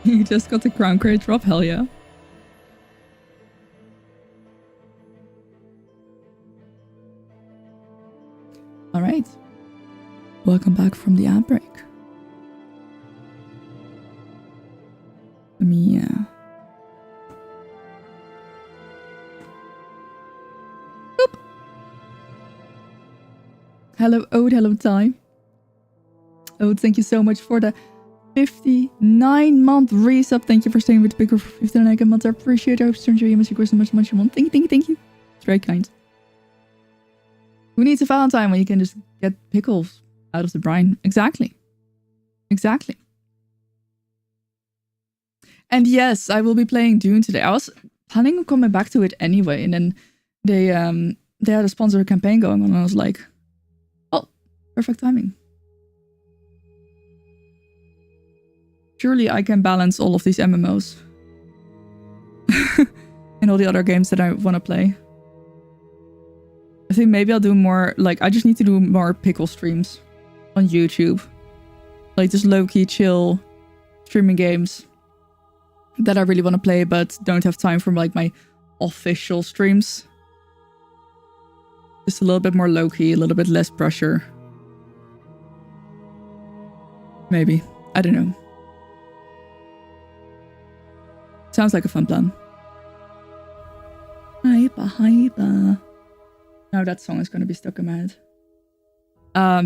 You just got the crown crate drop, hell yeah. Alright. Welcome back from the ad break. Let me, Boop. Hello, Ode. Hello, Ty. Ode, thank you so much for the 59-month resub. Thank you for staying with the picker for 59 months. I appreciate it. I hope you enjoy your music so much you want. Thank you, thank you, thank you. It's very kind. Who needs a Valentine when you can just get pickles out of the brine? Exactly. Exactly. And yes, I will be playing Dune today. I was planning on coming back to it anyway, and then they had a sponsor campaign going on, and I was like, oh, perfect timing. Surely I can balance all of these MMOs and all the other games that I want to play. I think maybe I'll do more, like, I just need to do more pickle streams on YouTube. Like, just low-key chill streaming games that I really want to play, but don't have time for, like, my official streams. Just a little bit more low-key, a little bit less pressure. Maybe. I don't know. Sounds like a fun plan. Hyper, hyper. Now that song is going to be stuck in my head.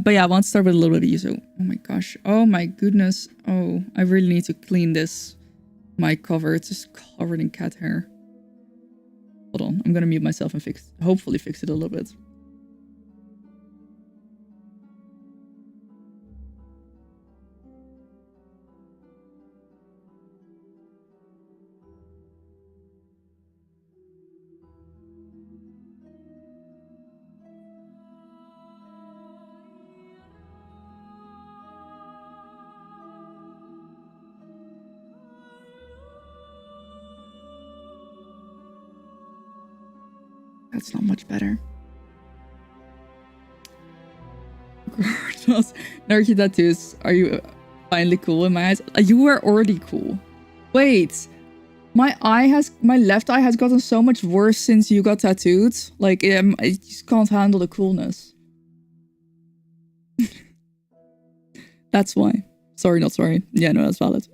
But yeah, I want to start with a little bit of ESO. Oh my gosh. Oh my goodness. Oh, I really need to clean this. My cover. It's just covered in cat hair. Hold on. I'm going to mute myself and hopefully fix it a little bit. That's not much better. Narky tattoos. Are you finally cool in my eyes? You were already cool. Wait. My left eye has gotten so much worse since you got tattooed. Like, I just can't handle the coolness. That's why. Sorry, not sorry. Yeah, no, that's valid.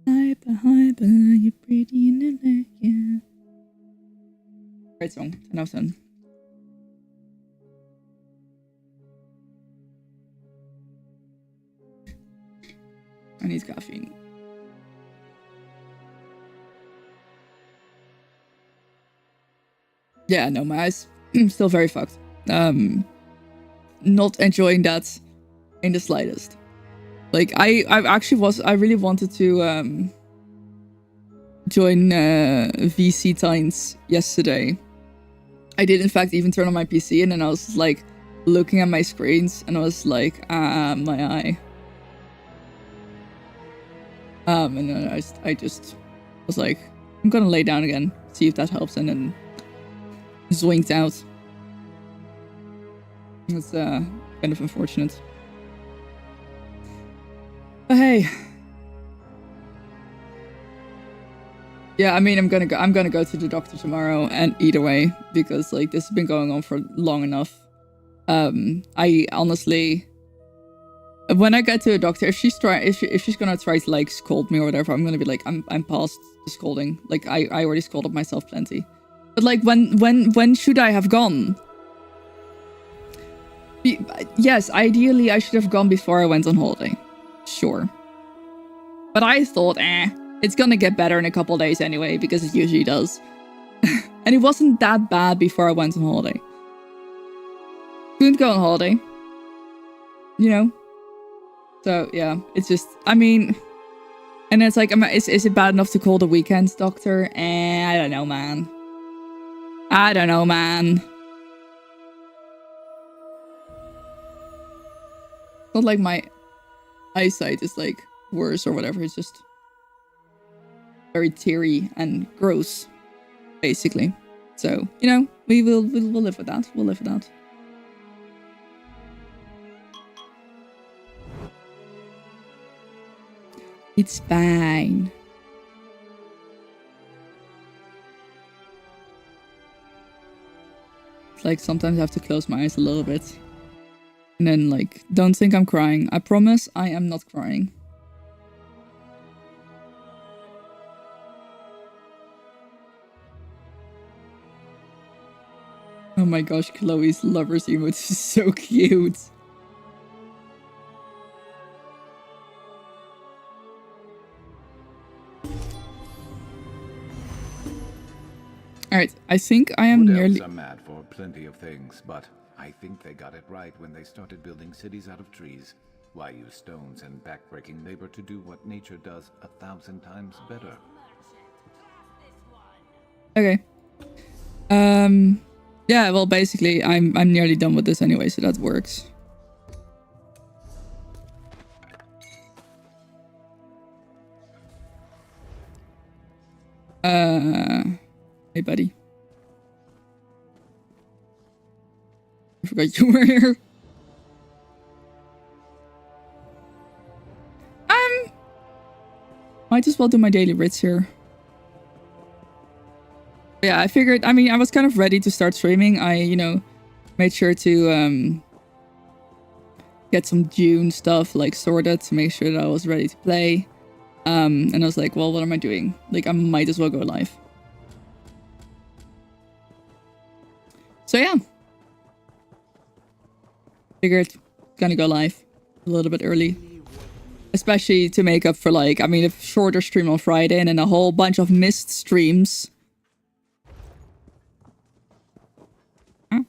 Hyper, hyper, you're pretty in the neck, yeah. Great song. 10 out of 10. I need caffeine. Yeah, no, my eyes still very fucked. Not enjoying that in the slightest. Like, I really wanted to join VC Times yesterday. I did in fact even turn on my PC, and then I was like looking at my screens and I was like, my eye. And then I just was like, I'm gonna lay down again, see if that helps, and then zoinked out. It's kind of unfortunate. But hey. Yeah, I mean, I'm gonna go to the doctor tomorrow, and either way, because like this has been going on for long enough. I honestly, when I get to a doctor, if she's gonna try to like scold me or whatever, I'm gonna be like, I'm past the scolding. Like I already scolded myself plenty. But like when should I have gone? Yes, ideally I should have gone before I went on holiday. Sure. But I thought, it's gonna get better in a couple days anyway, because it usually does. And it wasn't that bad before I went on holiday. Couldn't go on holiday. You know? So, yeah, it's just, I mean... And it's like, is it bad enough to call the weekend doctor? I don't know, man. I don't know, man. It's not like my eyesight is, like, worse or whatever. It's just very teary and gross, basically. So, you know, we'll live with that. We'll live with that. It's fine. It's like sometimes I have to close my eyes a little bit. And then like, don't think I'm crying. I promise I am not crying. Oh my gosh, Chloe's lover's emote is so cute. Alright, I think I am nearly... are mad for plenty of things, but I think they got it right when they started building cities out of trees. Why use stones and backbreaking labor to do what nature does 1,000 times better? Okay. Yeah, well, basically, I'm nearly done with this anyway, so that works. Hey, buddy. I forgot you were here. Might as well do my daily writs here. Yeah, I figured, I mean, I was kind of ready to start streaming. I, you know, made sure to get some Dune stuff like sorted to make sure that I was ready to play. And I was like, well, what am I doing? Like, I might as well go live. So yeah. Figured gonna go live a little bit early. Especially to make up for like, I mean, a shorter stream on Friday and then a whole bunch of missed streams. Huh?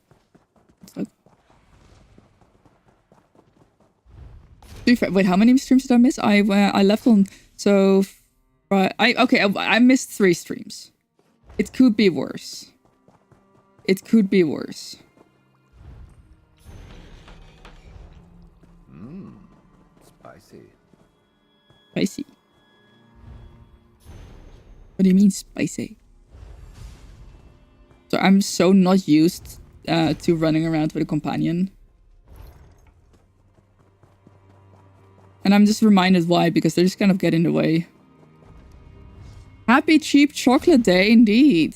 Wait, how many streams did I miss? I left on, so I missed 3 streams. It could be worse. It could be worse. Spicy. Spicy. What do you mean spicy? So I'm so not used to running around with a companion. And I'm just reminded why, because they just kind of get in the way. Happy cheap chocolate day indeed.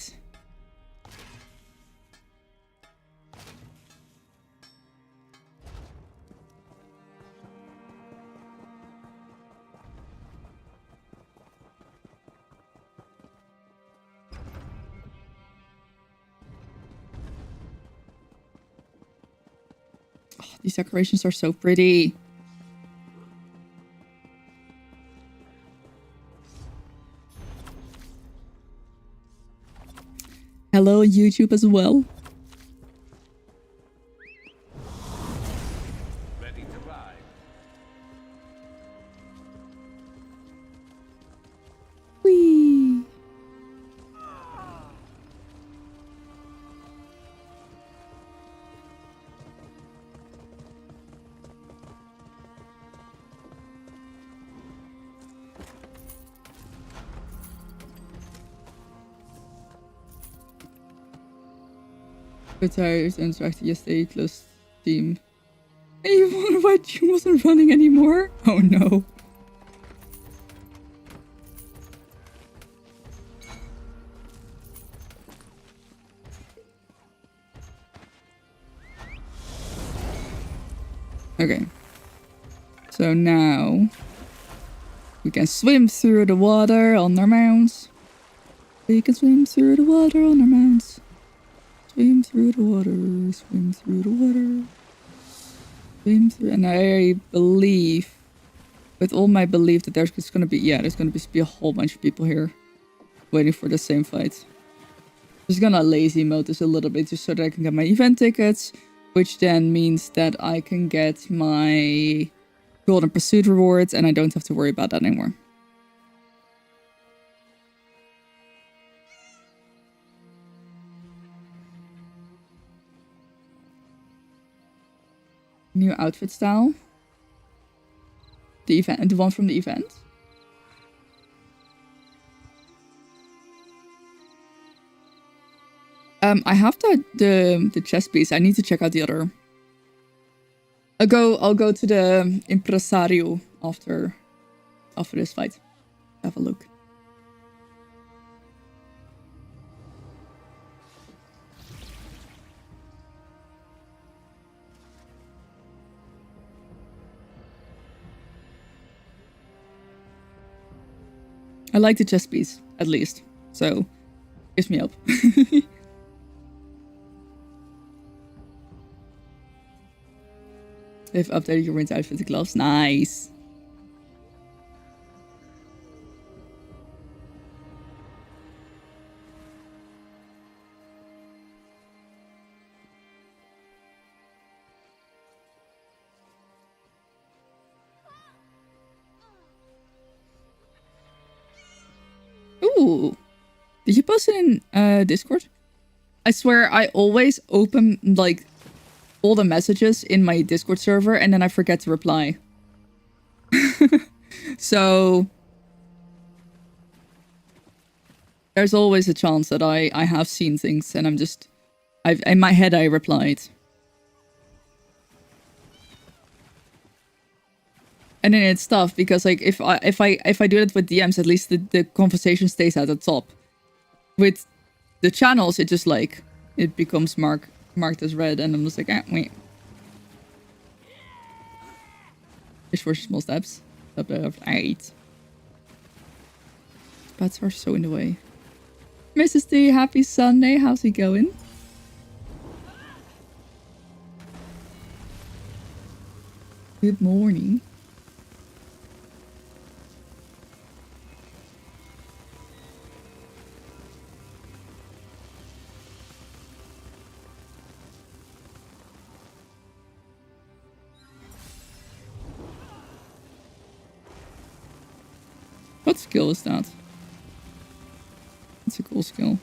Oh, these decorations are so pretty. Hello, YouTube as well. Ready to ride. Whee! Retired interacted yesterday, closed Steam. And you wonder why June wasn't running anymore? Oh no. Okay. So now we can swim through the water on our mounts. We can swim through the water on our mounts. Swim through the water, swim through the water. Swim through, and I believe, with all my belief, that there's going to be, yeah, there's going to be a whole bunch of people here waiting for the same fight. Just gonna lazy mode this a little bit just so that I can get my event tickets, which then means that I can get my Golden Pursuit rewards and I don't have to worry about that anymore. New outfit style. The event, the one from the event. I have the chest piece. I need to check out the other. I'll go to the impresario after this fight. Have a look. I like the chess piece, at least. So, gives me hope. They've updated your winter outfit, the gloves. Nice. Ooh. Did you post it in Discord? I swear I always open like all the messages in my Discord server and then I forget to reply. So there's always a chance that I have seen things and in my head I replied. And then it's tough because like if I do it with DMs, at least the conversation stays at the top. With the channels, it just like it becomes marked as red, and I'm just like, wait. Fish for small steps. Up there, 8. Bats are so in the way. Mrs. D, happy Sunday. How's it going? Good morning. What skill is that? That's a cool skill.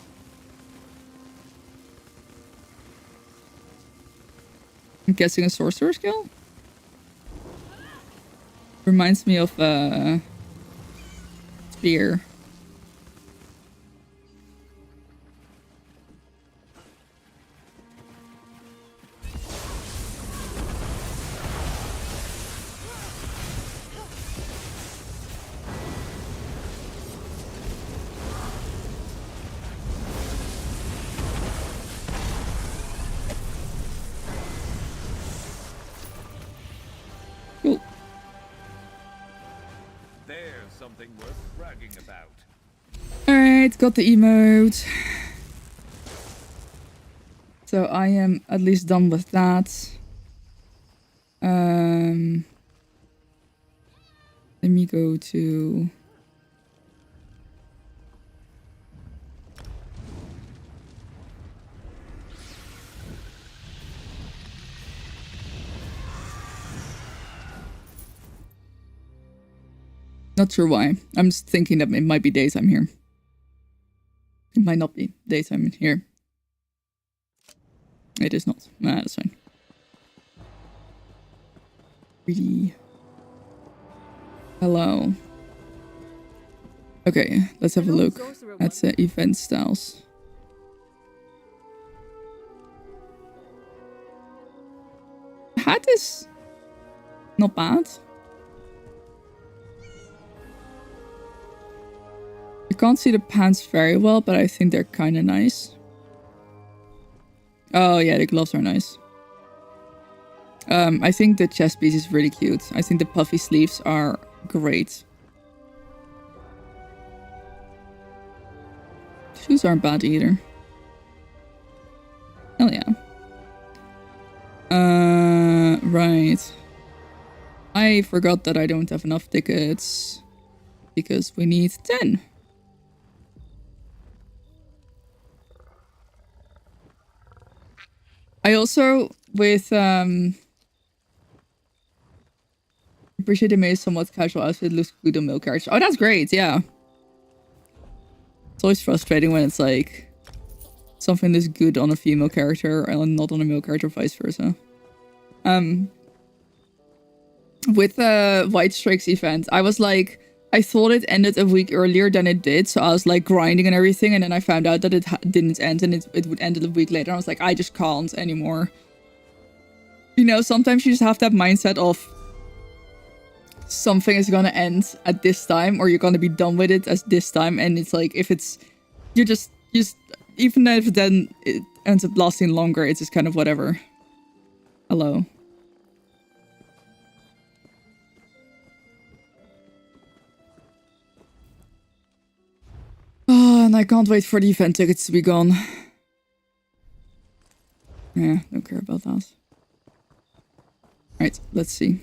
I'm guessing a sorcerer skill? Reminds me of spear. Something worth bragging about. Alright, got the emote. So I am at least done with that. Let me go to... Not sure why. I'm just thinking that it might be daytime here. It might not be daytime here. It is not. Nah, that's fine. Really? Hello. Okay, let's have a look at the event styles. Hat is not bad. I can't see the pants very well, but I think they're kind of nice. Oh yeah, the gloves are nice. I think the chest piece is really cute. I think the puffy sleeves are great. Shoes aren't bad either. Hell yeah. Right. I forgot that I don't have enough tickets. Because we need 10. I also, with, appreciate they made a somewhat casual outfit, looks good on milk carriage. Oh, that's great, yeah. It's always frustrating when it's like, something that's good on a female character and not on a male character, vice versa. With the White Strikes event, I was like, I thought it ended a week earlier than it did, so I was like grinding and everything, and then I found out that it didn't end and it would end a week later. I was like, I just can't anymore. You know, sometimes you just have that mindset of something is gonna end at this time, or you're gonna be done with it as this time, and it's like, if it's, you're just even if then it ends up lasting longer, it's just kind of whatever. Hello. Oh, and I can't wait for the event tickets to be gone. Yeah, don't care about that. Alright, let's see.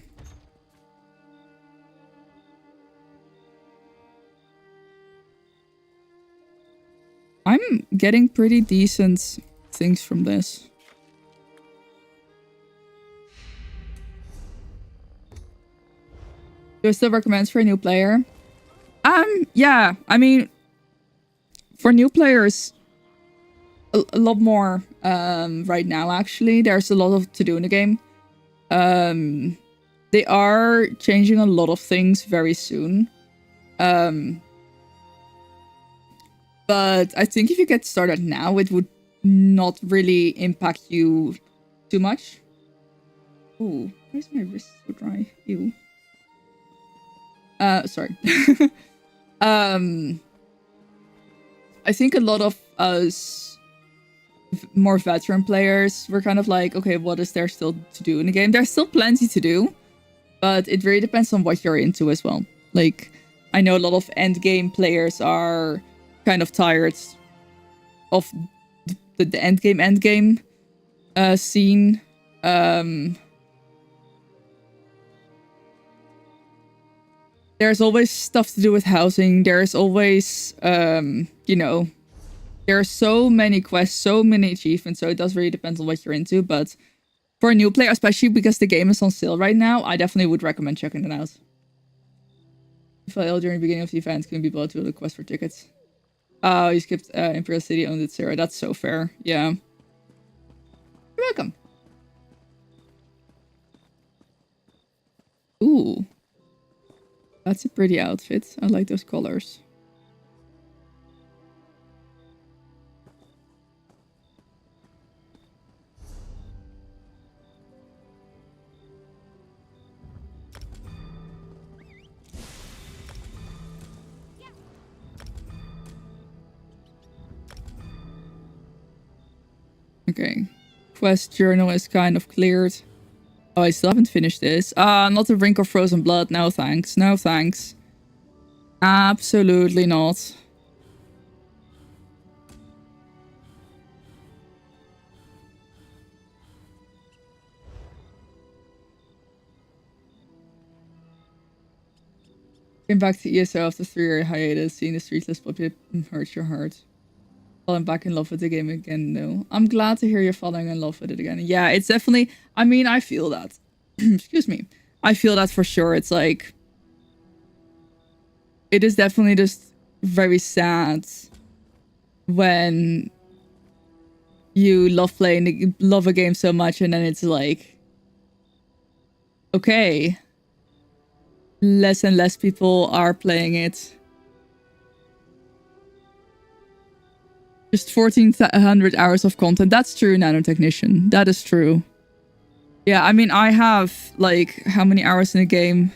I'm getting pretty decent things from this. Do I still recommend for a new player? Yeah, I mean, for new players, a lot more right now, actually. There's a lot to do in the game. They are changing a lot of things very soon. But I think if you get started now, it would not really impact you too much. Ooh, why is my wrist so dry? Ew. Sorry. I think a lot of us more veteran players were kind of like, okay, what is there still to do in the game? There's still plenty to do, but it really depends on what you're into as well. Like, I know a lot of endgame players are kind of tired of the endgame scene. There's always stuff to do with housing. There's always, you know, there are so many quests, so many achievements, so it does really depend on what you're into. But for a new player, especially because the game is on sale right now, I definitely would recommend checking it out. If I failed during the beginning of the event, can be bought to the quest for tickets. Oh, you skipped Imperial City, owned it, Sarah. That's so fair. Yeah. You're welcome. Ooh. That's a pretty outfit. I like those colors. Okay. Quest journal is kind of cleared. Oh, I still haven't finished this. Not a Wrinkle of Frozen Blood. No thanks. No thanks. Absolutely not. Came back to ESO after 3-year hiatus. Seeing the streetless puppy hurts your heart. Falling back in love with the game again, no. I'm glad to hear you're falling in love with it again. Yeah, it's definitely... I mean, I feel that. Excuse me. I feel that for sure. It's like... It is definitely just very sad when you love a game so much and then it's like... Okay. Less and less people are playing it. Just 1,400 hours of content. That's true, Nanotechnician. That is true. Yeah, I mean, I have, like, how many hours in the game?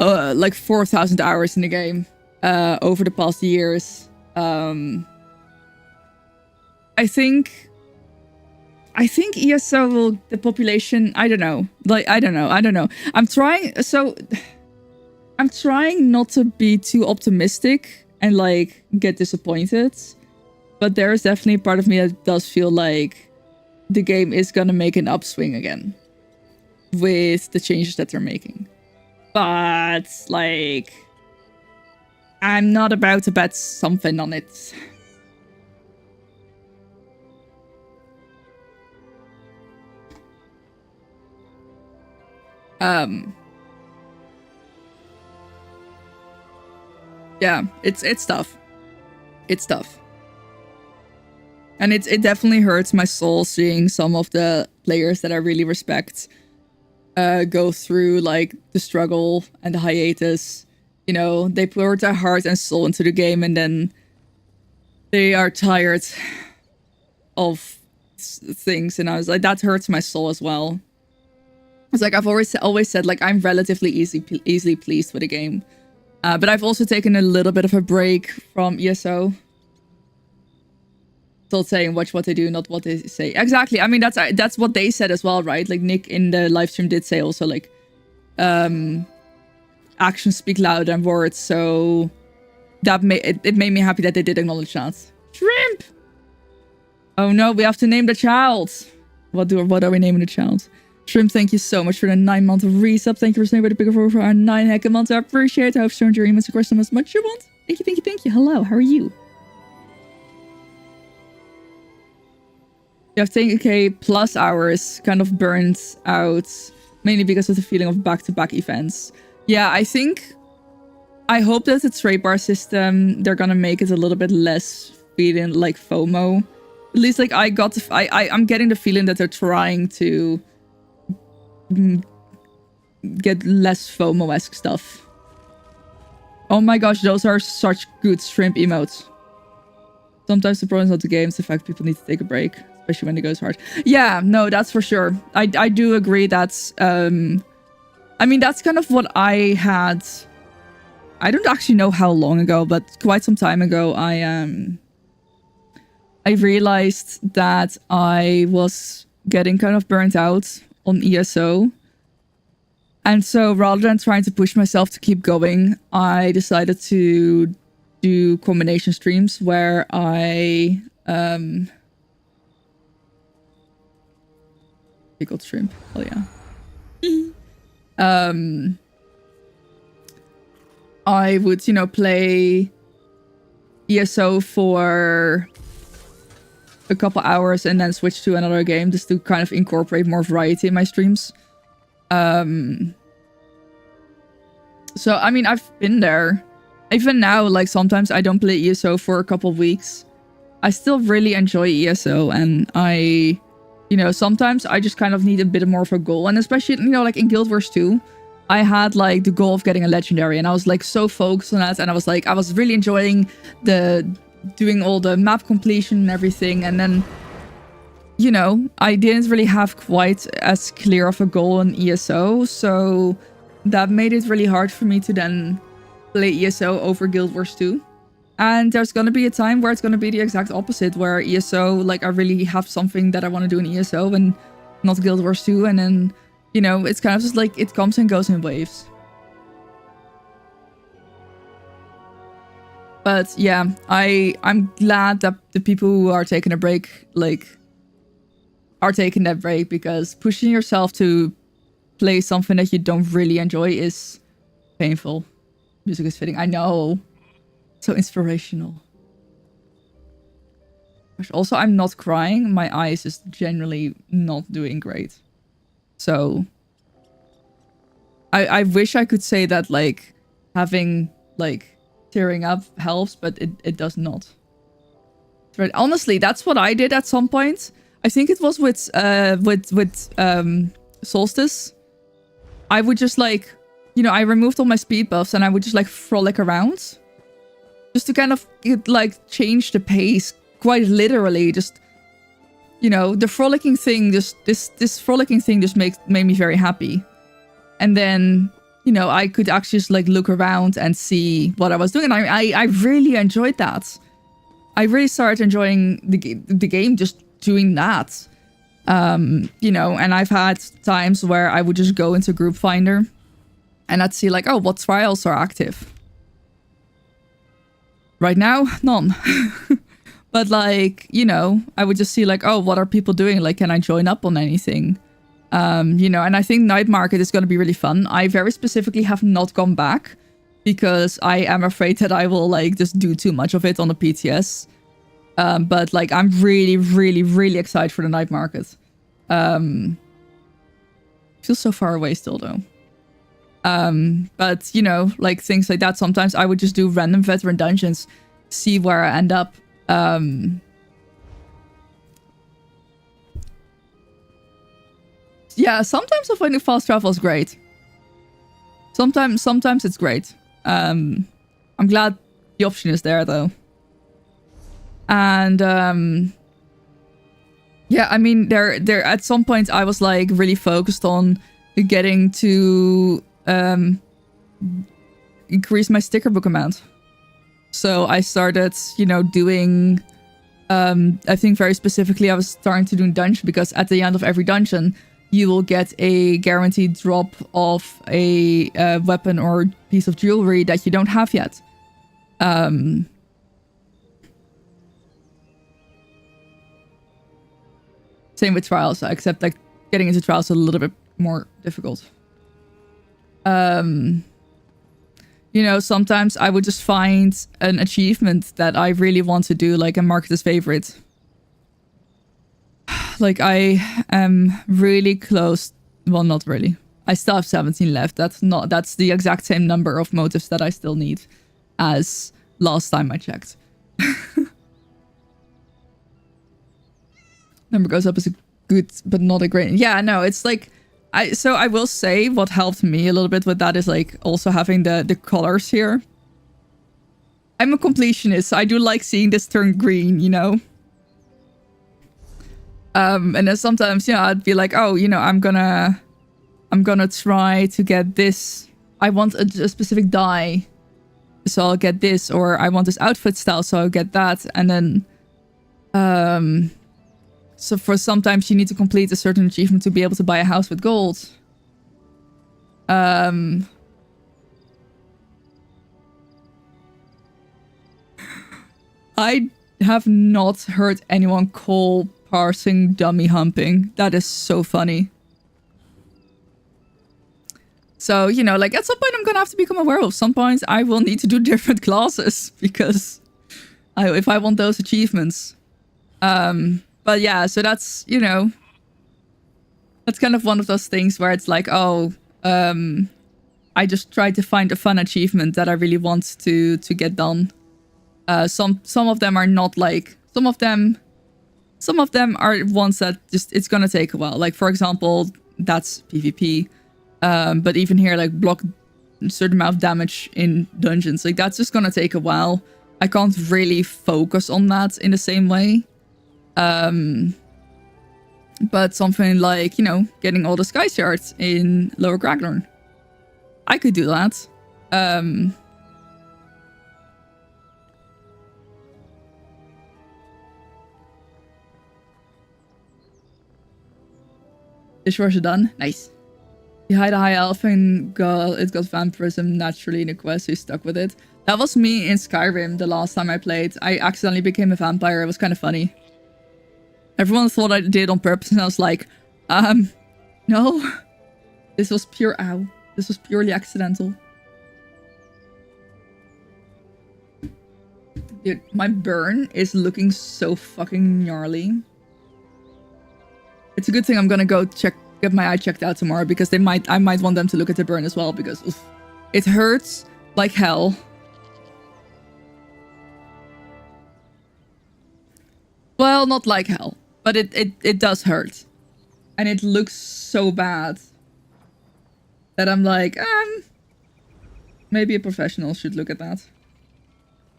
Like 4,000 hours in the game. Over the past years. I think ESO will, the population, I don't know. Like, I don't know. I'm trying not to be too optimistic and, like, get disappointed. But there is definitely a part of me that does feel like the game is gonna make an upswing again. With the changes that they're making. But, like... I'm not about to bet something on it. Yeah, it's tough. It's tough. And it definitely hurts my soul seeing some of the players that I really respect go through, like, the struggle and the hiatus. You know, they poured their heart and soul into the game and then they are tired of things. And I was like, that hurts my soul as well. It's like I've always said, like, I'm relatively easily pleased with a game. But I've also taken a little bit of a break from ESO. Still saying watch what they do, not what they say. Exactly. I mean, that's what they said as well, right? Like Nick in the live stream did say also, like, actions speak louder than words. So that it made me happy that they did acknowledge that. Shrimp. Oh no, we have to name the child. What are we naming the child? Shrimp, thank you so much for the 9-month resub. Thank you for staying with the bigger for our 9 heckin' months. I appreciate it. I hope you your emails across them as much as you want. Thank you, thank you, thank you. Hello, how are you? You have 10k plus hours, kind of burned out, mainly because of the feeling of back-to-back events. Yeah, I hope that the trade bar system, they're gonna make it a little bit less feeling like FOMO. At least, like, I'm getting the feeling that they're trying to get less FOMO-esque stuff. Oh my gosh, those are such good shrimp emotes. Sometimes the problem is not the game, it's the fact people need to take a break, especially when it goes hard. Yeah, no, that's for sure. I do agree that's... I mean, that's kind of what I had... I don't actually know how long ago, but quite some time ago, I realized that I was getting kind of burnt out on ESO. And so rather than trying to push myself to keep going, I decided to do combination streams where I pickled shrimp. Oh yeah. I would, you know, play ESO for a couple hours and then switch to another game just to kind of incorporate more variety in my streams. So, I mean, I've been there. Even now, like, sometimes I don't play ESO for a couple of weeks. I still really enjoy ESO, and I, you know, sometimes I just kind of need a bit more of a goal. And especially, you know, like in Guild Wars 2, I had, like, the goal of getting a legendary, and I was, like, so focused on that, and I was really enjoying doing all the map completion and everything, and then, you know, I didn't really have quite as clear of a goal in ESO, so that made it really hard for me to then play ESO over Guild Wars 2. And there's gonna be a time where it's gonna be the exact opposite, where ESO, like, I really have something that I want to do in ESO and not Guild Wars 2, and then, you know, it's kind of just like, it comes and goes in waves. But yeah, I'm glad that the people who are taking a break, like, are taking that break, because pushing yourself to play something that you don't really enjoy is painful. Music is fitting. I know. So inspirational. Also, I'm not crying. My eyes is generally not doing great. So I wish I could say that, like, having, like, tearing up helps, but it does not. Right. Honestly, that's what I did at some point. I think it was with Solstice. I would just, like, you know, I removed all my speed buffs and I would just, like, frolic around. Just to kind of, like, change the pace. Quite literally, just, you know, the frolicking thing, just, this frolicking thing just made me very happy. And then, you know, I could actually just, like, look around and see what I was doing. And I really enjoyed that. I really started enjoying the game just doing that. You know, and I've had times where I would just go into Group Finder and I'd see, like, oh, what trials are active? Right now, none. But, like, you know, I would just see, like, oh, what are people doing? Like, can I join up on anything? You know, and I think Night Market is going to be really fun. I very specifically have not gone back because I am afraid that I will, like, just do too much of it on the PTS. But, like, I'm really, really, really excited for the Night Market. Feels so far away still, though. But, you know, like, things like that. Sometimes I would just do random veteran dungeons, see where I end up. Yeah, sometimes avoiding fast travel is great. Sometimes it's great. I'm glad the option is there, though. And, yeah, I mean, there at some point I was, like, really focused on getting to increase my sticker book amount. So I started, doing, I think very specifically, I was starting to do dungeon because at the end of every dungeon, you will get a guaranteed drop of a weapon or piece of jewelry that you don't have yet. Same with trials, except like getting into trials is a little bit more difficult. Sometimes I would just find an achievement that I really want to do, like, and mark it as favorite. Like, I am really close. Well, not really. I still have 17 left. That's the exact same number of motives that I still need as last time I checked. Number goes up as a good, but not a great. Yeah, no, it's like, I will say what helped me a little bit with that is like also having the colors here. I'm a completionist, so I do like seeing this turn green, and then sometimes, I'd be like, oh, I'm gonna try to get this. I want a specific dye, so I'll get this, or I want this outfit style, so I'll get that, and then, so for sometimes you need to complete a certain achievement to be able to buy a house with gold. I have not heard anyone call parsing dummy humping. That is so funny. So, like at some point I'm gonna have to become a werewolf. Some points I will need to do different classes because if I want those achievements. But yeah, so that's, that's kind of one of those things where it's like, oh, I just try to find a fun achievement that I really want to get done. Some of them are not like, some of them are ones that just, it's gonna take a while. Like, for example, that's PvP. But even here, like, block a certain amount of damage in dungeons. Like, that's just gonna take a while. I can't really focus on that in the same way. But something like, getting all the sky shards in Lower Kraglorn. I could do that. Dishwasher done. Nice. You hide a high elf and it got vampirism naturally in the quest, so you stuck with it. That was me in Skyrim the last time I played. I accidentally became a vampire. It was kind of funny. Everyone thought I did on purpose, and I was like, no. This was This was purely accidental. Dude, my burn is looking so fucking gnarly. It's a good thing I'm gonna go get my eye checked out tomorrow, because I might want them to look at the burn as well, because oof, it hurts like hell. Well, not like hell, but it does hurt. And it looks so bad that I'm like, maybe a professional should look at that. It's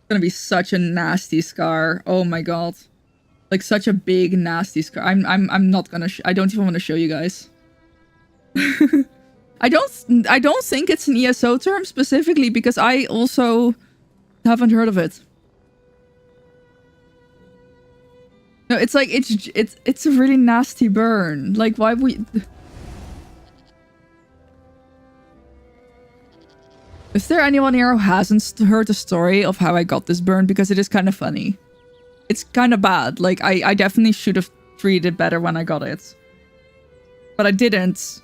gonna be such a nasty scar. Oh my god. Like such a big nasty scar. I'm not gonna I don't even want to show you guys. I don't think it's an ESO term specifically, because I also haven't heard of it. No, it's like it's a really nasty burn. Like, why would Is there anyone here who hasn't heard the story of how I got this burn? Because it is kind of funny. It's kind of bad. Like, I definitely should have treated it better when I got it. But I didn't.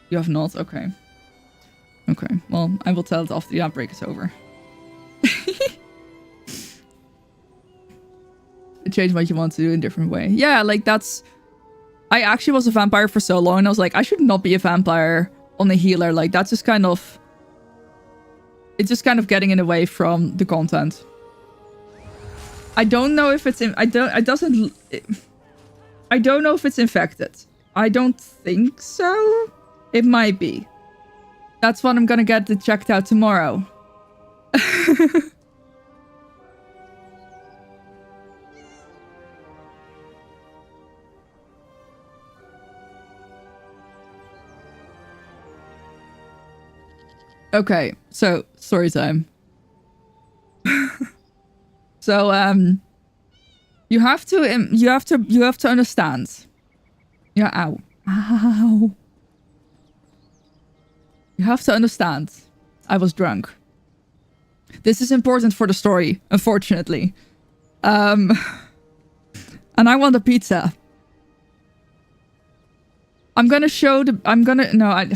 You have not? Okay. Okay. Well, I will tell it after the outbreak is over. Change what you want to do in a different way. Yeah, like that's... I actually was a vampire for so long, and I was like, I should not be a vampire on a healer. Like, that's just kind of... It's just kind of getting in the way from the content. I don't know if it's... I don't know if it's infected. I don't think so. It might be. That's what I'm gonna get it checked out tomorrow. Okay, so story time. So you have to understand. Yeah, ow. Ow. You have to understand. I was drunk. This is important for the story, unfortunately. And I want a pizza. I'm gonna show the. I'm gonna no. I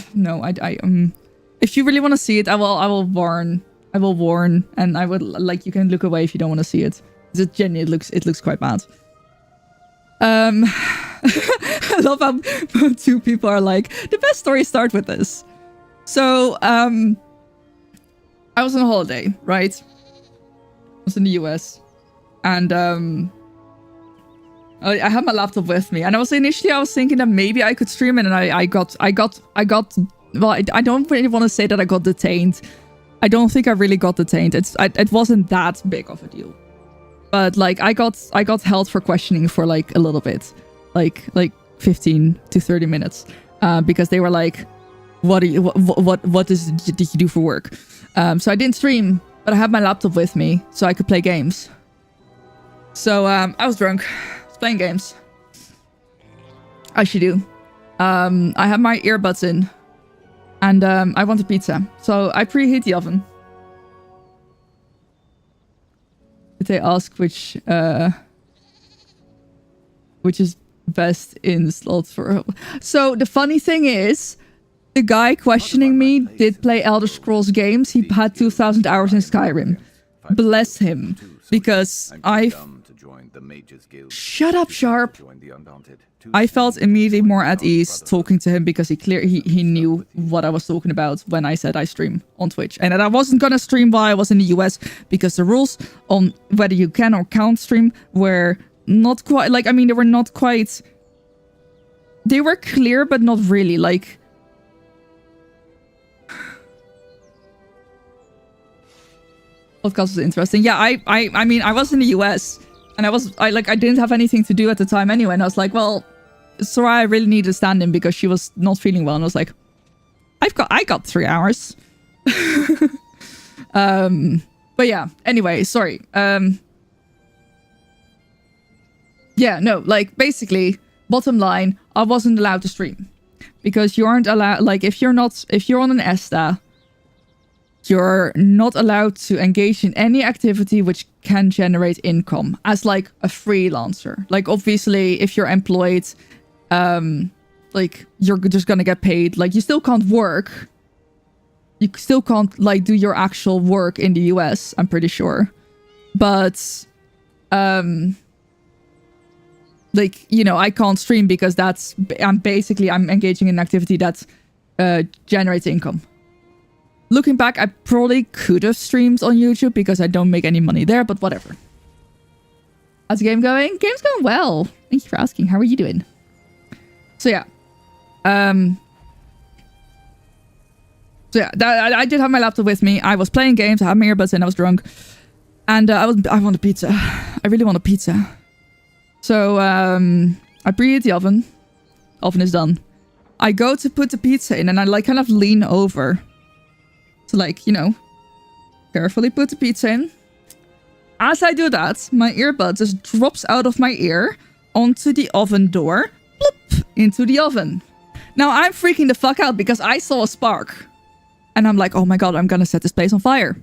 if you really want to see it, I will warn. I will warn, and I would like you can look away if you don't want to see it. It genuinely looks quite bad. I love how two people are like the best stories start with this. So I was on a holiday, right? I was in the US, and I had my laptop with me, and I was thinking that maybe I could stream it, and I got well, I don't really want to say that I got detained. I don't think I really got detained. It wasn't that big of a deal, but like I got held for questioning for like a little bit, like 15 to 30 minutes, because they were like, what did you do for work? So I didn't stream, but I had my laptop with me so I could play games. So I was drunk. Playing games. I should do. I have my earbuds in, and I want a pizza, so I preheat the oven. Did they ask which is best in slots for? So the funny thing is, the guy questioning me did play Elder Scrolls games. He had 2,000 hours in Skyrim. Bless him, because Shut up, Sharp. I felt immediately more at ease talking to him because he knew what I was talking about when I said I stream on Twitch. And that I wasn't gonna stream while I was in the US because the rules on whether you can or can't stream were not quite, like, I mean, they were not quite... They were clear, but not really, like... Podcast was interesting. Yeah, I mean, I was in the US... And I didn't have anything to do at the time anyway. And I was like, well, Soraya really needed a stand-in because she was not feeling well. And I was like, I got 3 hours. But yeah, anyway, sorry. Yeah, no, like basically, bottom line, I wasn't allowed to stream because you aren't allowed, like if you're on an ESTA, you're not allowed to engage in any activity which can generate income as like a freelancer. Like obviously if you're employed, like you're just gonna get paid. Like you still can't work. You still can't like do your actual work in the US, I'm pretty sure. But like, you know, I can't stream because I'm engaging in an activity that generates income. Looking back, I probably could have streamed on YouTube because I don't make any money there, but whatever. How's the game going? Game's going well. Thank you for asking. How are you doing? So yeah. I did have my laptop with me. I was playing games. I had my earbuds in. I was drunk. And I want a pizza. I really want a pizza. So I preheat the oven. Oven is done. I go to put the pizza in and I like kind of lean over. To like, you know, carefully put the pizza in. As I do that, my earbud just drops out of my ear onto the oven door, bloop, into the oven. Now I'm freaking the fuck out because I saw a spark. And I'm like, oh my god, I'm gonna set this place on fire.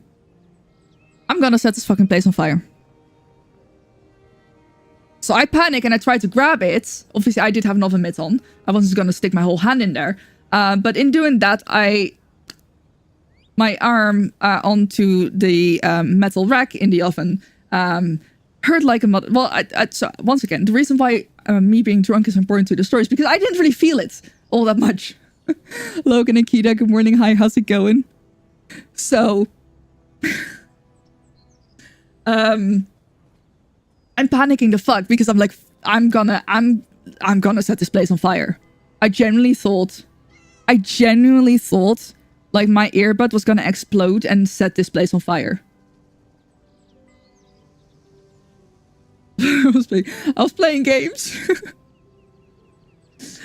I'm gonna set this fucking place on fire. So I panic and I try to grab it. Obviously, I did have an oven mitt on. I wasn't gonna stick my whole hand in there. But in doing that, my arm onto the metal rack in the oven hurt like a mother. Well, so once again, the reason why me being drunk is important to the story is because I didn't really feel it all that much. Logan and Kita, good morning. Hi, how's it going? So, I'm panicking the fuck because I'm like, I'm gonna set this place on fire. I genuinely thought like my earbud was gonna explode and set this place on fire. I was playing games.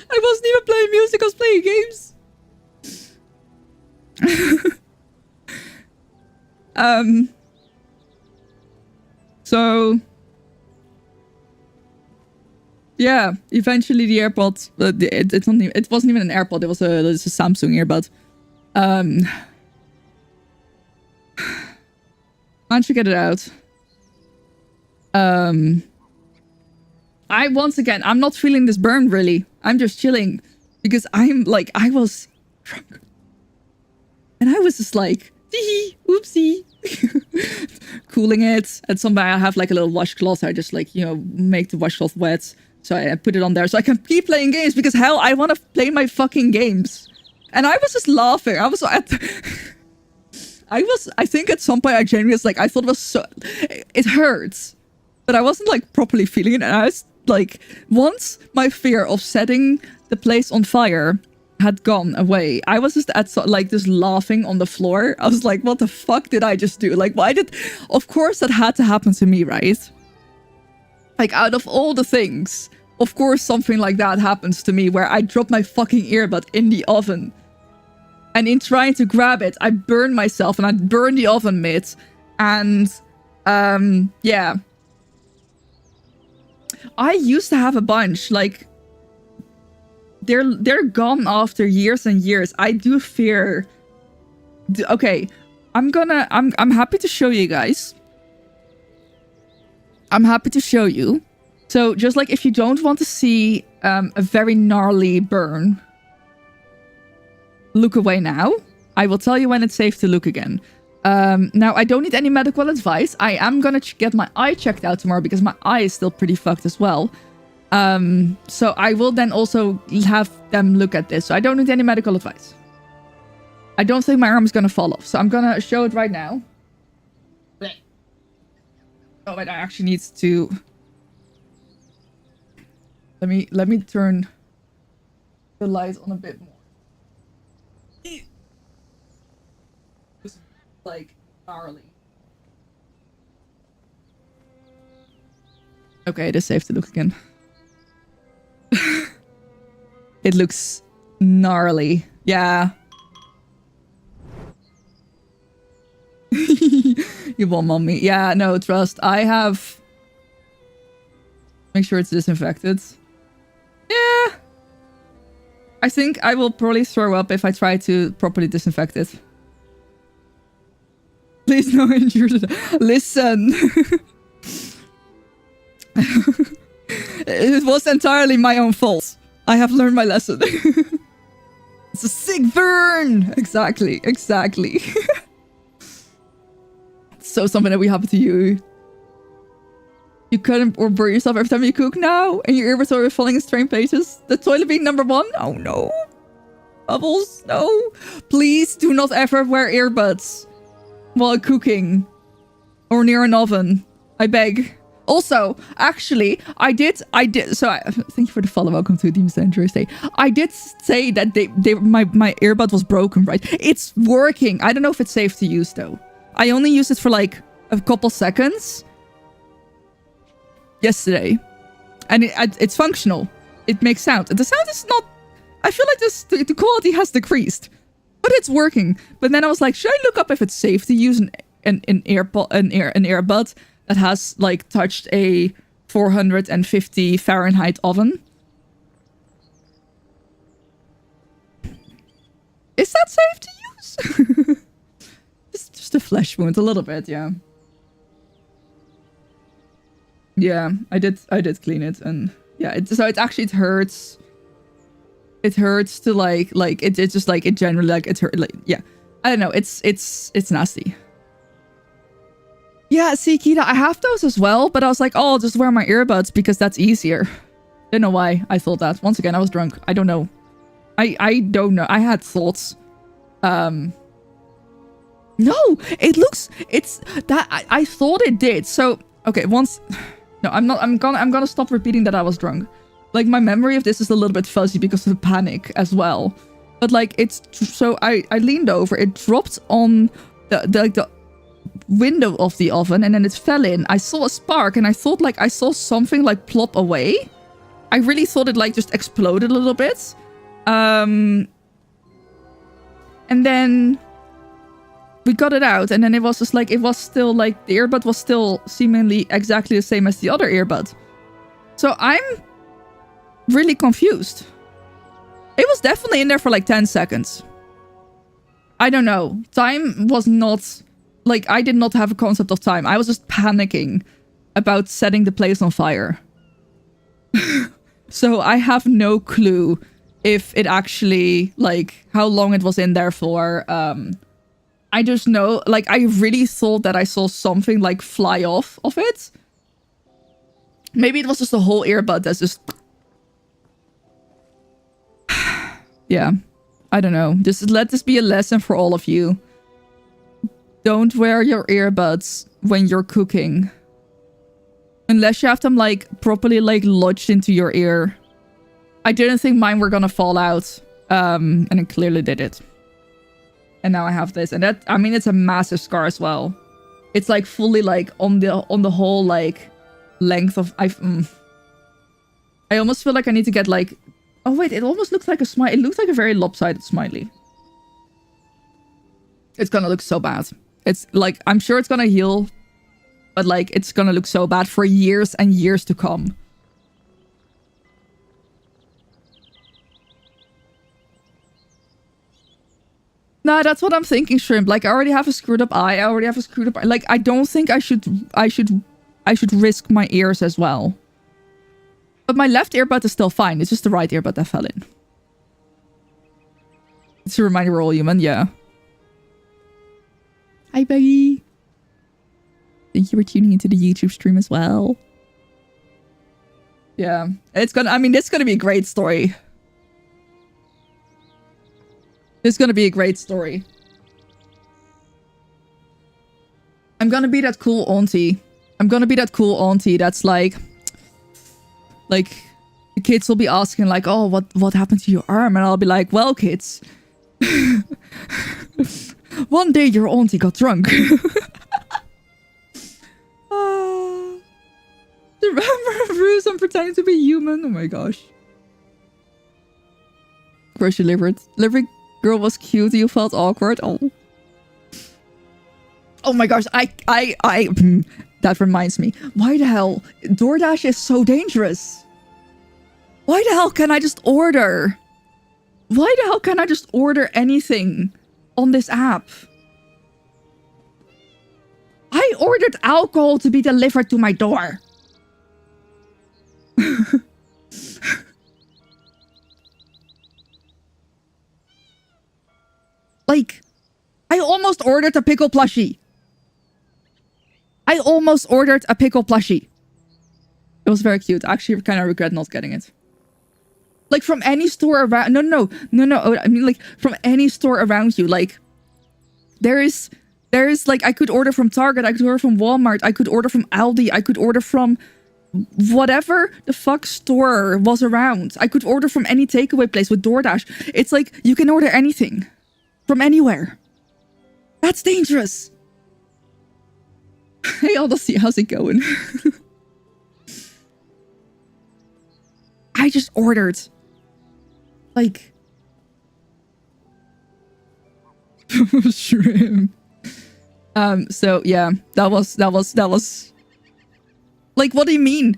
I wasn't even playing music, I was playing games. So yeah, eventually the AirPod, it wasn't even an AirPod, it was a Samsung earbud. Managed to get it out. I'm not feeling this burn really. I'm just chilling because I was drunk. And I was just like, oopsie. Cooling it. And somebody, I have like a little washcloth. I just like, make the washcloth wet. So I put it on there so I can keep playing games because hell, I want to play my fucking games. And I was just laughing. I think at some point I genuinely was like, I thought it was so, it hurts. But I wasn't like properly feeling it. And I was like, once my fear of setting the place on fire had gone away, I was just just laughing on the floor. I was like, what the fuck did I just do? Like, of course that had to happen to me, right? Like, out of all the things, of course something like that happens to me where I drop my fucking earbud in the oven. And in trying to grab it, I burn myself and I burn the oven mitt. And, yeah. I used to have a bunch, like, they're gone after years and years. I do fear. Okay, I'm happy to show you guys. I'm happy to show you. So just like if you don't want to see a very gnarly burn, look away now. I will tell you when it's safe to look again. Now, I don't need any medical advice. I am gonna get my eye checked out tomorrow because my eye is still pretty fucked as well. So I will then also have them look at this. So I don't need any medical advice. I don't think my arm is gonna fall off. So I'm gonna show it right now. Oh, wait, I actually need to... Let me turn the light on a bit more. Like, gnarly. Okay, it is safe to look again. It looks gnarly. Yeah. You won't mom me. Yeah, no, trust. I have... Make sure it's disinfected. Yeah. I think I will probably throw up if I try to properly disinfect it. Please no injury. Listen. It was entirely my own fault. I have learned my lesson. It's a sick burn. Exactly. So something that will happen to you. You couldn't or burn yourself every time you cook now, and your earbuds are falling in strange places. The toilet being number one? Oh no. Bubbles, no. Please do not ever wear earbuds while cooking or near an oven. I beg. Also, actually, I did. So, thank you for the follow. Welcome to Demon Slayer Day. I did say that my earbud was broken, right? It's working. I don't know if it's safe to use though. I only used it for like a couple seconds yesterday, and it's functional. It makes sound. The sound is not. I feel like the quality has decreased, but it's working. But then I was like, should I look up if it's safe to use an earbud that has like touched a 450 Fahrenheit oven? Is that safe to use? It's just a flesh wound, a little bit, yeah. Yeah, I did clean it, and yeah, it hurts. It hurts to like it's just like it generally like it's hurt, like, yeah. I don't know, it's nasty. Yeah, see, Kita, I have those as well, but I was like, oh, I'll just wear my earbuds because that's easier. Don't know why I thought that. Once again, I was drunk. I don't know. I don't know. I had thoughts. No, it's that I thought it did. So, okay, once... No, I'm gonna stop repeating that I was drunk. Like, my memory of this is a little bit fuzzy because of the panic as well. But, like, so I leaned over, it dropped on the window of the oven, and then it fell in. I saw a spark, and I thought, like, I saw something, like, plop away. I really thought it, like, just exploded a little bit. And then... I feel like this... No, I'm not gonna... I'm gonna stop repeating that I was drunk. Like, my memory of this is a little bit fuzzy because of the panic as well. But, like, so I leaned over, it dropped on the window of the oven, and then it fell in. I saw a spark, and I thought, like, I saw something, like, plop away. I really thought it, like, just exploded a little bit. we got it out, and then it was just like, it was still like, the earbud was still seemingly exactly the same as the other earbud. So I'm really confused. It was definitely in there for like 10 seconds. I don't know. Time was not, like, I did not have a concept of time. I was just panicking about setting the place on fire. So I have no clue if it actually, like, how long it was in there for. I just know, like, I really thought that I saw something, like, fly off of it. Maybe it was just a whole earbud that's just... Yeah. I don't know. Just let this be a lesson for all of you. Don't wear your earbuds when you're cooking. Unless you have them, like, properly, like, lodged into your ear. I didn't think mine were gonna fall out. And it clearly did it. And now I have this. And that, I mean, it's a massive scar as well. It's, like, fully, like, on the whole, like, length of... I almost feel like I need to get, like... Oh, wait, it almost looks like a smile. It looks like a very lopsided smiley. It's gonna look so bad. It's, like, I'm sure it's gonna heal. But, like, it's gonna look so bad for years and years to come. Nah, that's what I'm thinking, Shrimp. Like, I already have a screwed up eye. I already have a screwed up eye. Like, I don't think I should risk my ears as well. But my left earbud is still fine. It's just the right earbud that fell in. It's a reminder we're all human, yeah. Hi, Becky. Thank you for tuning into the YouTube stream as well. Yeah. It's gonna be a great story. It's gonna be a great story. I'm gonna be that cool auntie. I'm gonna be that cool auntie that's like the kids will be asking like, oh, what happened to your arm? And I'll be like, well, kids, one day your auntie got drunk. Remember Bruce, I'm pretending to be human. Oh my gosh. Of course you delivered. Delivery girl was cute. You felt awkward. Oh. Oh my gosh. That reminds me. Why the hell? DoorDash is so dangerous. Why the hell can I just order? Why the hell can I just order anything on this app? I ordered alcohol to be delivered to my door. Like, I almost ordered a pickle plushie. I almost ordered a pickle plushie. It was very cute. Actually, I kind of regret not getting it. Like, from any store around... No. I mean, like, from any store around you. Like, there is, like, I could order from Target. I could order from Walmart. I could order from Aldi. I could order from whatever the fuck store was around. I could order from any takeaway place with DoorDash. It's like, you can order anything. From anywhere. That's dangerous. Hey, Odyssey, how's it going? I just ordered. Like. Shrimp. So yeah, that was. Like, what do you mean?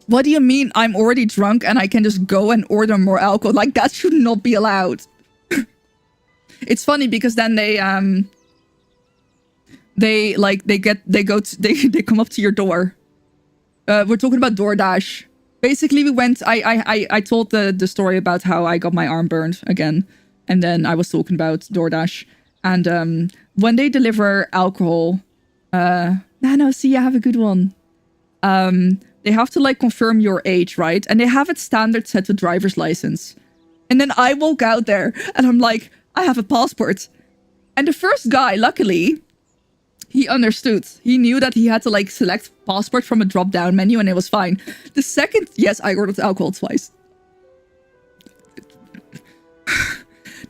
What do you mean I'm already drunk and I can just go and order more alcohol? Like, that should not be allowed. It's funny because then they come up to your door. We're talking about DoorDash. Basically, we went. I told the story about how I got my arm burned again, and then I was talking about DoorDash. And when they deliver alcohol, no, see, I have a good one. They have to like confirm your age, right? And they have it standard set to driver's license. And then I walk out there, and I'm like, I have a passport. And the first guy, luckily, he understood. He knew that he had to like select passport from a drop-down menu and it was fine. The second, yes, I ordered alcohol twice.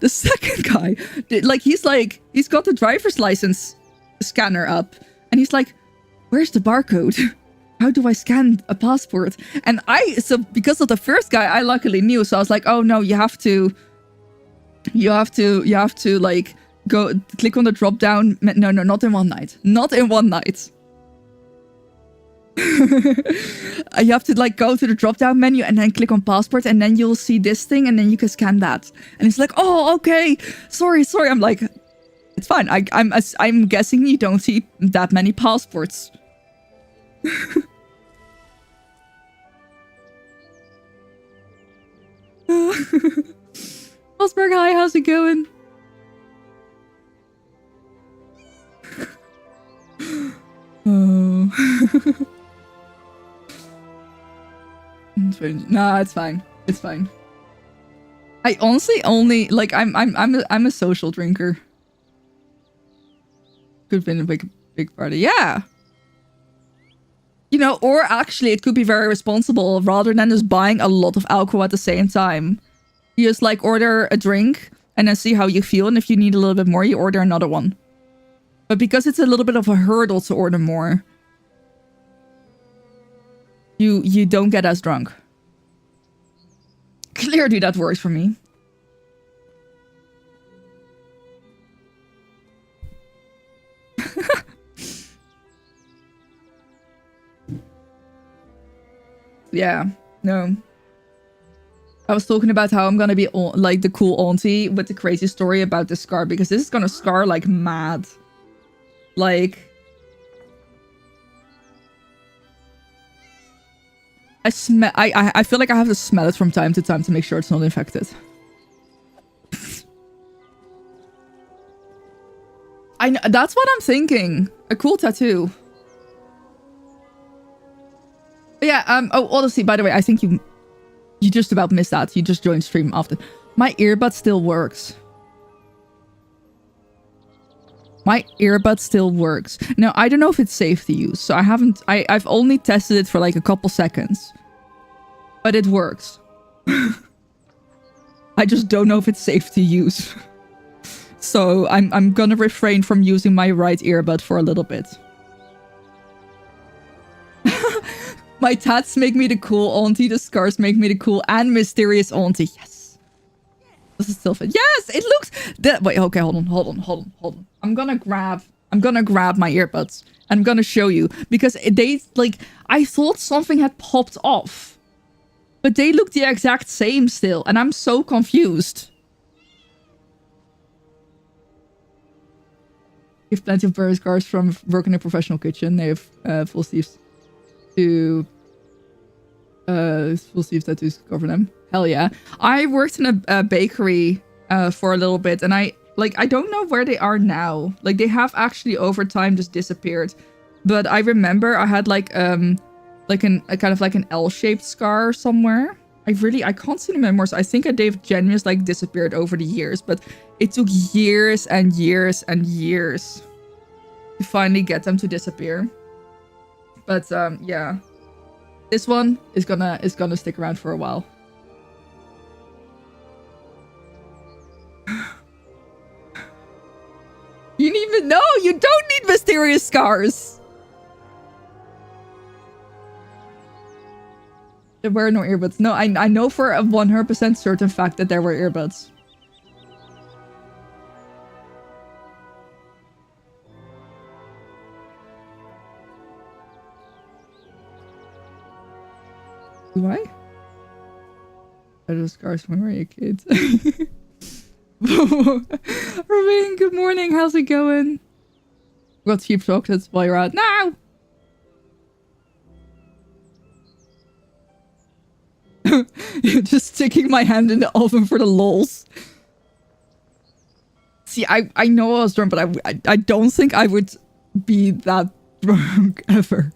The second guy, he's got the driver's license scanner up. And he's like, where's the barcode? How do I scan a passport? And so because of the first guy, I luckily knew. So I was like, oh no, you have to like go click on the drop down. No, not in one night. Not in one night. You have to like go to the drop down menu and then click on passport, and then you'll see this thing, and then you can scan that. And it's like, oh, okay. Sorry. I'm like, it's fine. I'm guessing you don't see that many passports. Osberg, hi, how's it going? Oh. No, it's fine. It's fine. I honestly only like I'm a social drinker. Could have been a big party. Yeah. You know, or actually it could be very responsible rather than just buying a lot of alcohol at the same time. You just like order a drink and then see how you feel, and if you need a little bit more, you order another one. But because it's a little bit of a hurdle to order more, you don't get as drunk. Clearly that works for me. Yeah, no. I was talking about how I'm gonna be like the cool auntie with the crazy story about the scar, because this is gonna scar like mad. Like, I feel like I have to smell it from time to time to make sure it's not infected. I know, that's what I'm thinking. A cool tattoo. But yeah, oh, honestly, by the way, I think you just about missed that. You just joined stream after. My earbud still works. My earbud still works. Now, I don't know if it's safe to use, so I've only tested it for like a couple seconds. But it works. I just don't know if it's safe to use. So I'm gonna refrain from using my right earbud for a little bit. My tats make me the cool auntie, the scars make me the cool and mysterious auntie. Yes. This is still fit. Yes, it looks... Wait, okay, hold on. I'm gonna grab my earbuds. And I'm gonna show you. Because they, like, I thought something had popped off. But they look the exact same still. And I'm so confused. You have plenty of burn scars from working in a professional kitchen. They have full sleeves to... full sleeves tattoos cover them. Hell yeah. I worked in a bakery for a little bit, and I don't know where they are now. Like, they have actually over time just disappeared. But I remember I had like a kind of like an L-shaped scar somewhere. I can't see them anymore, so I think they've genuinely like disappeared over the years, but it took years and years and years to finally get them to disappear. But yeah. This one is gonna stick around for a while. You need no, you don't need mysterious scars. There were no earbuds. No, I know for a 100% certain fact that there were earbuds. Do I? I just scars when we were a kid. Remain, good morning. How's it going? Got cheap chocolates while you're out now. You're just sticking my hand in the oven for the lols. See, I know I was drunk, but I don't think I would be that drunk ever.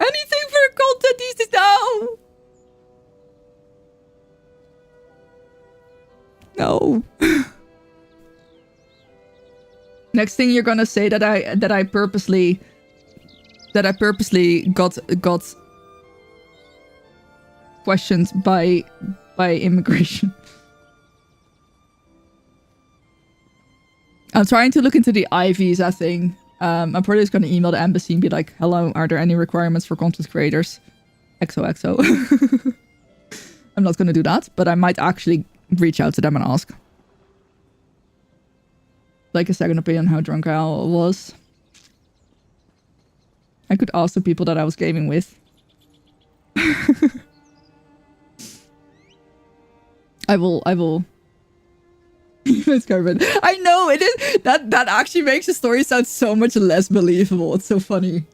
Anything for content these days now. No. Next thing you're gonna say that I purposely got questioned by immigration. I'm trying to look into the I-visa thing. I'm probably just gonna email the embassy and be like, hello, are there any requirements for content creators? XOXO. I'm not gonna do that, but I might actually reach out to them and ask. Like a second opinion on how drunk I was. I could ask the people that I was gaming with. I will. It's Carmen. I know it is. That actually makes the story sound so much less believable. It's so funny.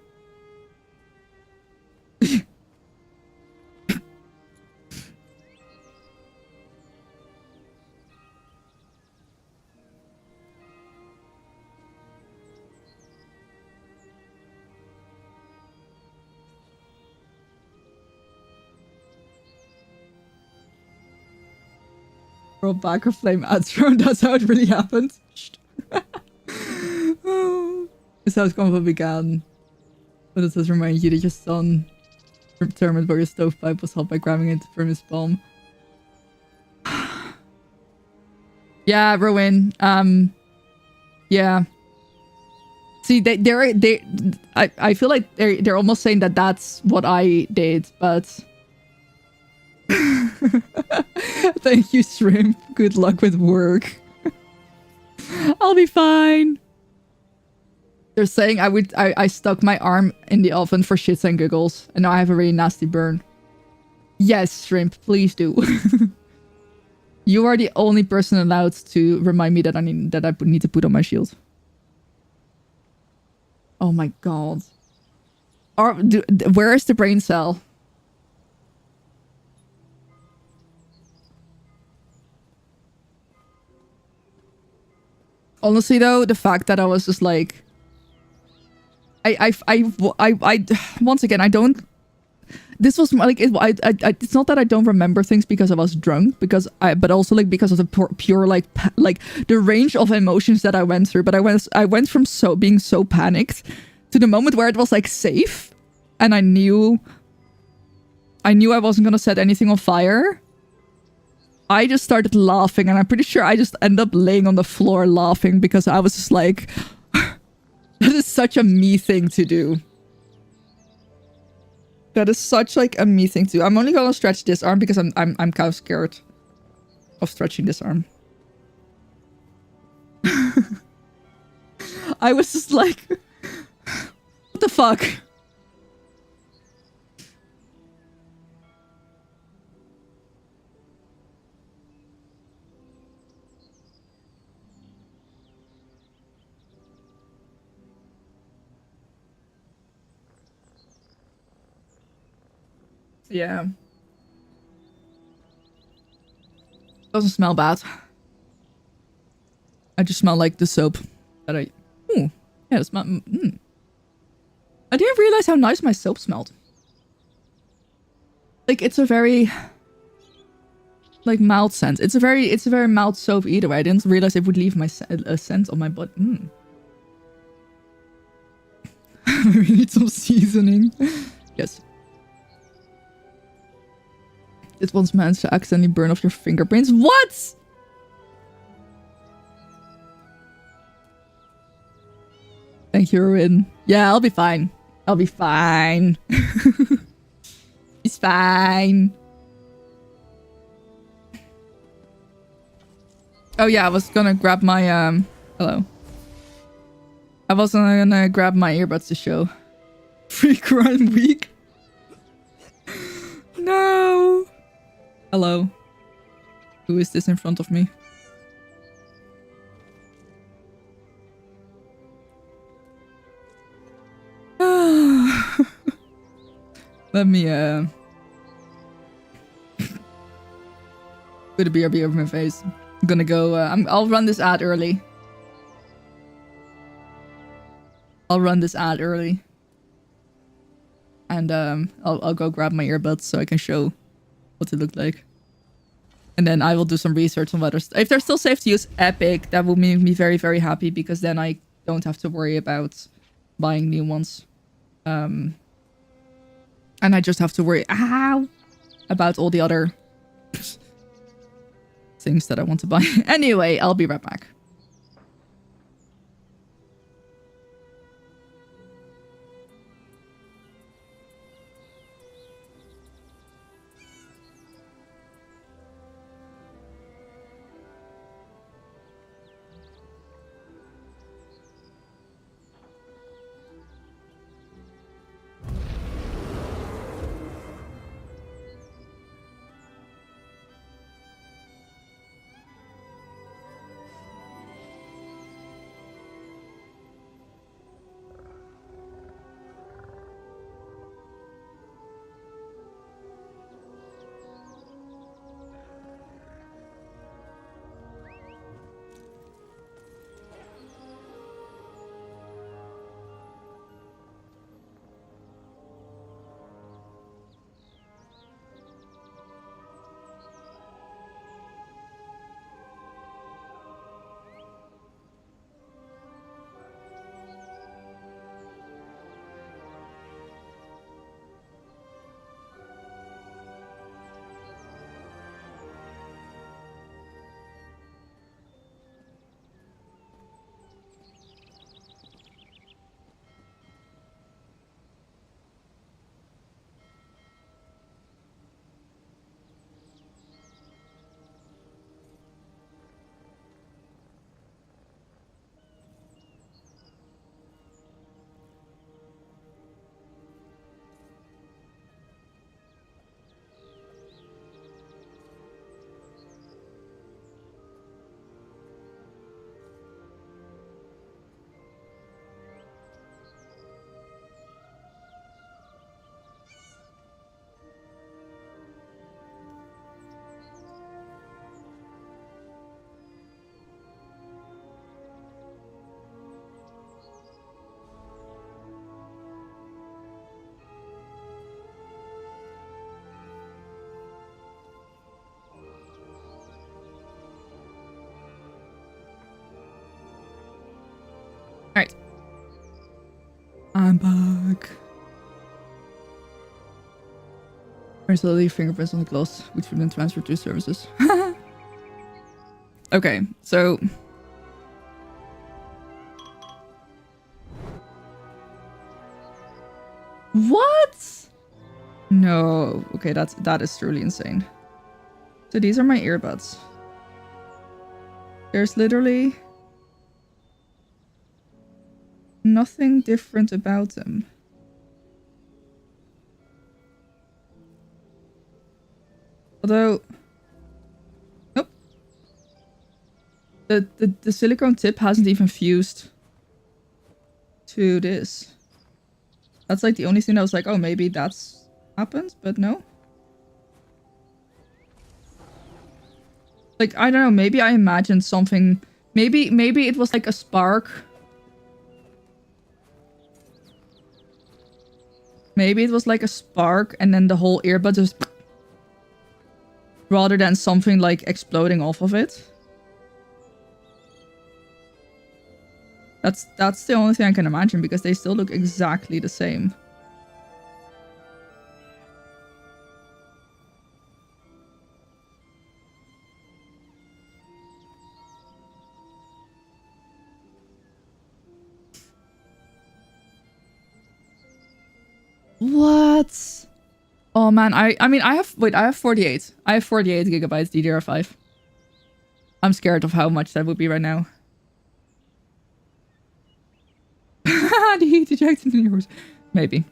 Roll back or flame ads from. That's how it really happened. This how combo began. But it does remind you that your son determined where your stovepipe was held by grabbing it from his palm. Yeah, Rowan. Yeah. See, I feel like they're almost saying that that's what I did, but. Thank you, Shrimp. Good luck with work. I'll be fine. They're saying I stuck my arm in the oven for shits and giggles, and now I have a really nasty burn. Yes, Shrimp, please do. You are the only person allowed to remind me that I need to put on my shield. Oh my god. Where is the brain cell? Honestly, though, the fact that I was just like, I once again, I don't. This was like it's not that I don't remember things because I was drunk, but also like because of the pure like the range of emotions that I went through. But I went from being so panicked to the moment where it was like safe, and I knew I wasn't gonna set anything on fire. I just started laughing, and I'm pretty sure I just ended up laying on the floor laughing because I was just like, that is such a me thing to do. That is such like a me thing to do. I'm only gonna stretch this arm because I'm kind of scared of stretching this arm. I was just like, what the fuck? Yeah. Doesn't smell bad. I just smell like the soap that I... Ooh. Yeah, it smells... I didn't realize how nice my soap smelled. Like, it's a very... like, mild scent. It's a very mild soap either way. I didn't realize it would leave a scent on my butt. We need some seasoning. Yes. It once managed to accidentally burn off your fingerprints. What? Thank you, Erwin. Yeah, I'll be fine. I'll be fine. It's fine. Oh yeah, I was gonna grab my hello. I was gonna grab my earbuds to show. Free crime week. No. Hello. Who is this in front of me? Let me put a BRB over my face. I'm gonna go I'll run this ad early. And I'll go grab my earbuds so I can show what it looked like. And then I will do some research on whether... if they're still safe to use, epic. That will make me very, very happy because then I don't have to worry about buying new ones. And I just have to worry about all the other things that I want to buy. Anyway, I'll be right back. I'm back. There's literally fingerprints on the cloth, which have been transferred to services. Okay, so... What? No. Okay, that is truly insane. So these are my earbuds. There's literally nothing different about them. Although, nope. The silicone tip hasn't even fused to this. That's like the only thing I was like, oh, maybe that's happened, but no. Like, I don't know, maybe I imagined something. Maybe it was like a spark. Maybe it was like a spark and then the whole earbud just... Rather than something like exploding off of it. That's the only thing I can imagine because they still look exactly the same. What? Oh man, I mean I have 48. I have 48 gigabytes DDR5. I'm scared of how much that would be right now. The heat ejected in yours. Maybe.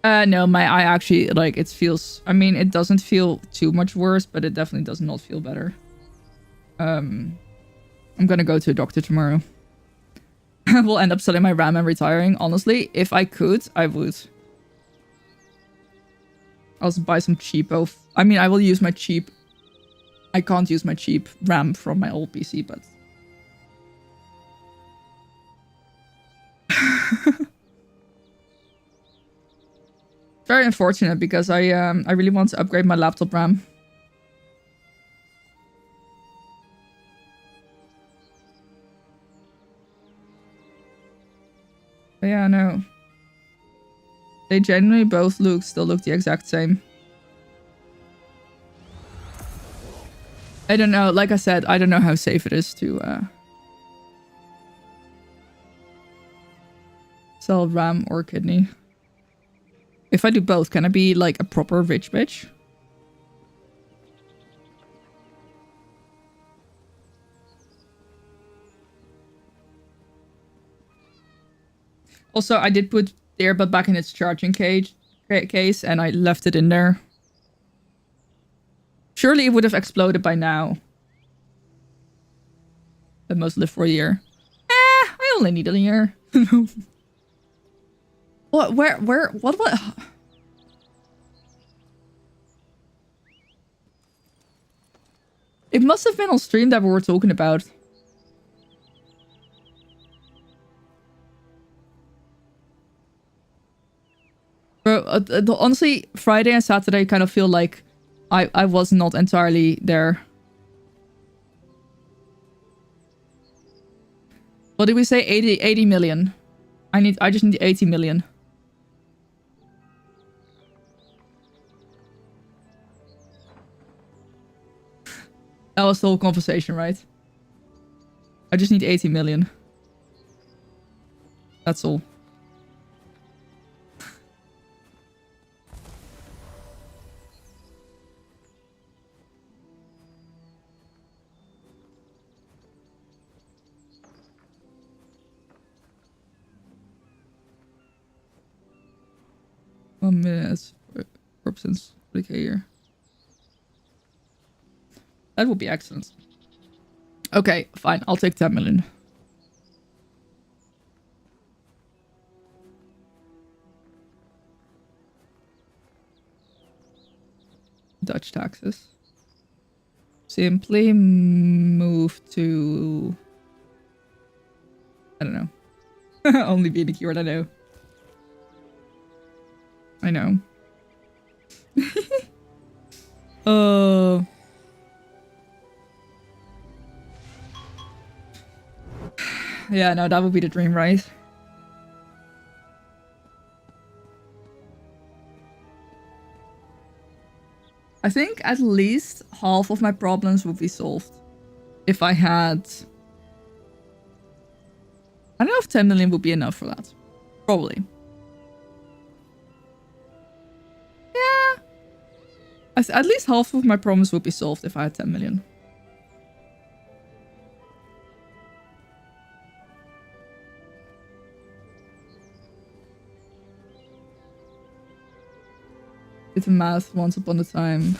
No, I actually, like, it feels... I mean, it doesn't feel too much worse, but it definitely does not feel better. I'm gonna go to a doctor tomorrow. We'll end up selling my RAM and retiring. Honestly, if I could, I would. I'll just buy some cheapo... I mean, I will use my cheap... I can't use my cheap RAM from my old PC, but... Very unfortunate because I really want to upgrade my laptop RAM. But yeah, no. They genuinely both still look the exact same. I don't know, like I said, I don't know how safe it is to sell RAM or kidney. If I do both, can I be like a proper rich bitch? Also, I did put the earbud back in its charging case and I left it in there. Surely it would have exploded by now. But most live for a year. I only need a year. What? What? It must have been on stream that we were talking about. Bro, honestly, Friday and Saturday kind of feel like I was not entirely there. What did we say? 80 million. I just need 80 million. That was the whole conversation, right? I just need 80 million. That's all. Minutes represents like a year. That would be excellent. Okay, fine. I'll take 10 million. Dutch taxes. Simply move to... I don't know. Only being a keyword I know. I know. Yeah, no, that would be the dream, right? I think at least half of my problems would be solved if I had... I don't know if 10 million would be enough for that. Probably. Yeah. At least half of my problems would be solved if I had 10 million. Did the math once upon a time.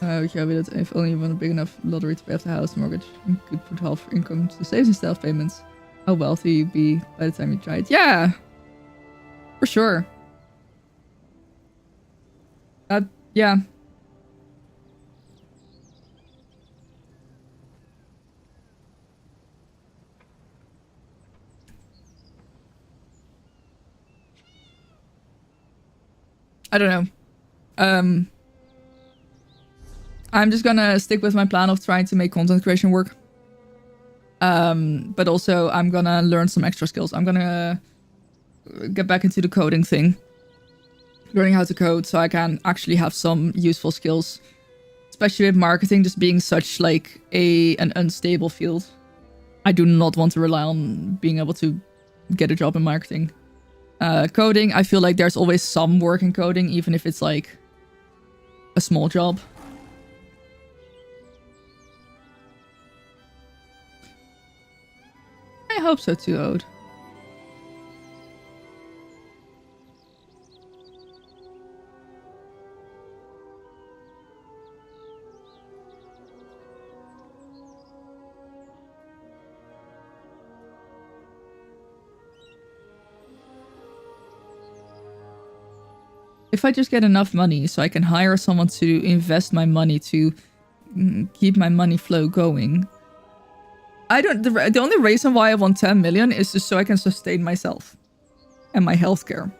Yeah, but if only you won a big enough lottery to pay off the house mortgage, you could put half your income to savings and self payments. How wealthy you'd be by the time you tried. Yeah, for sure. Yeah. I don't know. I'm just gonna stick with my plan of trying to make content creation work. But also I'm gonna learn some extra skills. I'm gonna get back into the coding thing. Learning how to code so I can actually have some useful skills. Especially with marketing just being such like an unstable field. I do not want to rely on being able to get a job in marketing. Coding, I feel like there's always some work in coding, even if it's like a small job. I hope so too, Ode. If I just get enough money so I can hire someone to invest my money to keep my money flow going. The only reason why I want 10 million is just so I can sustain myself and my healthcare.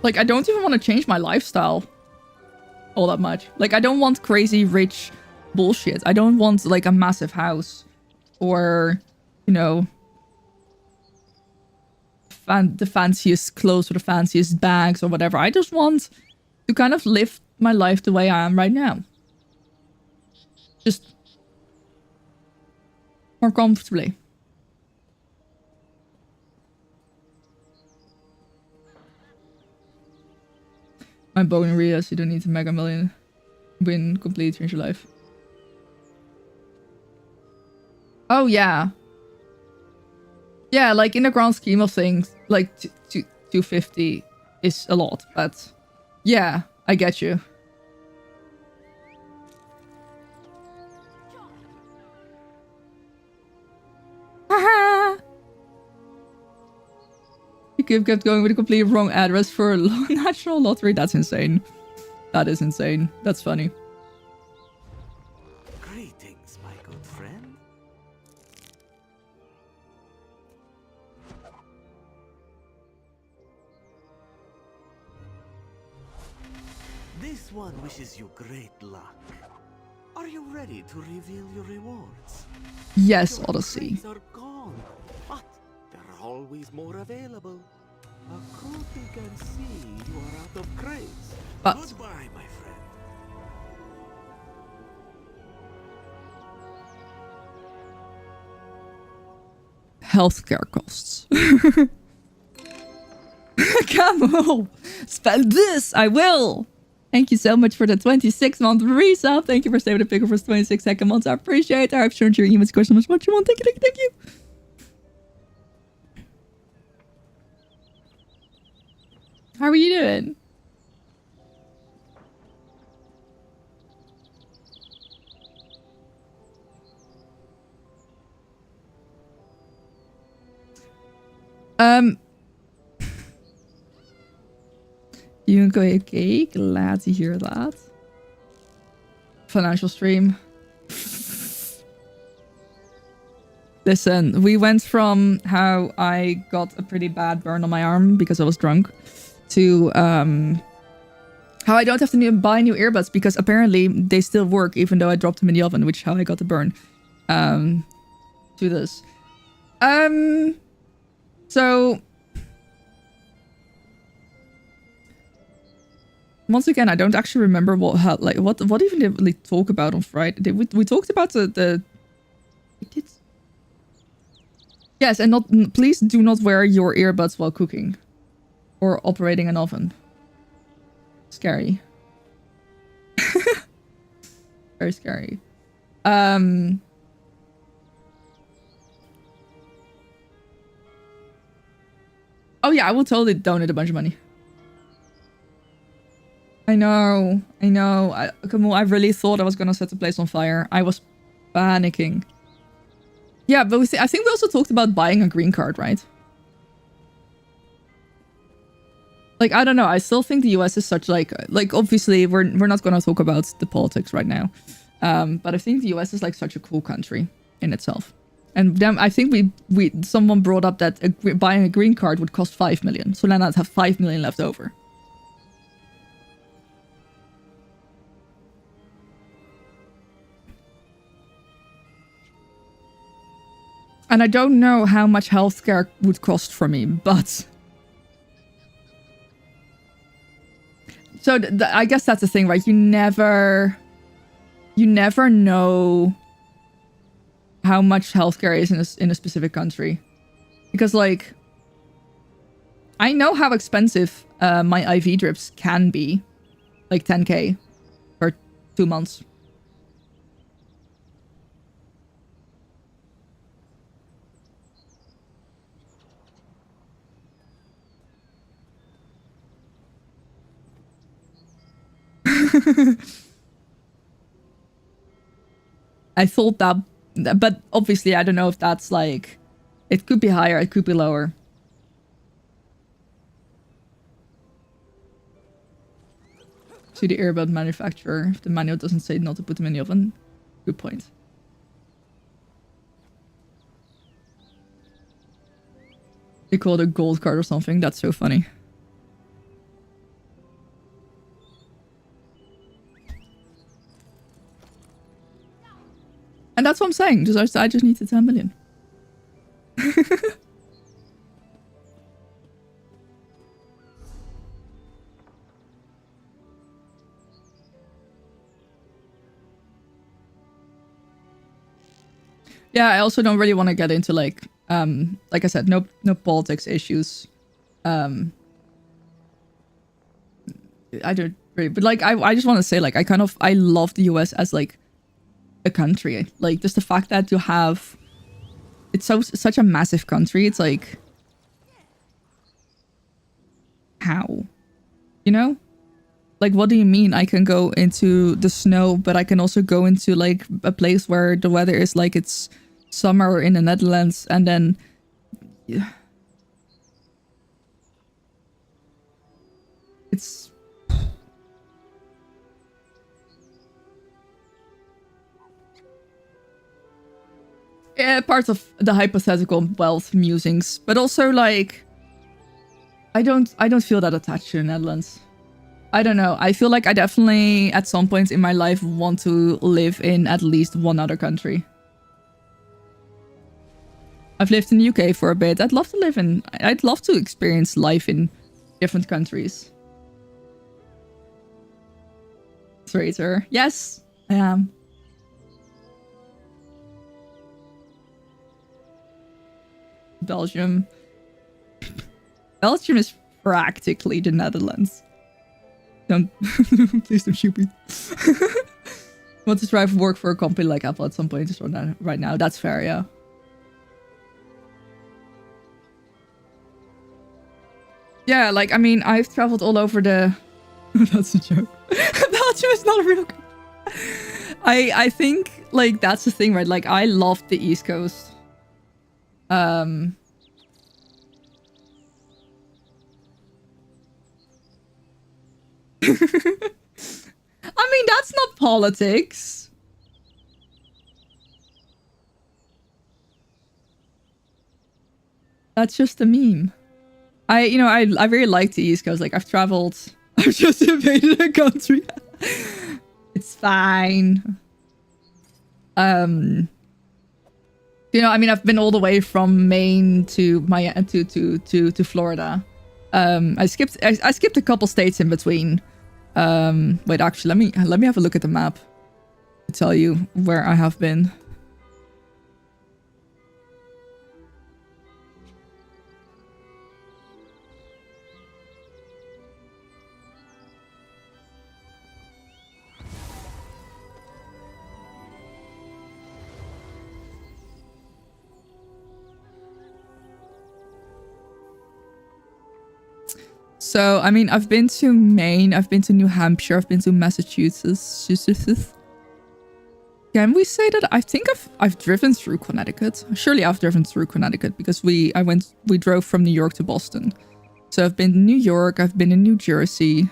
Like, I don't even want to change my lifestyle all that much. Like, I don't want crazy rich bullshit. I don't want like a massive house or, you know, the fanciest clothes or the fanciest bags or whatever. I just want to kind of live my life the way I am right now. Just more comfortably. My bone realize you don't need to Mega Million win complete change your life. Oh yeah. Yeah, like in the grand scheme of things, like 250 is a lot, but yeah, I get you. Haha! You could have kept going with a completely wrong address for a national lottery. That's insane. That is insane. That's funny. Greetings, my good friend. This one wishes you great luck. Are you ready to reveal your rewards? Yes, Your Odyssey. crates are gone, but there are always more available. Akuti can see you are out of crates. But Goodbye, my friend. healthcare costs. Camel! Spend this! I will! Thank you so much for the 26-month resub. Thank you for staying with the pickle for 26-second months. I appreciate it. I've shown your emails so much what you want. Thank you, thank you, thank you. How are you doing? You go okay? Glad to hear that. Financial stream. Listen, we went from how I got a pretty bad burn on my arm because I was drunk to how I don't have to buy new earbuds because apparently they still work even though I dropped them in the oven, which is how I got the burn. to this. So once again, I don't actually remember what even did we talk about on Friday. We talked about the we did. Yes, and please do not wear your earbuds while cooking or operating an oven. Scary. Very scary. Oh yeah, I will totally donate a bunch of money. I know. Camille, I really thought I was gonna set the place on fire. I was panicking. Yeah, but I think we also talked about buying a green card, right? Like, I don't know. I still think the US is such like obviously we're not gonna talk about the politics right now. But I think the US is like such a cool country in itself. And then I think someone brought up that buying a green card would cost 5 million. So then I'd have 5 million left over. And I don't know how much healthcare would cost for me, but... So I guess that's the thing, right? You never know how much healthcare is in a specific country. Because, like, I know how expensive my IV drips can be. Like 10k for 2 months. I thought that, but obviously I don't know if that's like, it could be higher, it could be lower. To the earbud manufacturer, if the manual doesn't say not to put them in the oven. Good point. They call it a gold card or something. That's so funny. And that's what I'm saying. I just need the 10 million. Yeah, I also don't really want to get into like I said, no politics issues. I don't really, but like I just want to say like I love the US as like a country. Like just the fact that you have, it's such a massive country. It's like, how, you know, like what do you mean I can go into the snow but I can also go into like a place where the weather is like it's summer in the Netherlands, and then it's part of the hypothetical wealth musings, but also like I don't feel that attached to the Netherlands. I don't know. I feel like I definitely at some point in my life want to live in at least one other country. I've lived in the UK for a bit. I'd love to experience life in different countries. Traitor. Yes, I am. Belgium. Belgium is practically the Netherlands. Please don't shoot me. Want to try to work for a company like Apple at some point just right now. That's fair, yeah. Yeah, like, I mean, I've traveled all over the... That's a joke. Belgium is not a real... I think, like, that's the thing, right? Like, I loved the East Coast. I mean, that's not politics. That's just a meme. I really like the East Coast. Like, I've traveled. I've just invaded a country. It's fine. You know, I mean, I've been all the way from Maine to to Florida. I skipped a couple states in between. Wait, actually, let me have a look at the map to tell you where I have been. So, I mean, I've been to Maine, I've been to New Hampshire, I've been to Massachusetts. Can we say that I think I've driven through Connecticut? Surely I've driven through Connecticut because we drove from New York to Boston. So I've been to New York, I've been in New Jersey.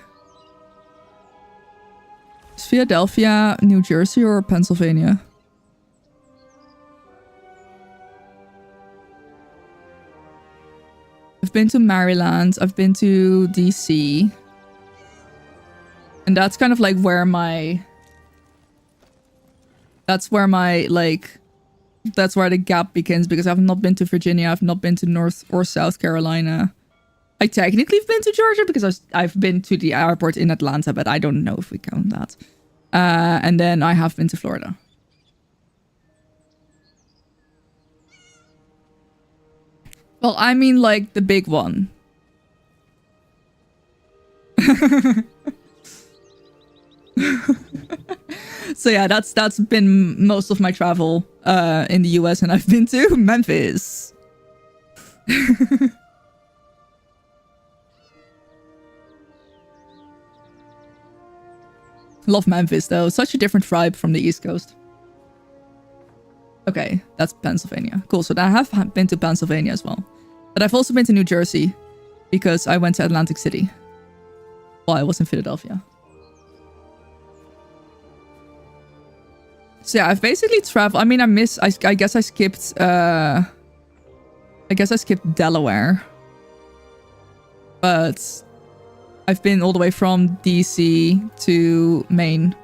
Is Philadelphia, New Jersey, or Pennsylvania? I've been to Maryland, I've been to DC. And that's kind of like where my... That's where the gap begins, because I've not been to Virginia, I've not been to North or South Carolina. I technically have been to Georgia because I've been to the airport in Atlanta, but I don't know if we count that. And then I have been to Florida. Well, I mean, like, the big one. So yeah, that's been most of my travel in the US, and I've been to Memphis. Love Memphis, though. Such a different vibe from the East Coast. Okay, that's Pennsylvania. Cool, so I have been to Pennsylvania as well. But I've also been to New Jersey, because I went to Atlantic City while I was in Philadelphia. So yeah, I've basically traveled. I mean, I guess I skipped Delaware. But I've been all the way from DC to Maine.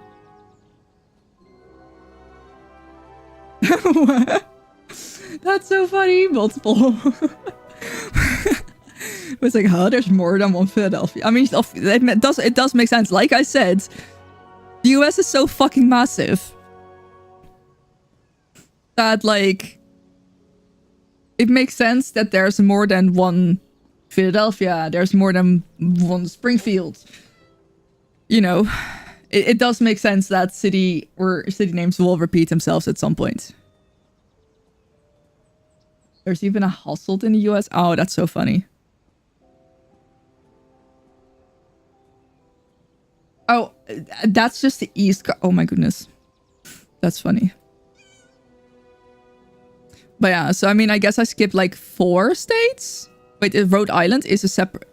That's so funny. Multiple. It's like, huh? There's more than one Philadelphia. I mean, it does make sense. Like I said, the US is so fucking massive that, like, it makes sense that there's more than one Philadelphia. There's more than one Springfield. You know, it does make sense that city names will repeat themselves at some point. There's even a Hasselt in the US. Oh, that's so funny. Oh, that's just the East Coast. Oh my goodness. That's funny. But yeah, so I mean, I guess I skipped like 4 states. Wait, Rhode Island is a separate...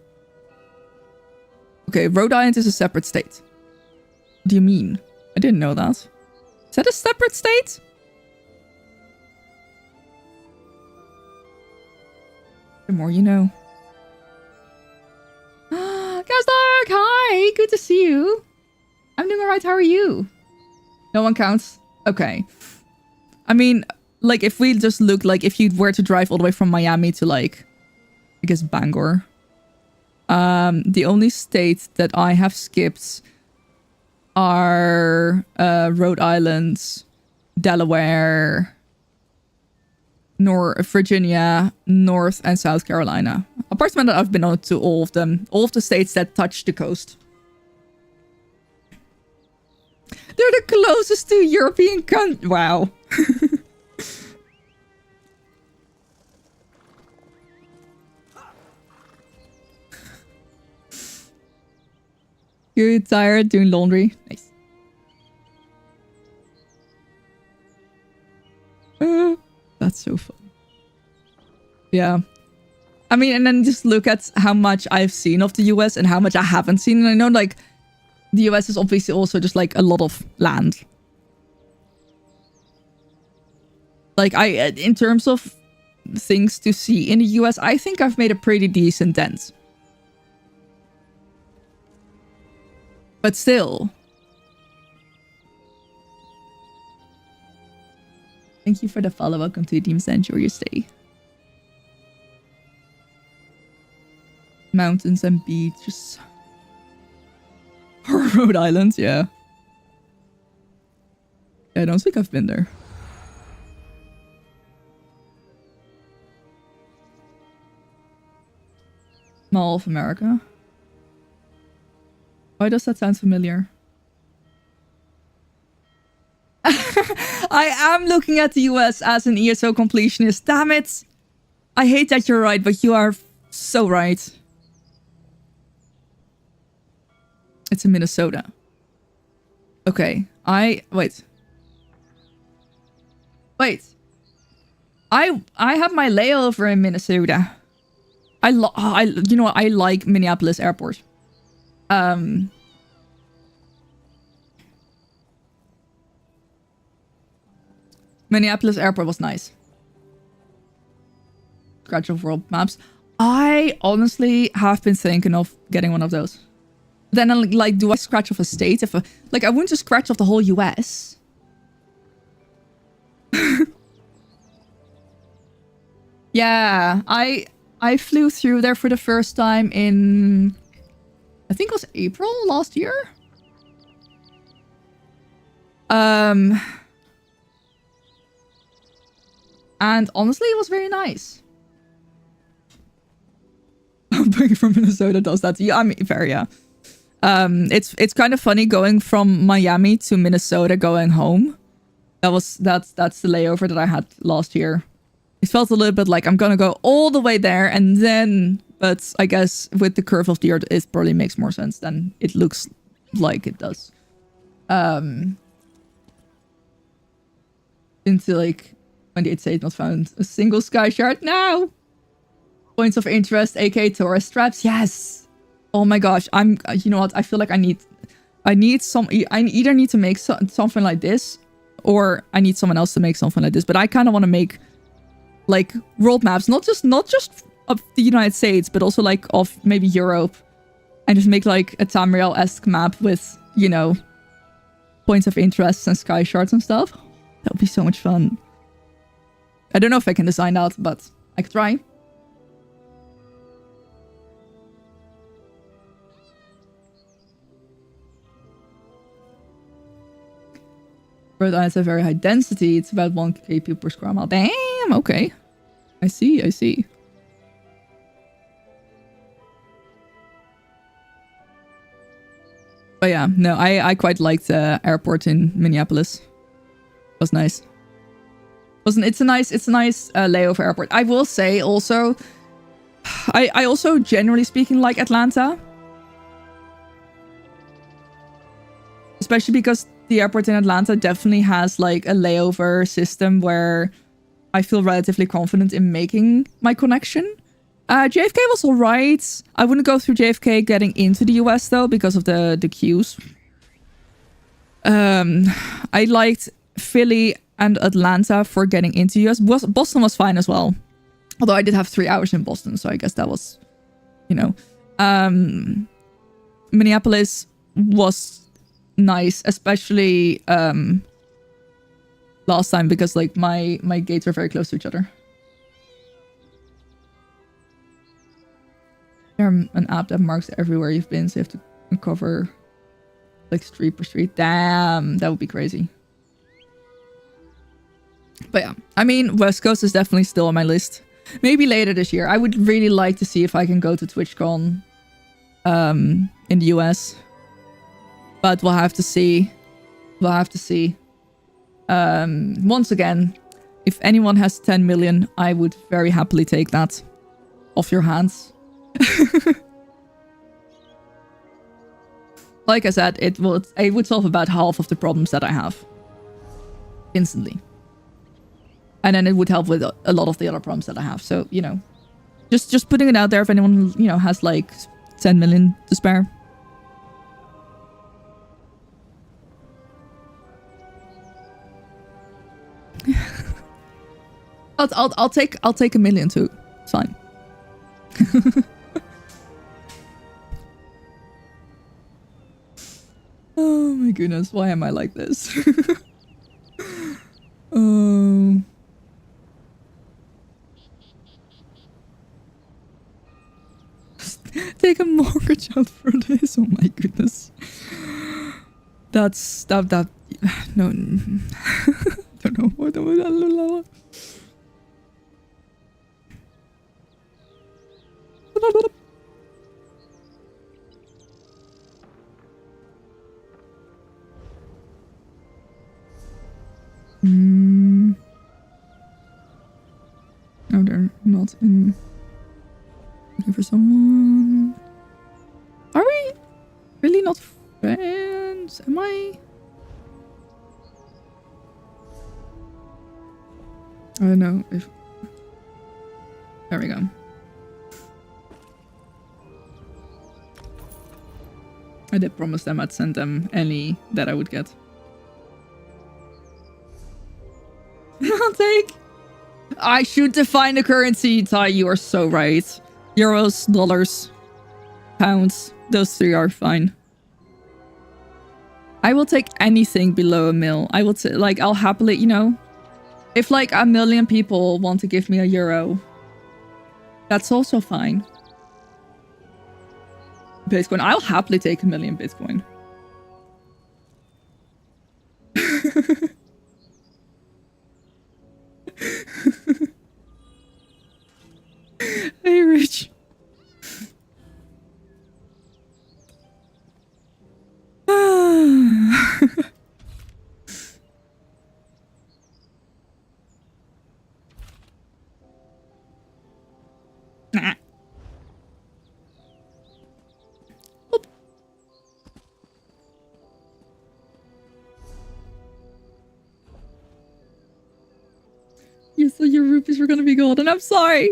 Okay, Rhode Island is a separate state. What do you mean? I didn't know that. Is that a separate state? The more you know. Gazdark, hi! Good to see you. I'm doing alright, how are you? No one counts? Okay. I mean, like, if we just look, like, if you were to drive all the way from Miami to, like, I guess Bangor. The only states that I have skipped are Rhode Island, Delaware, Virginia, North and South Carolina. Apart from that, I've been on to all of them. All of the states that touch the coast. They're the closest to European country. Wow. You're tired doing laundry? Nice. That's so fun. Yeah. I mean, and then just look at how much I've seen of the US and how much I haven't seen. And I know, like, the US is obviously also just, like, a lot of land. Like, in terms of things to see in the US, I think I've made a pretty decent dent. But still. Thank you for the follow. Welcome to Team Enjoy your stay. Mountains and beaches. Rhode Island, yeah. I don't think I've been there. Mall of America. Why does that sound familiar? I am looking at the US as an ESO completionist. Damn it! I hate that you're right, but you are so right. It's in Minnesota. Okay, wait. I have my layover in Minnesota. You know what? I like Minneapolis Airport. Minneapolis Airport was nice. Scratch of world maps. I honestly have been thinking of getting one of those. Then, like, do I scratch off a state? I wouldn't just scratch off the whole US. Yeah, I flew through there for the first time in, I think it was April last year. And honestly, it was very nice. Being from Minnesota does that. Yeah, I mean, fair, yeah. It's kind of funny going from Miami to Minnesota going home. That's the layover that I had last year. It felt a little bit like I'm gonna go all the way there and then, but I guess with the curve of the earth, it probably makes more sense than it looks like it does. Into like 28 states not found a single sky shard now. Points of interest, aka tourist traps. Yes. Oh my gosh. You know what? I feel like I either need to make something like this, or I need someone else to make something like this. But I kind of want to make like world maps, not just of the United States, but also like of maybe Europe, and just make like a Tamriel-esque map with, you know, points of interest and sky shards and stuff. That would be so much fun. I don't know if I can design that, but I could try. Rhode Island has a very high density. It's about 1k people per square mile. Damn, okay. I see. But yeah, no, I quite liked the airport in Minneapolis. It was nice. It's a nice layover airport. I will say also, I also generally speaking like Atlanta. Especially because the airport in Atlanta definitely has like a layover system where I feel relatively confident in making my connection. JFK was alright. I wouldn't go through JFK getting into the US though because of the queues. I liked Philly and Atlanta for getting into US. Boston was fine as well. Although I did have 3 hours in Boston, so I guess that was, you know. Minneapolis was nice, especially last time because like my gates are very close to each other. There's an app that marks everywhere you've been, so you have to cover like street per street. Damn, that would be crazy. But yeah, I mean, West Coast is definitely still on my list. Maybe later this year. I would really like to see if I can go to TwitchCon in the US. But we'll have to see. Once again, if anyone has 10 million, I would very happily take that off your hands. Like I said, it would solve about half of the problems that I have. Instantly. And then it would help with a lot of the other problems that I have. So, you know, just putting it out there if anyone, you know, has like 10 million to spare. I'll take $1 million too. It's fine. Oh my goodness, why am I like this? Oh. Take a mortgage out for this. Oh my goodness. That's that no. Don't know what that. No, they're not in. Looking for someone. Are we really not friends? Am I? I don't know if. There we go. I did promise them I'd send them any that I would get. I'll take. I should define the currency, Ty. You are so right. Euros, dollars, pounds. Those three are fine. I will take anything below a mil. I will like. I'll happily, you know, if like 1 million people want to give me a euro, that's also fine. Bitcoin. I'll happily take 1 million Bitcoin. Hey, Rich. Nah. Oop. You thought your rupees were gonna be golden. I'm sorry.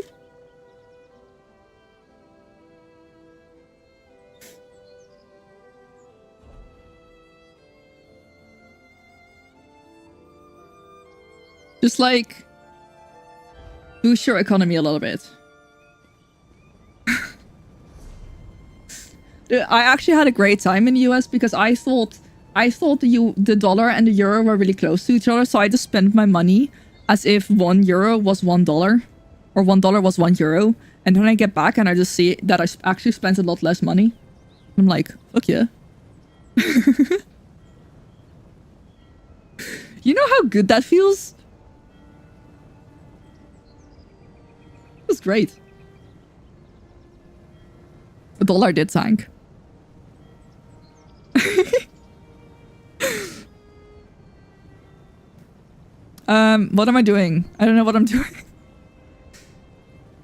Just like boost your economy a little bit. I actually had a great time in the US because I thought the dollar and the euro were really close to each other, so I just spent my money as if €1 was $1 or $1 was €1, and then I get back and I just see that I actually spent a lot less money. I'm like, fuck yeah. You know how good that feels? It was great. The dollar did tank. What am I doing? I don't know what I'm doing.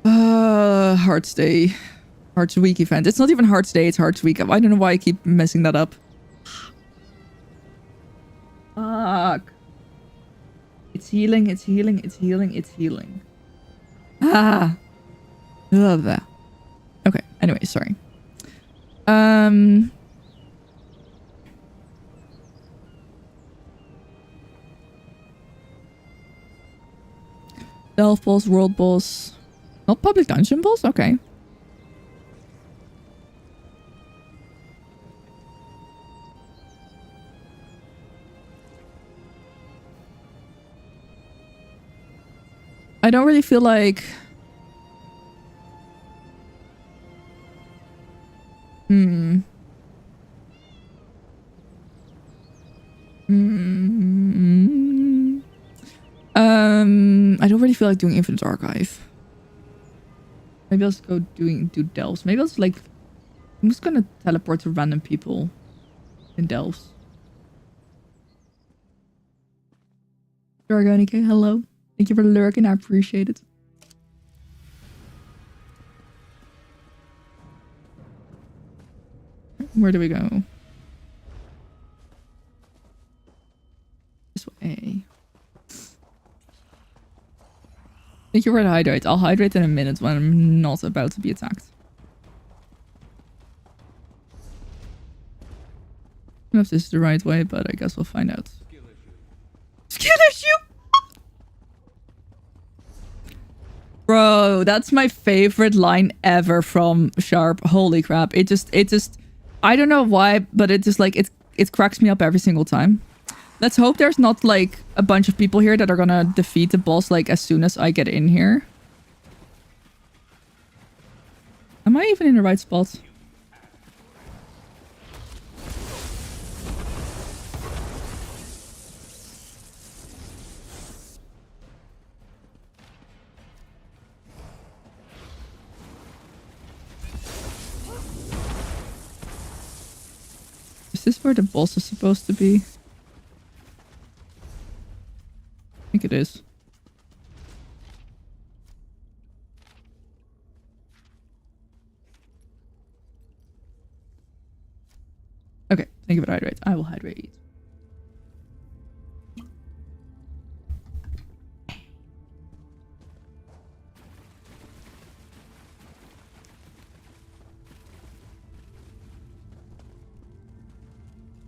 Hearts Day. Hearts Week event. It's not even Hearts Day, it's Hearts Week. I don't know why I keep messing that up. Fuck. It's healing, it's healing, it's healing, it's healing. Ah. Love that. Okay, anyway, sorry. Delve boss, world boss. Not public dungeon boss? Okay. I don't really feel like... I don't really feel like doing Infinite Archive. Maybe I'll just go do Delves. Maybe I'll just like... I'm just gonna teleport to random people in Delves. Dragonike, hello. Thank you for lurking, I appreciate it. Where do we go? This way. Thank you for the hydrate. I'll hydrate in a minute when I'm not about to be attacked. I don't know if this is the right way, but I guess we'll find out. Skill issue! Bro, that's my favorite line ever from Sharp. Holy crap. It just, I don't know why, but it just like, it cracks me up every single time. Let's hope there's not like a bunch of people here that are gonna defeat the boss like as soon as I get in here. Am I even in the right spot? Is this where the boss is supposed to be? I think it is. Okay, think of it, hydrate. I will hydrate.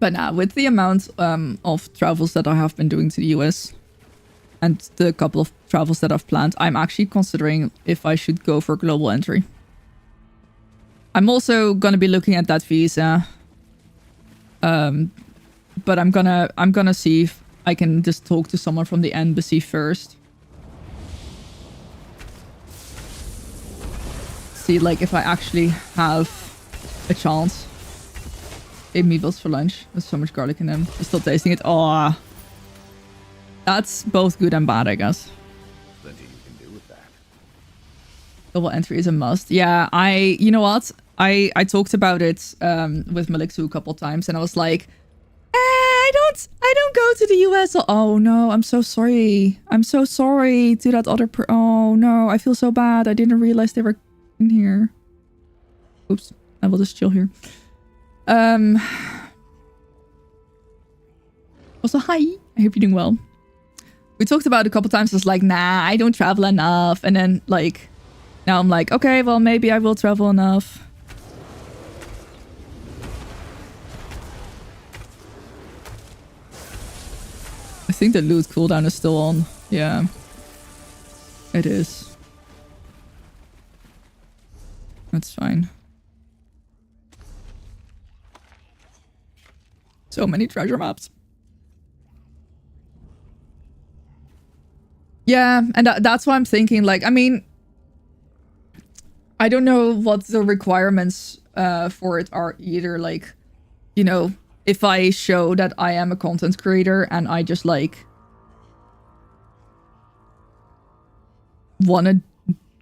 But now, with the amount of travels that I have been doing to the US and the couple of travels that I've planned, I'm actually considering if I should go for global entry. I'm also going to be looking at that visa. But I'm gonna see if I can just talk to someone from the embassy first. See, like, if I actually have a chance. Ate meatballs for lunch. There's so much garlic in them. I'm still tasting it. Oh, that's both good and bad, I guess. Plenty you can do with that. Double entry is a must. Yeah, you know what? I talked about it with Maliksu a couple times, and I was like, I don't go to the US. Oh no, I'm so sorry. I'm so sorry to that other oh no, I feel so bad. I didn't realize they were in here. Oops, I will just chill here. Also, hi. I hope you're doing well. We talked about it a couple times. I was like, nah, I don't travel enough. And then, like, now I'm like, okay, well, maybe I will travel enough. I think the loot cooldown is still on. Yeah. It is. That's fine. So many treasure maps. Yeah, and that's why I'm thinking, like, I mean, I don't know what the requirements for it are either. Like, you know, if I show that I am a content creator and I just, like, want to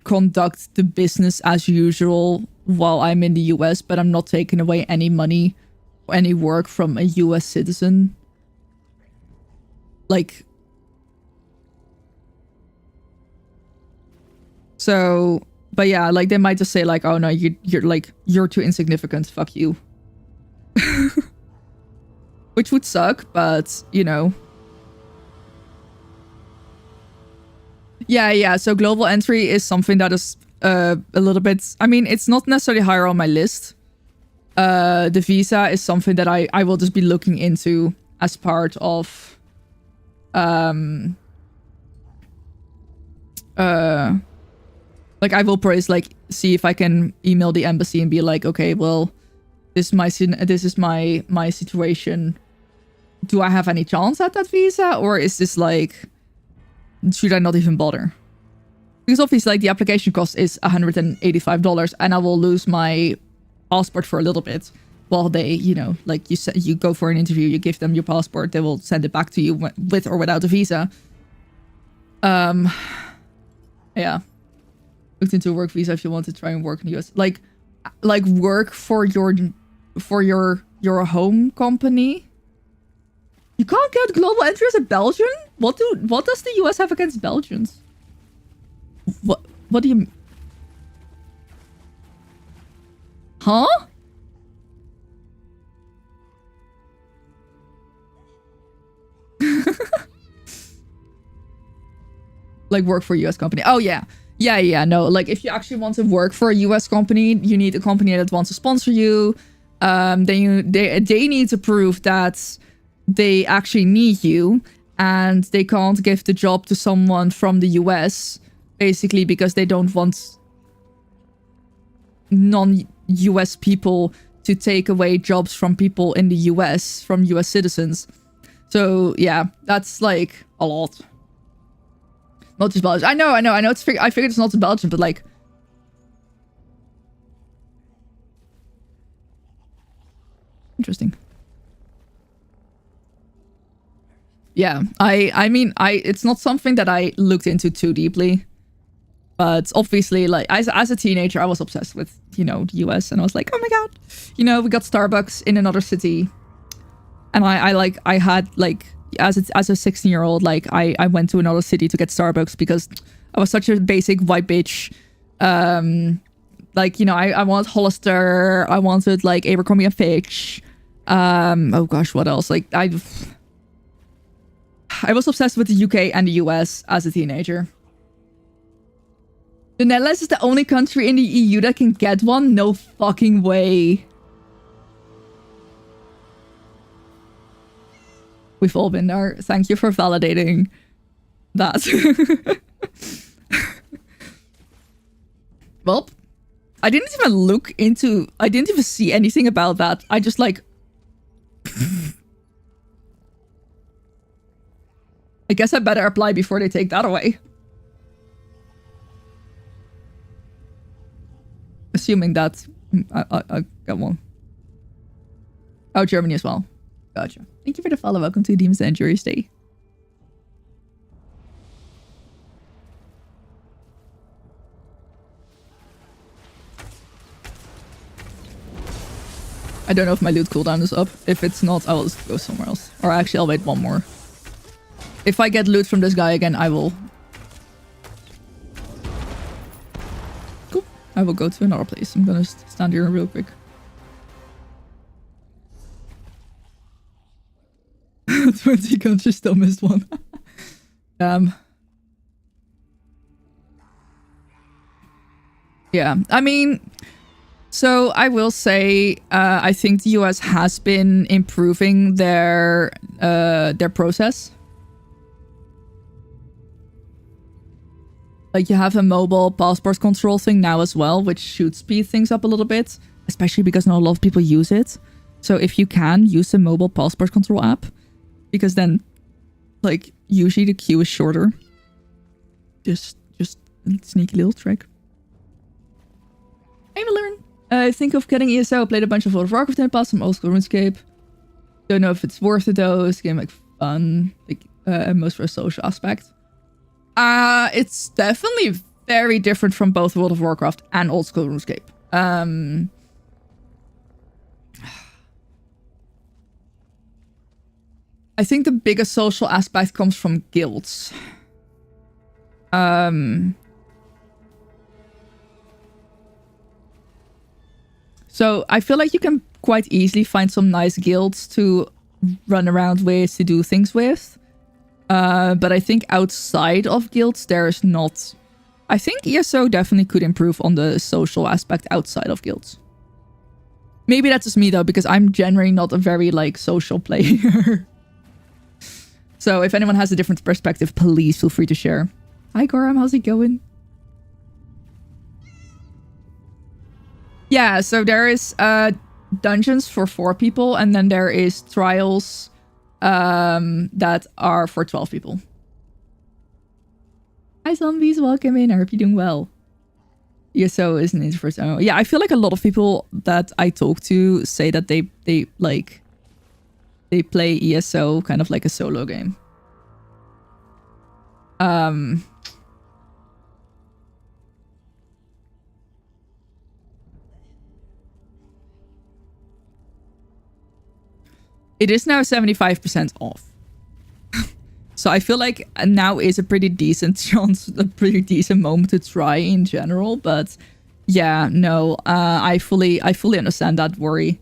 conduct the business as usual while I'm in the US, but I'm not taking away any money or any work from a US citizen. Like, so, but yeah, like, they might just say, like, oh no, you're too insignificant, fuck you. Which would suck, but, you know. Yeah, so global entry is something that is a little bit... I mean, it's not necessarily higher on my list. The visa is something that I will just be looking into as part of... like, I will probably, like, see if I can email the embassy and be like, okay, well, this is my situation. Do I have any chance at that visa? Or is this, like... should I not even bother? Because obviously, like, the application cost is $185 and I will lose my passport for a little bit while they, you know, like, you go for an interview, you give them your passport, they will send it back to you with or without a visa. Yeah. Looked into a work visa if you want to try and work in the US. Like work for your home company. You can't get global entry as a Belgian? What does the US have against Belgians? What do you... Huh? Like, work for a US company. Oh, yeah. Yeah, no. Like, if you actually want to work for a US company, you need a company that wants to sponsor you. Then they need to prove that they actually need you, and they can't give the job to someone from the US, basically because they don't want non-US people to take away jobs from people in the US, from US citizens. So yeah, that's like a lot. Not just Belgium. I know. I figured it's not in Belgium, but like, Interesting. Yeah, I mean, it's not something that I looked into too deeply, but obviously, like, as a teenager, I was obsessed with, you know, the US, and I was like, oh my god, you know, we got Starbucks in another city, and I had, like, as a 16-year-old, like, I went to another city to get Starbucks because I was such a basic white bitch. Like, you know, I wanted Hollister, I wanted, like, Abercrombie and Fitch. Oh gosh, what else? Like, I was obsessed with the UK and the US as a teenager. The Netherlands is the only country in the EU that can get one? No fucking way. We've all been there. Thank you for validating that. Well, I didn't even see anything about that. I just like... I guess I better apply before they take that away. Assuming that I got one. Oh, Germany as well. Gotcha. Thank you for the follow. Welcome to Demons and Jury Stay. I don't know if my loot cooldown is up. If it's not, I will just go somewhere else. Or actually, I'll wait one more. If I get loot from this guy again, I will... Cool. I will go to another place. I'm gonna stand here real quick. 20 countries, still missed one. Yeah, I mean... So I will say, I think the US has been improving their process. Like, you have a mobile passport control thing now as well, which should speed things up a little bit, especially because not a lot of people use it. So if you can, use the mobile passport control app, because then, like, usually the queue is shorter. Just a sneaky little trick. I will learn. Think of getting ESO. Played a bunch of World of Warcraft in the past, some old school RuneScape. Don't know if it's worth it though. It's a game like fun, like most for a social aspect. It's definitely very different from both World of Warcraft and old school RuneScape. I think the biggest social aspect comes from guilds. So I feel like you can quite easily find some nice guilds to run around with, to do things with. But I think outside of guilds, there's not... I think ESO definitely could improve on the social aspect outside of guilds. Maybe that's just me though, because I'm generally not a very, like, social player. So if anyone has a different perspective, please feel free to share. Hi Goram, how's it going? Yeah, so there is dungeons for 4 people, and then there is trials that are for 12 people. Hi zombies, welcome in. I hope you're doing well. ESO is an introvert. Oh, yeah, I feel like a lot of people that I talk to say that they play ESO kind of like a solo game. It is now 75% off. So I feel like now is a pretty decent chance, a pretty decent moment to try in general. But yeah, no, I fully understand that worry.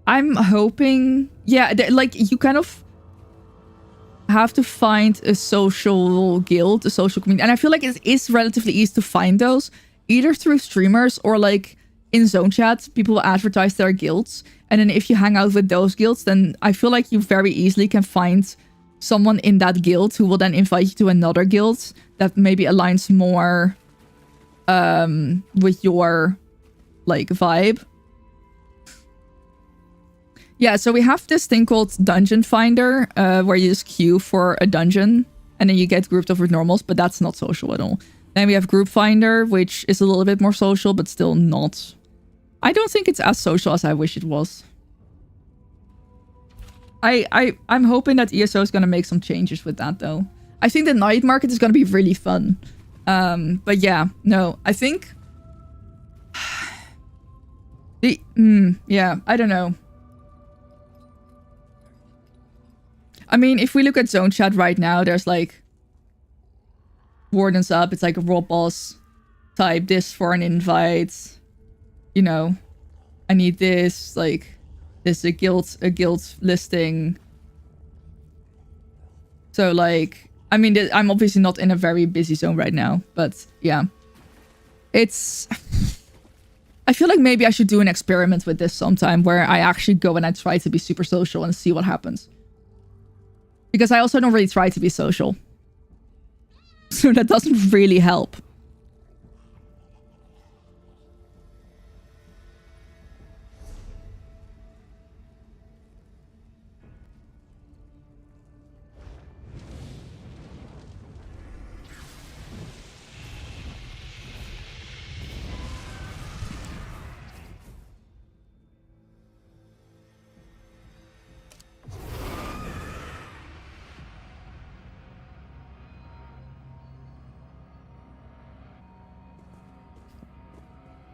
I'm hoping, yeah, like you kind of have to find a social guild, a social community. And I feel like it is relatively easy to find those, either through streamers or like in zone chat, people will advertise their guilds. And then if you hang out with those guilds, then I feel like you very easily can find someone in that guild who will then invite you to another guild that maybe aligns more with your like vibe. Yeah, so we have this thing called Dungeon Finder, where you just queue for a dungeon and then you get grouped up with normals, but that's not social at all. Then we have Group Finder, which is a little bit more social, but still not. I don't think it's as social as I wish it was. I'm hoping that ESO is gonna make some changes with that though. I think the night market is gonna be really fun. But yeah, no, I think yeah, I don't know. I mean, if we look at zone chat right now, there's like Warden's up. It's like a raw boss type. This for an invite. You know, I need this. Like, this a guild listing. So like, I mean, I'm obviously not in a very busy zone right now, but yeah, it's. I feel like maybe I should do an experiment with this sometime where I actually go and I try to be super social and see what happens. Because I also don't really try to be social. So that doesn't really help.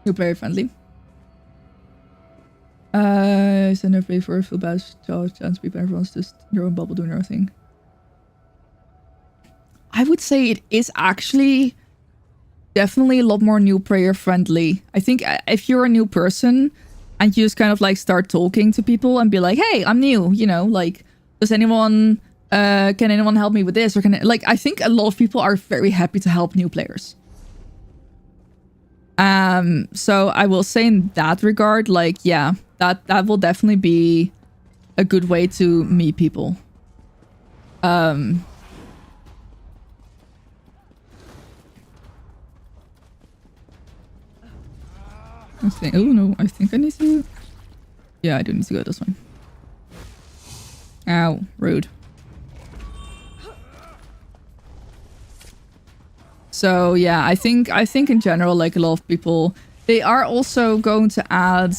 New player friendly. Send a pay for a full bash chance to be everyone's just their own bubble doing their own thing. I would say it is actually definitely a lot more new player friendly. I think if you're a new person and you just kind of like start talking to people and be like, hey, I'm new, you know, like, does anyone, can anyone help me with this? Or I think a lot of people are very happy to help new players. So I will say in that regard, like, yeah, that will definitely be a good way to meet people. I think, oh no, I think I need to, yeah, I do need to go this way. Ow, rude. So yeah, I think in general, like a lot of people, they are also going to add,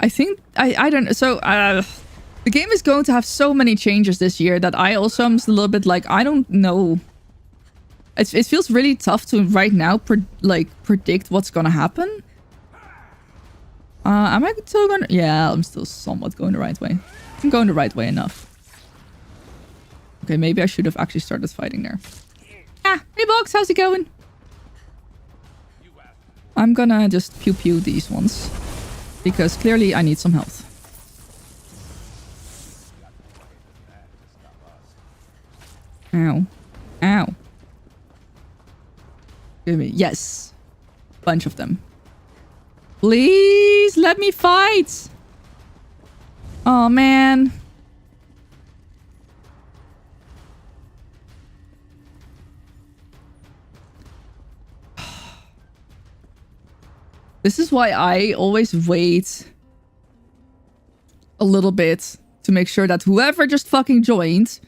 I think, I don't know. So the game is going to have so many changes this year that I also am a little bit like, I don't know. It feels really tough to right now predict what's gonna happen. Am I still going? Yeah, I'm still somewhat going the right way. I'm going the right way enough. Okay, maybe I should have actually started fighting there. Ah, hey Box, how's it going? I'm gonna just pew these ones. Because clearly I need some health. Ow. Ow. Give me, yes. Bunch of them. Please, let me fight! Oh man. This is why I always wait a little bit to make sure that whoever just fucking joined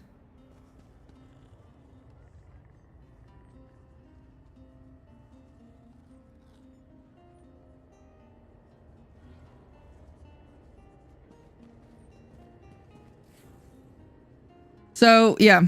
so yeah.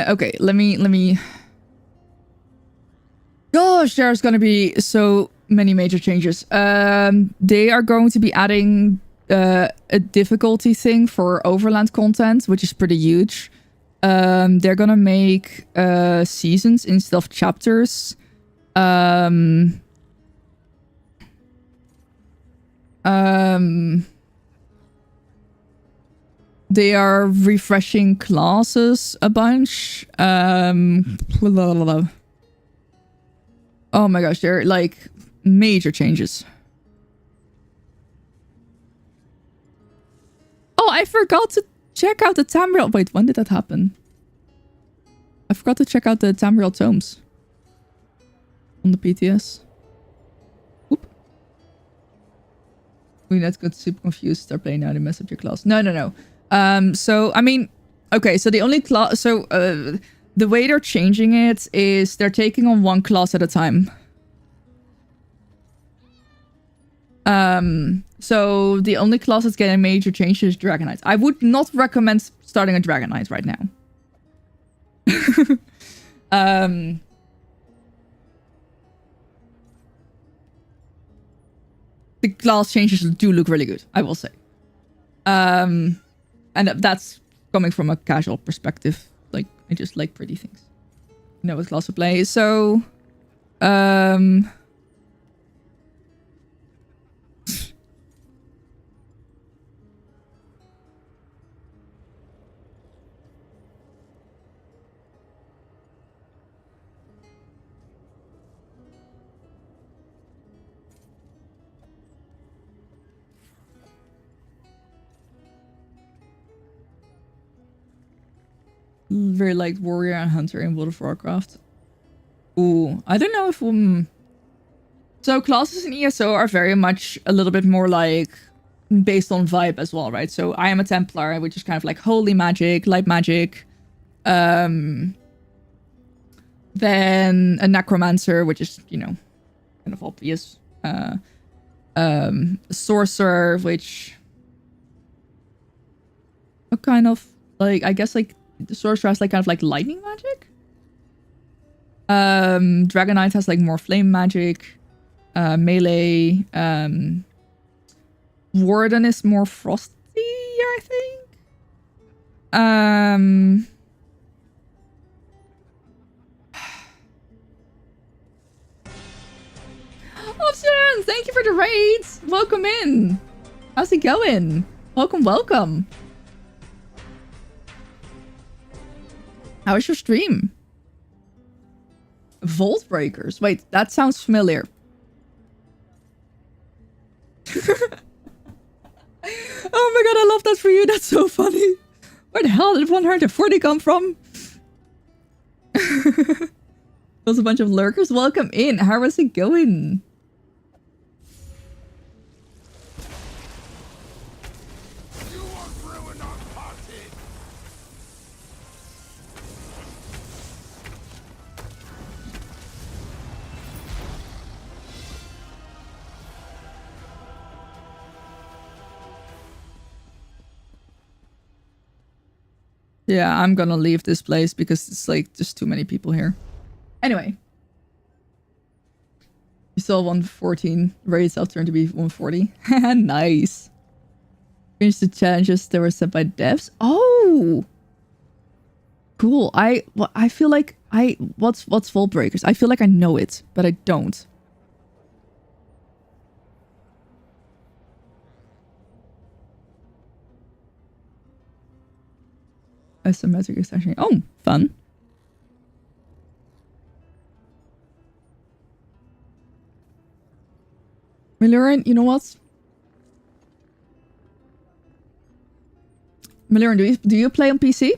Okay, let me... Gosh, there's gonna be so many major changes. They are going to be adding a difficulty thing for overland content, which is pretty huge. They're gonna make seasons instead of chapters. They are refreshing classes a bunch. Oh my gosh, they're like major changes. Oh, I forgot to check out the Tamriel. Wait, when did that happen? I forgot to check out the Tamriel tomes on the PTS. Oop. We net got super confused. Start playing now. They mess up your class. No. So I mean, okay. So the only class. So the way they're changing it is they're taking on one class at a time. So the only class that's getting major changes is Dragon Knight. I would not recommend starting a Dragon Knight right now. The class changes do look really good, I will say. And that's coming from a casual perspective. Like, I just like pretty things. You know what class to play. So, very like warrior and hunter in World of Warcraft. Ooh, I don't know if so classes in ESO are very much a little bit more like based on vibe as well, right? So I am a Templar, which is kind of like holy magic, light magic. Then a necromancer, which is, you know, kind of obvious. A sorcerer, which a kind of like, I guess like the sorcerer has like kind of like lightning magic. Dragon Knight has like more flame magic. Melee. Warden is more frosty, I think. Option, thank you for the raids. Welcome in. How's it going? Welcome. How was your stream? Vault Breakers. Wait, that sounds familiar. Oh my god, I love that for you. That's so funny. Where the hell did 140 come from? There's a bunch of lurkers. Welcome in. How was it going? Yeah, I'm gonna leave this place because it's like just too many people here. Anyway. You saw 114 ready itself turned to be 140. Nice. Finish the challenges that were set by devs. Oh, cool. I feel like what's Vault Breakers? I feel like I know it, but I don't. Asymmetric extension. Oh, fun. Malurin, you know what? Malurin, do you play on PC?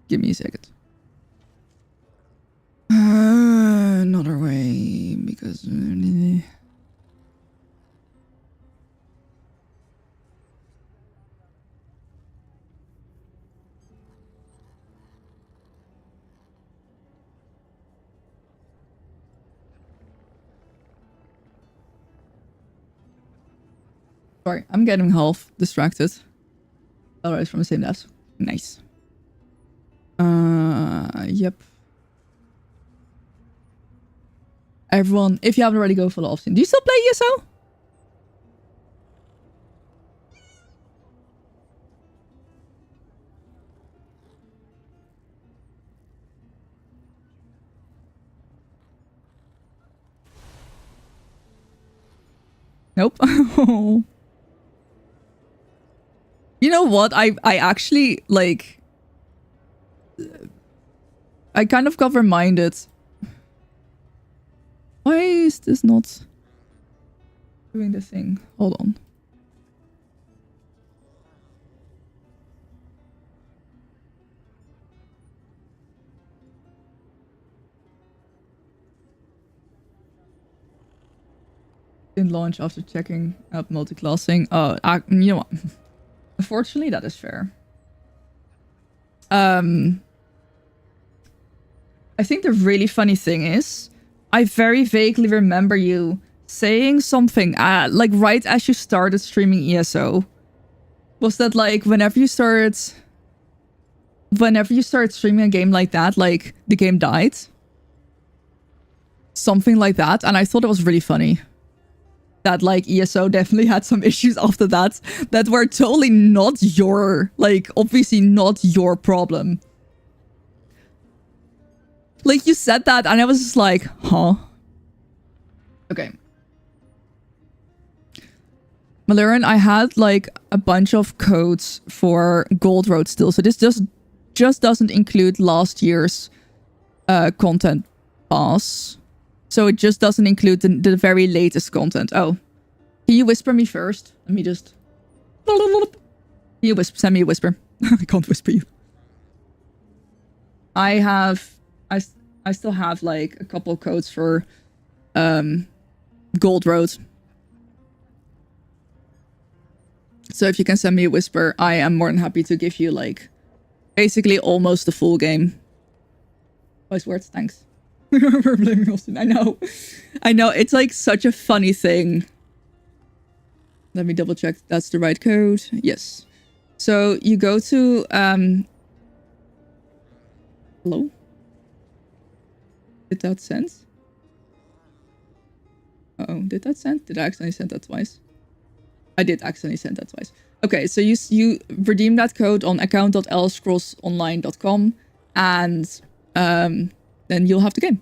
Give me a second. Another way, because... Sorry, I'm getting half distracted. Alright, from the same devs. Nice. Yep. Everyone, if you haven't already, go follow Austin. Do you still play ESO? Nope. You know what? I actually, like... I kind of got reminded. Why is this not doing the thing? Hold on. Didn't launch after checking out multiclassing. Oh, you know what? Unfortunately, that is fair. I think the really funny thing is, I very vaguely remember you saying something, like right as you started streaming ESO. Was that like whenever you start streaming a game like that, like the game died? Something like that, and I thought it was really funny. That like ESO definitely had some issues after that that were totally not your, like obviously not your problem. Like you said that and I was just like, huh? Okay. Malurian, I had like a bunch of codes for Gold Road still. So this just doesn't include last year's content pass. So it just doesn't include the very latest content. Oh. Can you whisper me first? Let me just... Can you send me a whisper? I can't whisper you. I still have like a couple codes for Gold Road. So if you can send me a whisper, I am more than happy to give you like basically almost the full game. Wise words, thanks. We're blaming Austin. I know. It's like such a funny thing. Let me double check that's the right code. Yes. So you go to hello? Did that send? Uh-oh, did that send? Did I accidentally send that twice? I did accidentally send that twice. Okay, so you redeem that code on account.elscrollsonline.com and then you'll have the game.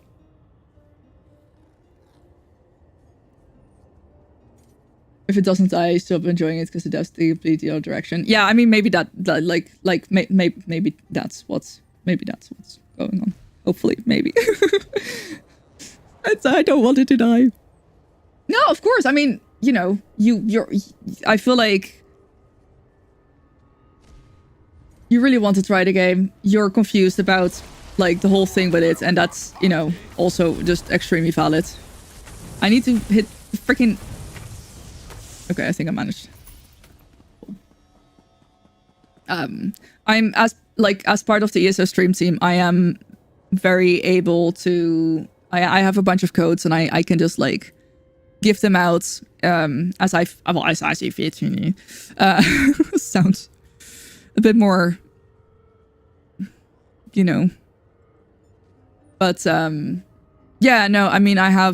If it doesn't die, stop enjoying it because it does the complete the other direction. Yeah, I mean maybe maybe that's what's going on. Hopefully, maybe. I don't want it to die. No, of course. I mean, you know, I feel like you really want to try the game. You're confused about like the whole thing with it, and that's, you know, also just extremely valid. I need to hit the freaking... Okay, I think I managed. I'm as part of the ESO stream team, I am very able to... I have a bunch of codes and I can just like give them out as I see fit. Sounds a bit more, you know. But yeah, no, I mean I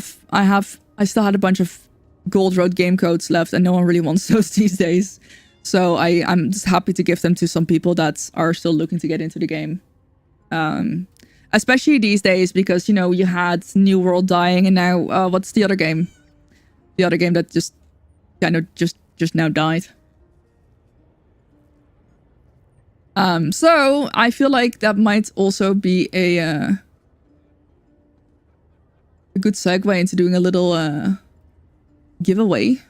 still had a bunch of Gold Road game codes left and no one really wants those these days. So I'm just happy to give them to some people that are still looking to get into the game. Especially these days because, you know, you had New World dying and now what's the other game? The other game that just kind of just now died. So I feel like that might also be a good segue into doing a little giveaway.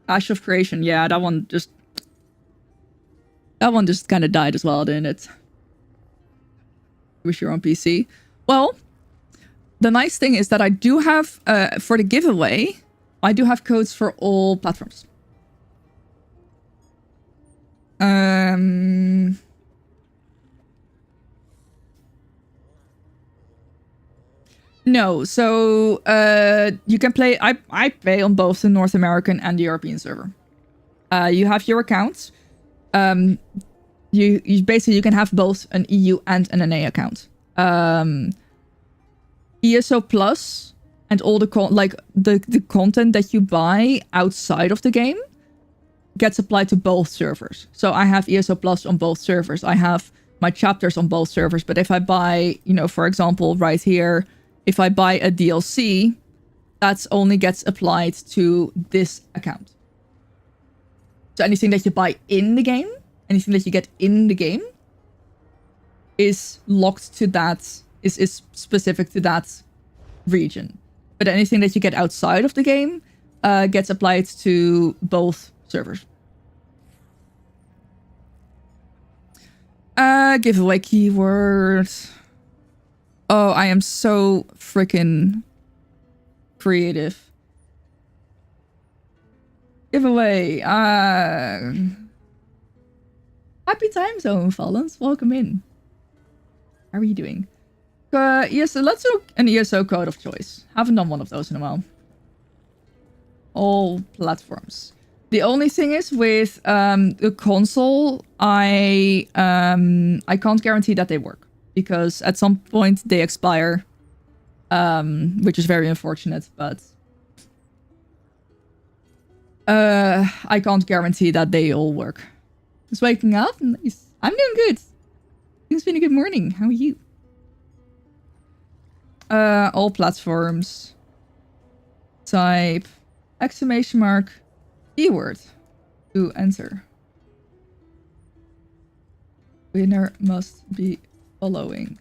Ash of Creation, yeah, that one just kind of died as well, didn't it? Wish you're on PC. Well, the nice thing is that I do have for the giveaway, I do have codes for all platforms. No, so you can play. I play on both the North American and the European server. You have your accounts. You basically you can have both an EU and an NA account. ESO Plus and all the the content that you buy outside of the game gets applied to both servers. So I have ESO Plus on both servers. I have my chapters on both servers. But if I buy, for example, right here, if I buy a DLC, that only gets applied to this account. So anything that you buy in the game, anything that you get in the game is locked to that, is specific to that region. But anything that you get outside of the game gets applied to both servers. Giveaway keywords. Oh, I am so freaking creative. Giveaway. Happy time zone, Fallons. Welcome in. How are you doing? Yes, let's do an ESO code of choice. Haven't done one of those in a while. All platforms. The only thing is with the console, I can't guarantee that they work because at some point they expire, which is very unfortunate. But I can't guarantee that they all work. Just waking up, nice. I'm doing good. It's been a good morning. How are you? All platforms. Type exclamation mark keyword to enter. Winner must be following.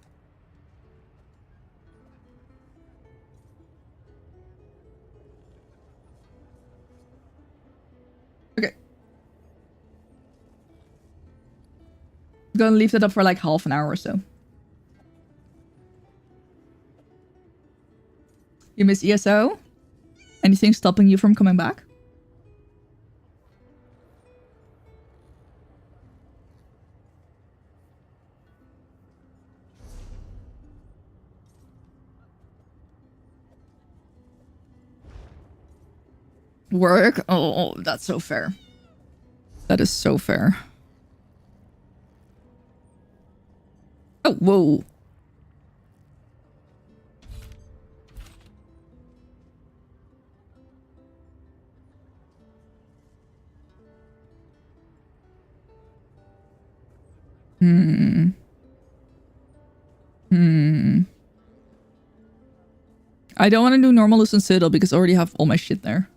Okay. Gonna leave that up for like half an hour or so. You miss ESO? Anything stopping you from coming back? Work? Oh, that's so fair. That is so fair. Oh, whoa. I don't want to do normal Lucent Citadel because I already have all my shit there.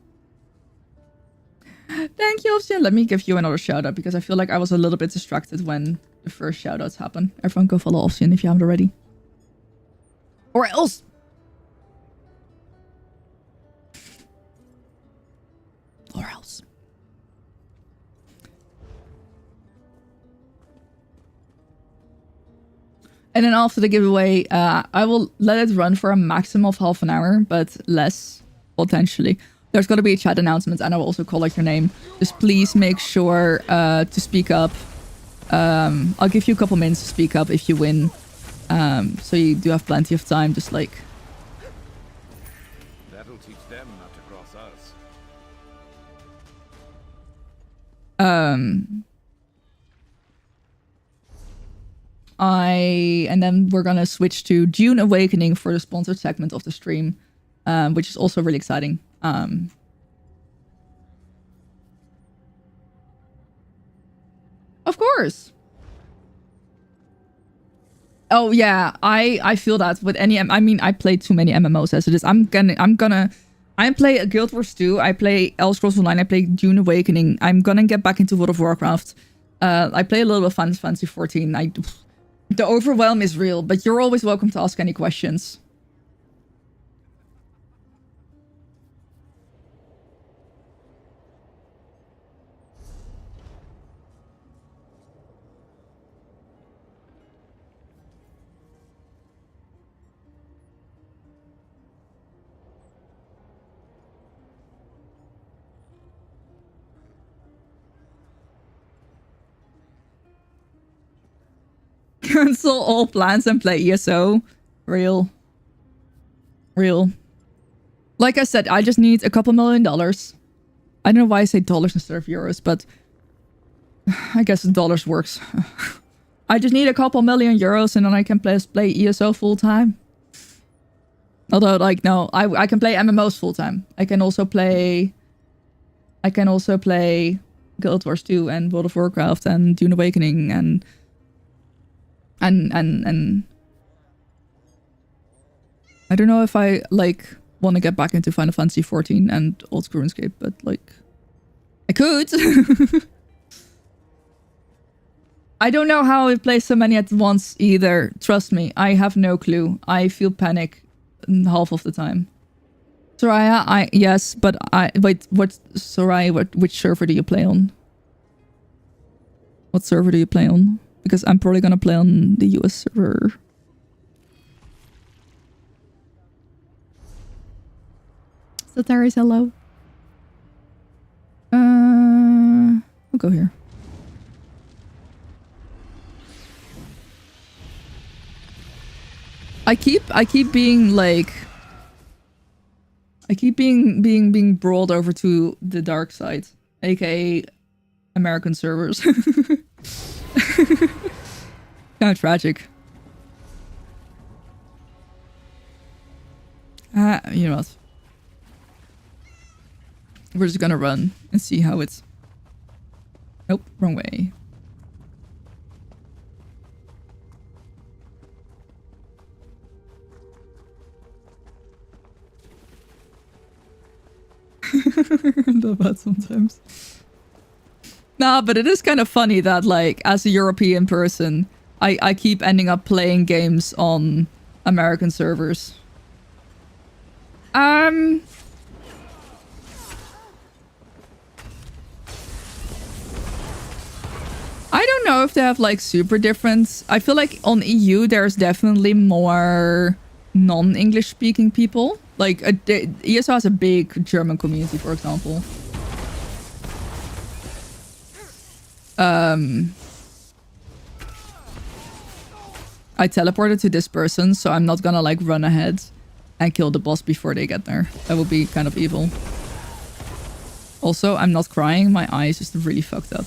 Thank you, Option. Let me give you another shout out because I feel like I was a little bit distracted when the first shout outs happened. Everyone go follow Option if you haven't already. Or else. Or else. And then after the giveaway, I will let it run for a maximum of half an hour, but less, potentially. There's going to be a chat announcement, and I will also call out your name. Just please make sure to speak up. I'll give you a couple minutes to speak up if you win. So you do have plenty of time, just like... That'll teach them not to cross us. And then we're gonna switch to Dune Awakening for the sponsored segment of the stream, which is also really exciting. Of course. Oh yeah, I feel that with any. I mean, I played too many MMOs as it is. I play Guild Wars 2. I play Elder Scrolls Online. I play Dune Awakening. I'm gonna get back into World of Warcraft. I play a little bit of Final Fantasy 14. The overwhelm is real, but you're always welcome to ask any questions. Cancel all plans and play ESO. Real. Real. Like I said, I just need a couple $1,000,000. I don't know why I say dollars instead of euros, but I guess dollars works. I just need a couple €1,000,000 and then I can play ESO full time. Although, like, no, I can play MMOs full time. I can also play Guild Wars 2 and World of Warcraft and Dune Awakening and I don't know if I like want to get back into Final Fantasy 14 and old school RuneScape, but like I could. I don't know how I play so many at once either. Trust me, I have no clue. I feel panic half of the time. Soraya, yes, but wait, Soraya, which server do you play on? What server do you play on? Because I'm probably gonna play on the US server. So there is hello. I'll go here. I keep being like being brought over to the dark side, aka American servers. Kind of tragic. You know what? We're just gonna run and see how it's... Nope, wrong way. That bad sometimes. Nah, but it is kind of funny that, like, as a European person, I keep ending up playing games on American servers. I don't know if they have, like, super different... I feel like on EU, there's definitely more non-English speaking people. Like, ESO has a big German community, for example. I teleported to this person, so I'm not gonna, like, run ahead and kill the boss before they get there. That would be kind of evil. Also, I'm not crying. My eye is just really fucked up.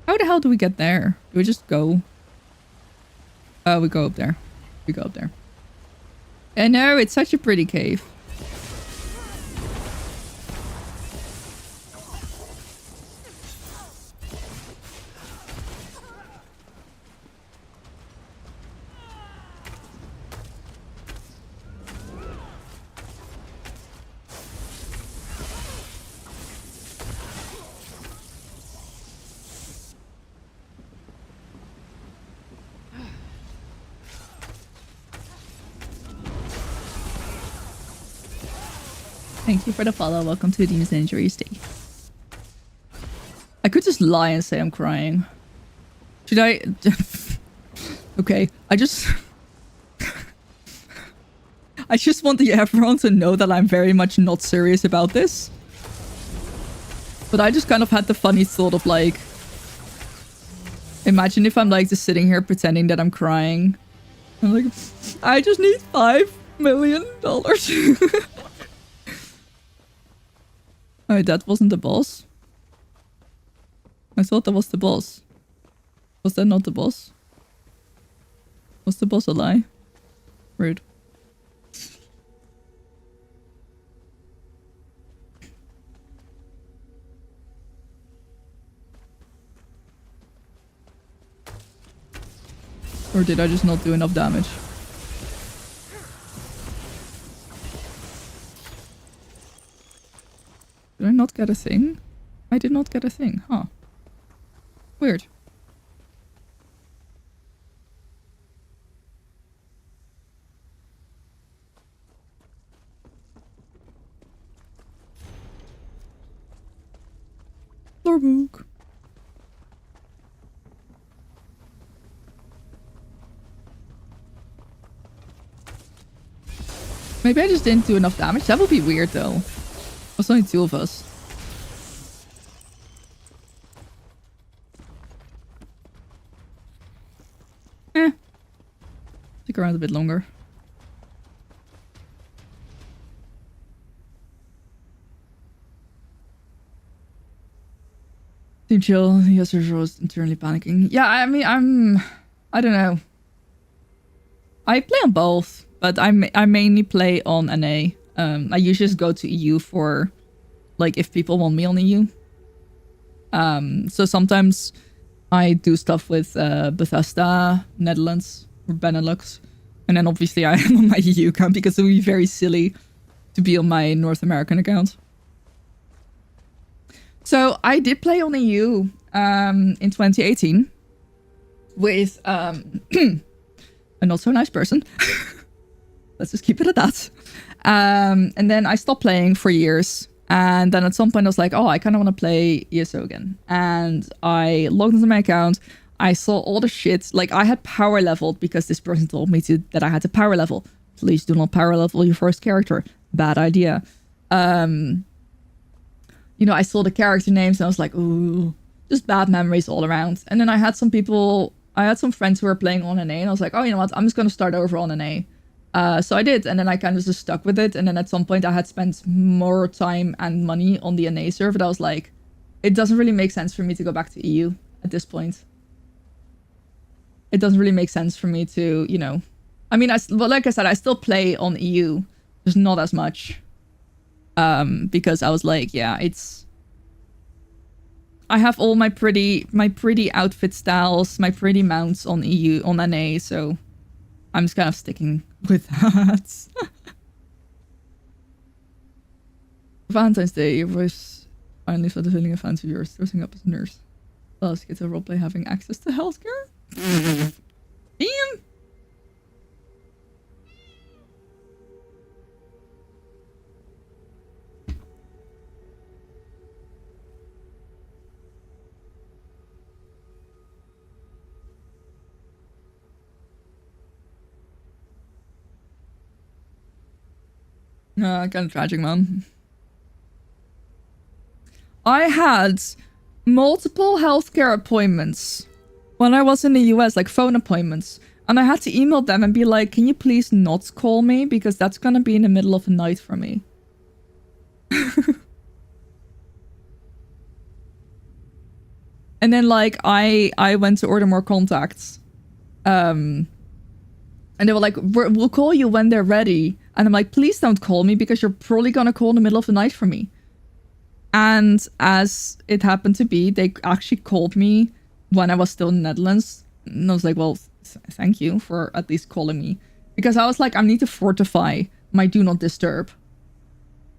How the hell do we get there? Do we just go? We go up there. We go up there. And no, it's such a pretty cave. Thank you for the follow. Welcome to Demon's Injury Stay. I could just lie and say I'm crying. Should I? Okay, I just want everyone to know that I'm very much not serious about this. But I just kind of had the funny thought of, like, imagine if I'm, like, just sitting here pretending that I'm crying. I'm like, I just need $5 million. Oh, that wasn't the boss? I thought that was the boss. Was that not the boss? Was the boss a lie? Rude. Or did I just not do enough damage? Did I not get a thing? I did not get a thing, huh? Weird. Lorebook. Maybe I just didn't do enough damage. That would be weird though. There's only 2 of us. Stick around a bit longer. Too chill. Yes, there's was internally panicking. Yeah, I mean, I don't know. I play on both, but I mainly play on NA. I usually just go to EU for, like, if people want me on EU. So sometimes I do stuff with Bethesda, Netherlands, or Benelux. And then obviously I am on my EU account because it would be very silly to be on my North American account. So I did play on EU in 2018 with a not so nice person. Let's just keep it at that. And then I stopped playing for years. And then at some point I was like, oh, I kind of want to play ESO again. And I logged into my account. I saw all the shit. Like, I had power leveled because this person told me that I had to power level. Please do not power level your first character. Bad idea. You know, I saw the character names and I was like, ooh, just bad memories all around. And then I had some friends who were playing on NA and I was like, oh, you know what? I'm just going to start over on NA. So I did, and then I kind of just stuck with it. And then at some point I had spent more time and money on the NA server. But I was like, it doesn't really make sense for me to go back to EU at this point. It doesn't really make sense for me to, you know... I mean, like I said, I still play on EU, just not as much. Because I was like, yeah, it's... I have all my pretty outfit styles, my pretty mounts on EU, on NA, so I'm just kind of sticking with that. Valentine's Day, your voice finally started feeling a fancy of yours, dressing up as a nurse. Plus, get a roleplay having access to healthcare. Damn. Kind of tragic, man. I had multiple healthcare appointments when I was in the US, like phone appointments. And I had to email them and be like, can you please not call me? Because that's gonna be in the middle of the night for me. And then, like, I went to order more contacts. And they were like, we'll call you when they're ready. And I'm like, please don't call me because you're probably gonna call in the middle of the night for me. And as it happened to be, they actually called me when I was still in the Netherlands. And I was like, well, thank you for at least calling me. Because I was like, I need to fortify my do not disturb.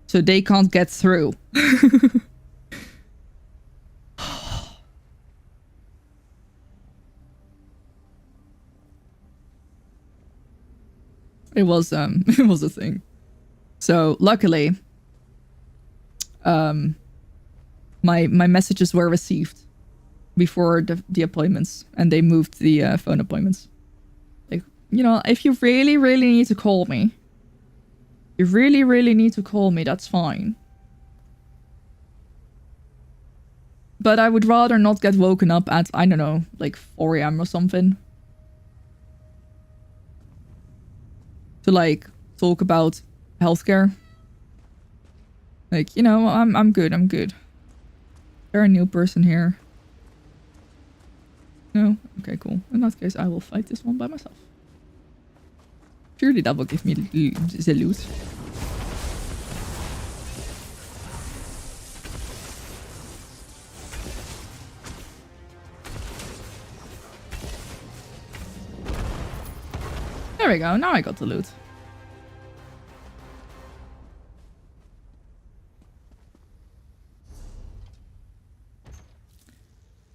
So they can't get through. It was a thing. So luckily, my messages were received before the appointments, and they moved the phone appointments. Like, you know, if you really, really need to call me, that's fine. But I would rather not get woken up at, I don't know, like 4 AM or something. To, like, talk about healthcare. Like, you know, I'm good. There a new person here? No? Okay, cool. In that case, I will fight this one by myself. Surely that will give me the loot. There we go. Now I got the loot.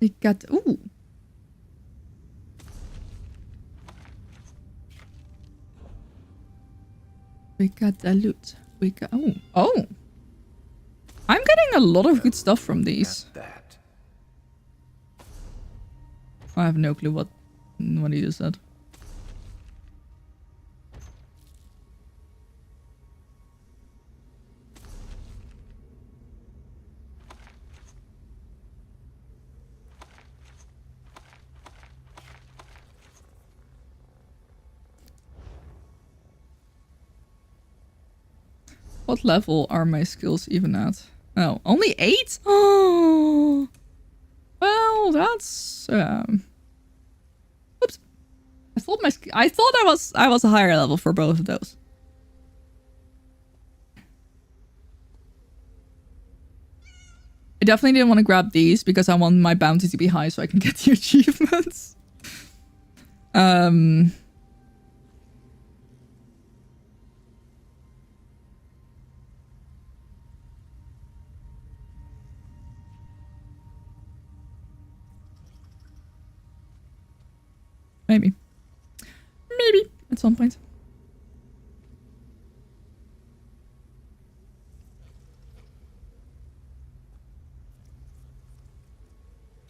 We got... Ooh. We got the loot. We got... Oh. Oh. I'm getting a lot of good stuff from these. I have no clue what he just said. What level are my skills even at? Oh, only 8? Oh. that's oops. I thought I was a higher level for both of those. I definitely didn't want to grab these because I want my bounty to be high so I can get the achievements. Maybe. Maybe at some point.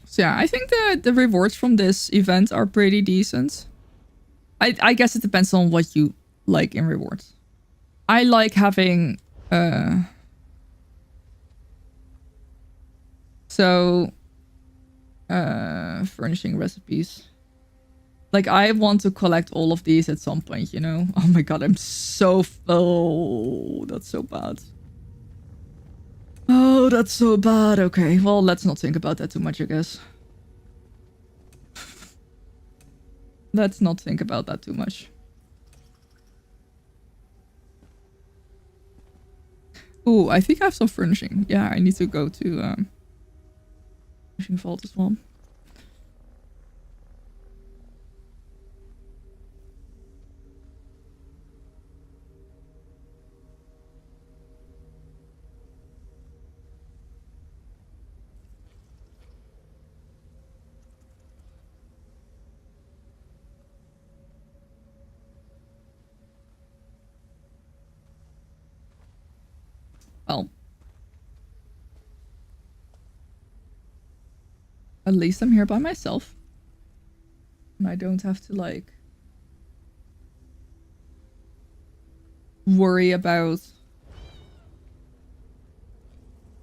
So yeah, I think the rewards from this event are pretty decent. I guess it depends on what you like in rewards. I like having furnishing recipes. Like, I want to collect all of these at some point, you know? Oh my god, I'm so... Oh, that's so bad. Oh, that's so bad. Okay, well, let's not think about that too much, I guess. Let's not think about that too much. Ooh, I think I have some furnishing. Yeah, I need to go to furnishing vault as well. Well, at least I'm here by myself. And I don't have to, like, worry about...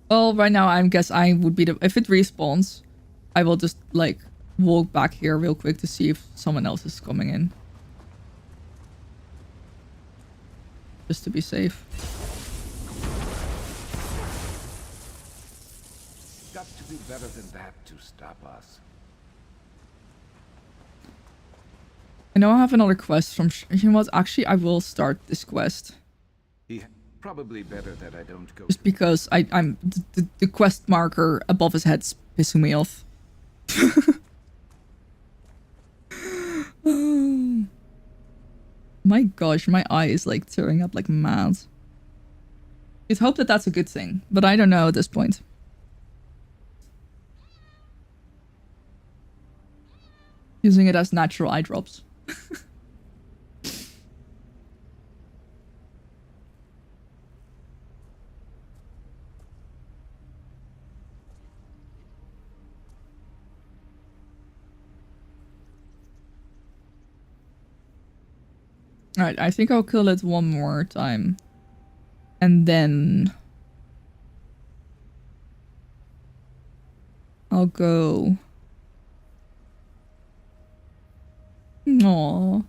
Well, right now, I guess I would be the... If it respawns, I will just, like, walk back here real quick to see if someone else is coming in. Just to be safe. Got to do better than that to stop us. I know I have another quest from... You know what? Actually, I will start this quest. Yeah, probably better that I don't go. Just because I'm... The quest marker above his head's pissing me off. Oh. My gosh, my eye is like tearing up like mad. You'd hope that that's a good thing, but I don't know at this point. Using it as natural eye drops. Alright, I think I'll kill it one more time. And then... I'll go... Aww.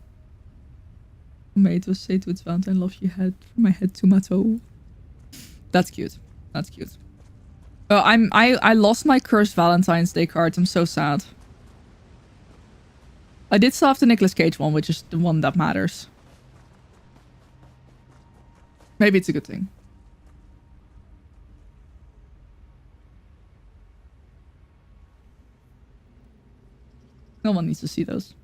May it was say to its Valentine, love your head from my head to my toe. That's cute. That's cute. Oh, I lost my cursed Valentine's Day card. I'm so sad. I did still have the Nicolas Cage one, which is the one that matters. Maybe it's a good thing. No one needs to see those.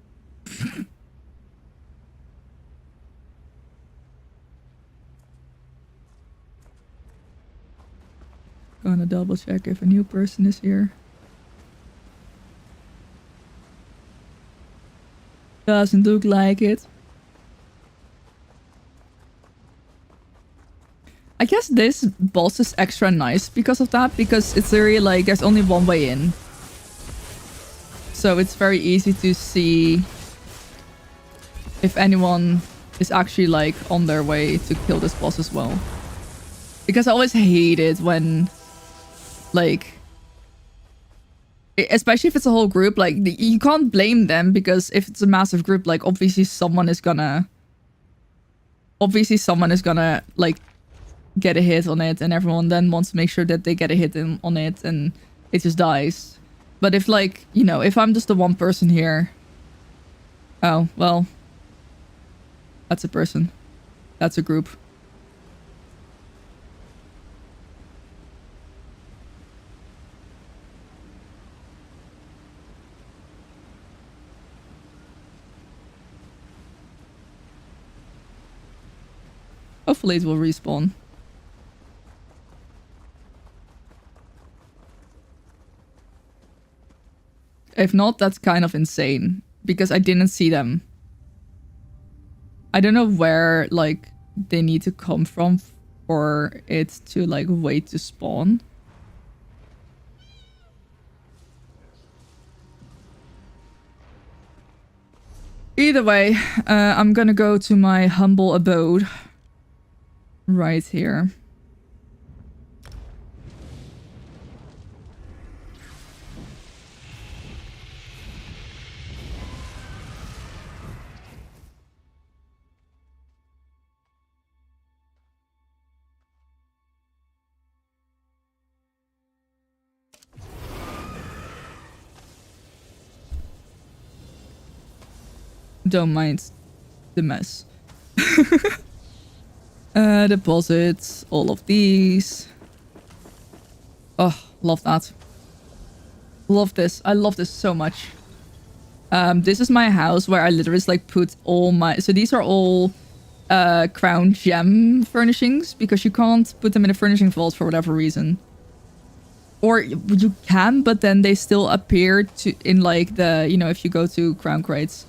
Gonna double check if a new person is here. Doesn't look like it. I guess this boss is extra nice because of that, because it's really like there's only one way in. So it's very easy to see if anyone is actually like on their way to kill this boss as well. Because I always hate it when like, especially if it's a whole group, like you can't blame them, because if it's a massive group, like obviously someone is gonna like get a hit on it, and everyone then wants to make sure that they get a hit on it, and it just dies. But if like, you know, if I'm just the one person here. Oh, well. That's a person. That's a group. Hopefully it will respawn. If not, that's kind of insane. Because I didn't see them. I don't know where, like, they need to come from for it to, like, wait to spawn. Either way, I'm gonna go to my humble abode. Right here. Don't mind the mess. Deposits, all of these. Oh, love that. Love this. I love this so much. This is my house where I literally just, like, put all my... So these are all crown gem furnishings because you can't put them in a furnishing vault for whatever reason. Or you can, but then they still appear to in, like, the... You know, if you go to crown crates,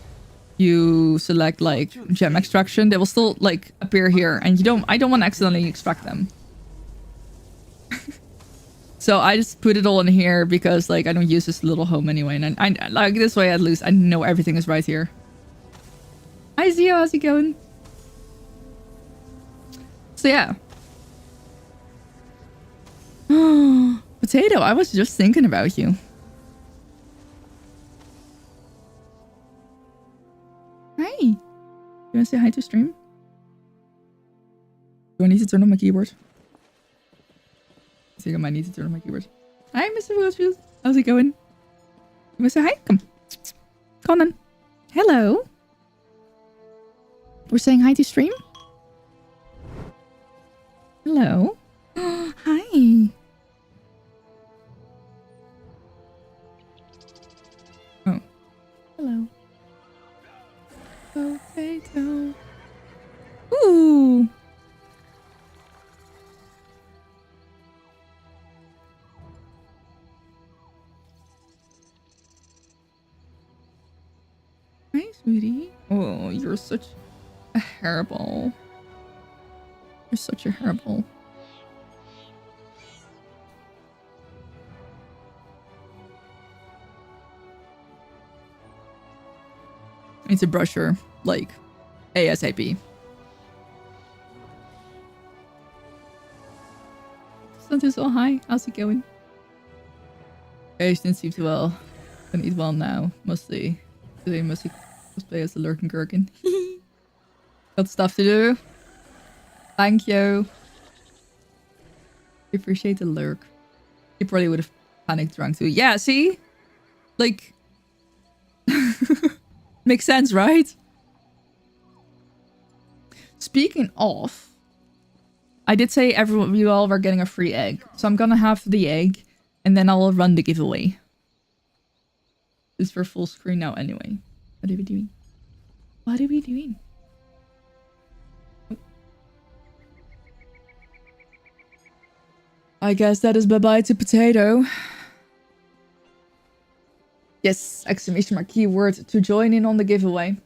you select, like, gem extraction, they will still, like, appear here. And I don't want to accidentally extract them. So I just put it all in here because, like, I don't use this little home anyway. And I like, this way at least I know everything is right here. Hi Zio, how's it going? So yeah. Potato, I was just thinking about you. Hi. You wanna say hi to stream? Do I need to turn on my keyboard? I think I might need to turn on my keyboard. Hi, Mr. Wilsfield. How's it going? You wanna say hi? Come. Come on. Hello. We're saying hi to stream? Hello. Hi. Oh. Hello. Potato. Ooh. Hi, sweetie. Oh, you're such a hairball. You're such a hairball. I need to brush her, like, ASAP. Santos, oh hi, how's it going? Okay, she didn't seem too well. Don't eat well now, mostly. Today mostly cosplay as the lurking gherkin. Got stuff to do. Thank you. I appreciate the lurk. He probably would have panicked drunk too. Yeah, see? Like... Makes sense, right? Speaking of... I did say you all were getting a free egg. So I'm gonna have the egg. And then I will run the giveaway. It's for full screen now anyway. What are we doing? What are we doing? Oh. I guess that is bye-bye to Potato. Yes, exclamation mark keyword to join in on the giveaway.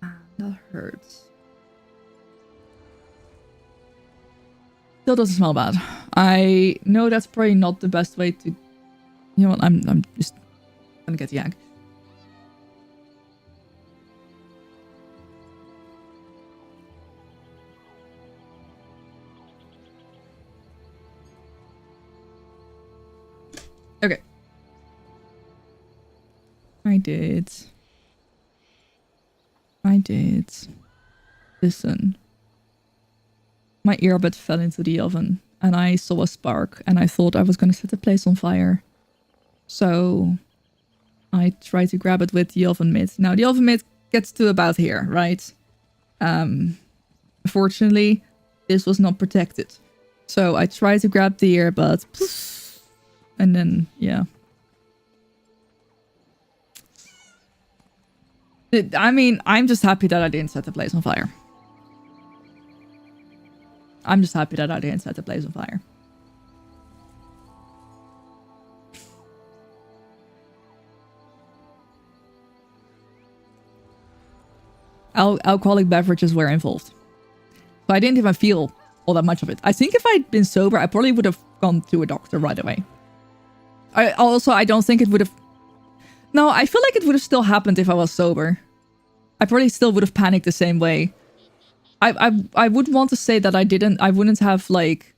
Ah, that hurts. Still doesn't smell bad. I know that's probably not the best way to... You know what, I'm just gonna get the egg. Okay. I did. Listen. My earbud fell into the oven and I saw a spark, and I thought I was going to set the place on fire. So I tried to grab it with the oven mitt. Now, the oven mitt gets to about here, right? Fortunately, this was not protected. So I tried to grab the earbud, and then, yeah. I mean, I'm just happy that I didn't set the place on fire. I'm just happy that I didn't set the place on fire. Alcoholic beverages were involved. So I didn't even feel all that much of it. I think if I'd been sober, I probably would have gone to a doctor right away. I don't think it would have... No, I feel like it would have still happened if I was sober. I probably still would have panicked the same way. I would want to say that I wouldn't have, like,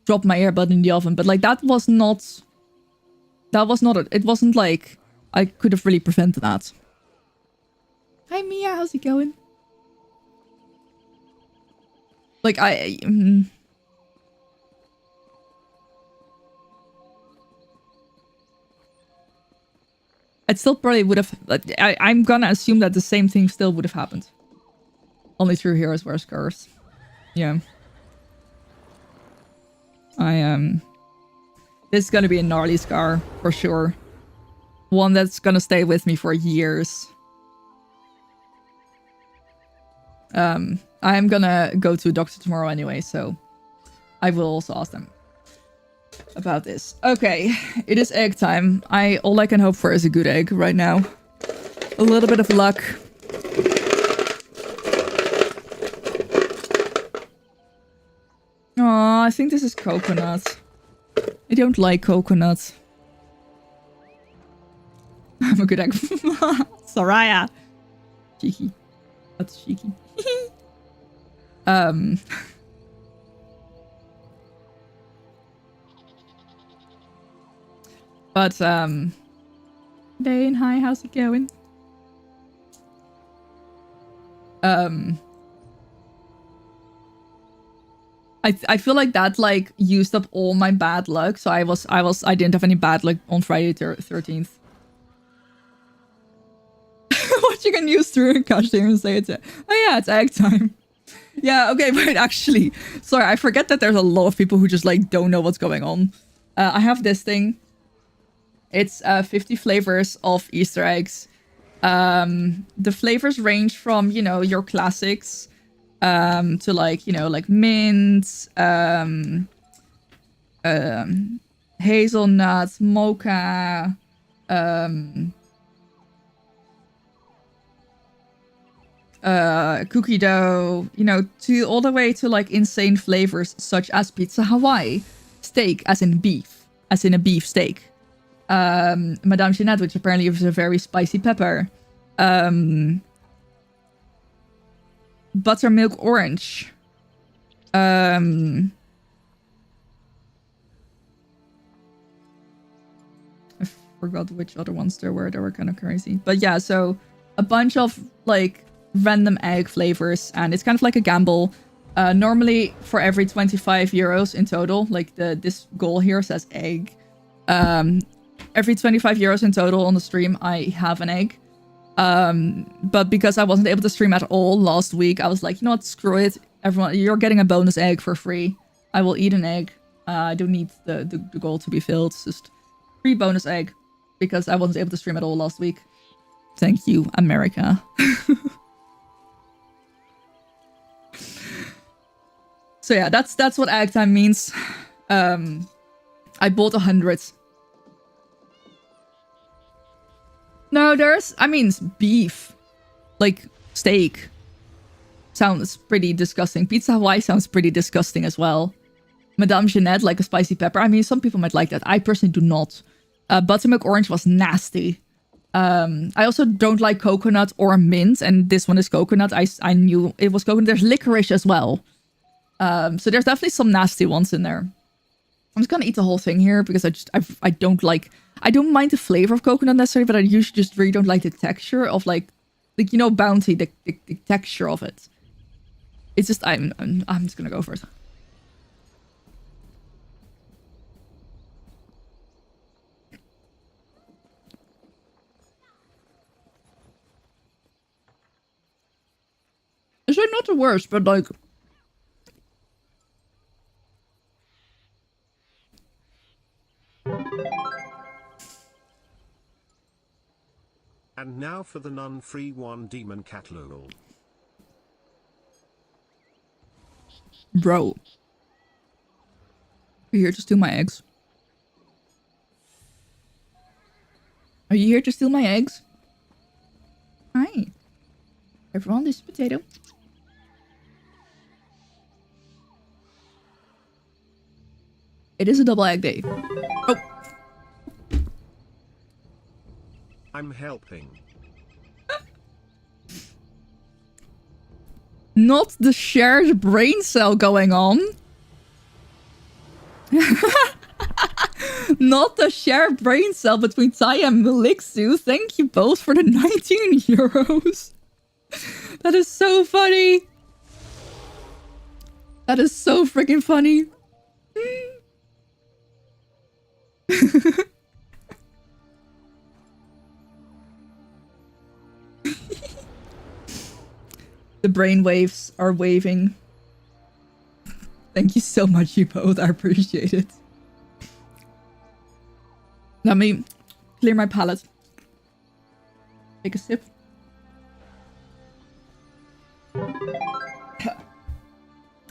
dropped my earbud in the oven, but, like, it wasn't like I could have really prevented that. Hi, Mia, how's it going? Like, I still probably would have... I'm gonna assume that the same thing still would have happened. Only true heroes wear scars. Yeah. This is gonna be a gnarly scar, for sure. One that's gonna stay with me for years. I am gonna go to a doctor tomorrow anyway, so I will also ask them about this. Okay, it is egg time. All I can hope for is a good egg right now. A little bit of luck. Aw, I think this is coconut. I don't like coconut. I'm a good egg. Soraya. Cheeky. That's cheeky. But, Bane, hi, how's it going? I feel like that, like, used up all my bad luck, so I didn't have any bad luck on Friday 13th. What you can use through and cash there and say it's... Oh yeah, it's egg time. Yeah, okay, but actually, sorry, I forget that there's a lot of people who just, like, don't know what's going on. I have this thing. It's 50 flavors of Easter eggs. The flavors range from, you know, your classics, to, like, you know, like mint, hazelnut, mocha, cookie dough, you know, to all the way to, like, insane flavors such as pizza Hawaii, steak as in beef, as in a beef steak, Madame Jeanette, which apparently is a very spicy pepper, buttermilk orange, I forgot which other ones there were kind of crazy, but yeah, so a bunch of, like, random egg flavors, and it's kind of like a gamble. Normally for every 25 euros in total, like this goal here says egg, every 25 euros in total on the stream I have an egg, but because I wasn't able to stream at all last week, I was like, you know what, screw it, everyone, you're getting a bonus egg for free. I will eat an egg. I don't need the goal to be filled, it's just free bonus egg because I wasn't able to stream at all last week. Thank you, America. So yeah, that's what egg time means. I bought 100. No, it's beef. Like, steak. Sounds pretty disgusting. Pizza Hawaii sounds pretty disgusting as well. Madame Jeanette, like a spicy pepper. I mean, some people might like that. I personally do not. Buttermilk orange was nasty. I also don't like coconut or mint, and this one is coconut. I knew it was coconut. There's licorice as well. So there's definitely some nasty ones in there. I'm just gonna eat the whole thing here because I don't mind the flavor of coconut necessarily, but I usually just really don't like the texture of like you know, Bounty, the texture of it. It's just I'm just gonna go for it. they're not the worst, but like... And now for the non-free one demon cat lol. Bro. Are you here to steal my eggs? Are you here to steal my eggs? Hi. Everyone, this is Potato. It is a double egg day. Oh. I'm helping. Not the shared brain cell going on. Not the shared brain cell between Taya and Melixu. Thank you both for the 19 euros. That is so funny. That is so freaking funny. The brain waves are waving. Thank you so much, you both. I appreciate it. Let me clear my palate. Take a sip.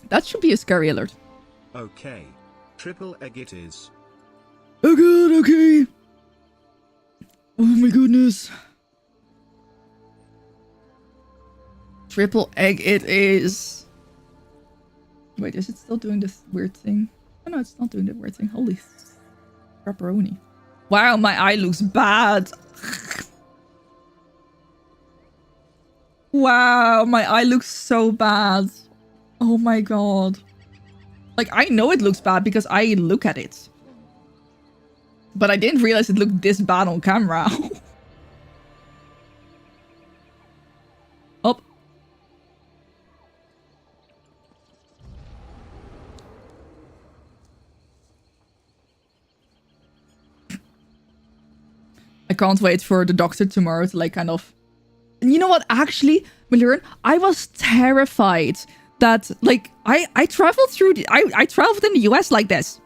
That should be a scary alert. Okay. Triple egg it is. Oh god, okay. Oh my goodness. Triple egg it is. Wait, is it still doing this weird thing? Oh no, it's not doing the weird thing. Holy pepperoni. Wow, my eye looks bad. Wow, my eye looks so bad. Oh my god. Like, I know it looks bad because I look at it. But I didn't realize it looked this bad on camera. Up. I can't wait for the doctor tomorrow to like kind of... And you know what? Actually, Malern, I was terrified that like I traveled through I traveled in the US like this.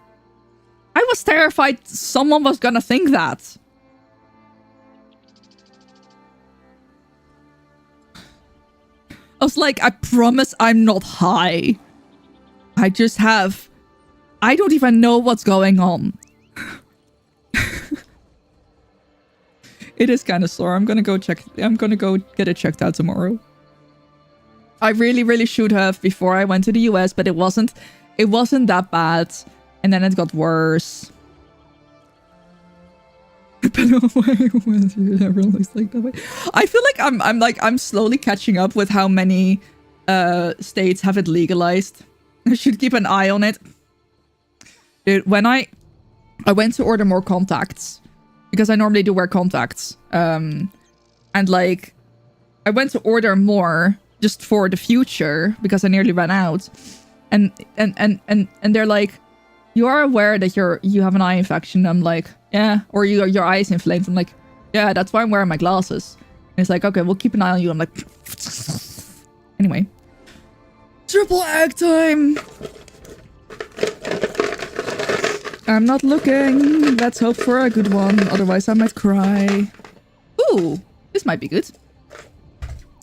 I was terrified someone was gonna think that. I was like, I promise I'm not high. I just have... I don't even know what's going on. It is kind of sore. I'm gonna go get it checked out tomorrow. I really, really should have before I went to the US, but it wasn't that bad. And then it got worse. But everyone looks like that way. I feel like I'm slowly catching up with how many states have it legalized. I should keep an eye on it. Dude, when I went to order more contacts, because I normally do wear contacts. And like, I went to order more just for the future because I nearly ran out. And they're like, you are aware that you have an eye infection. I'm like, yeah. Or your eye is inflamed. I'm like, yeah, that's why I'm wearing my glasses. And it's like, okay, we'll keep an eye on you. I'm like, anyway. Triple egg time. I'm not looking. Let's hope for a good one. Otherwise, I might cry. Ooh, this might be good.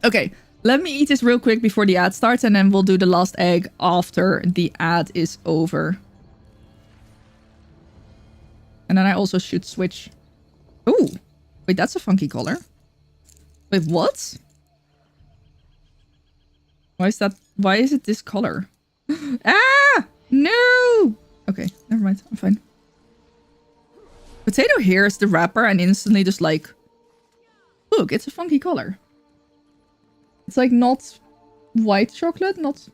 Okay, let me eat this real quick before the ad starts. And then we'll do the last egg after the ad is over. And then I also should switch. Ooh, wait, that's a funky color. Wait, what? Why is it this color? Ah! No! Okay, never mind. I'm fine. Potato hears the wrapper and instantly just like... Look, it's a funky color. It's like not white chocolate, not...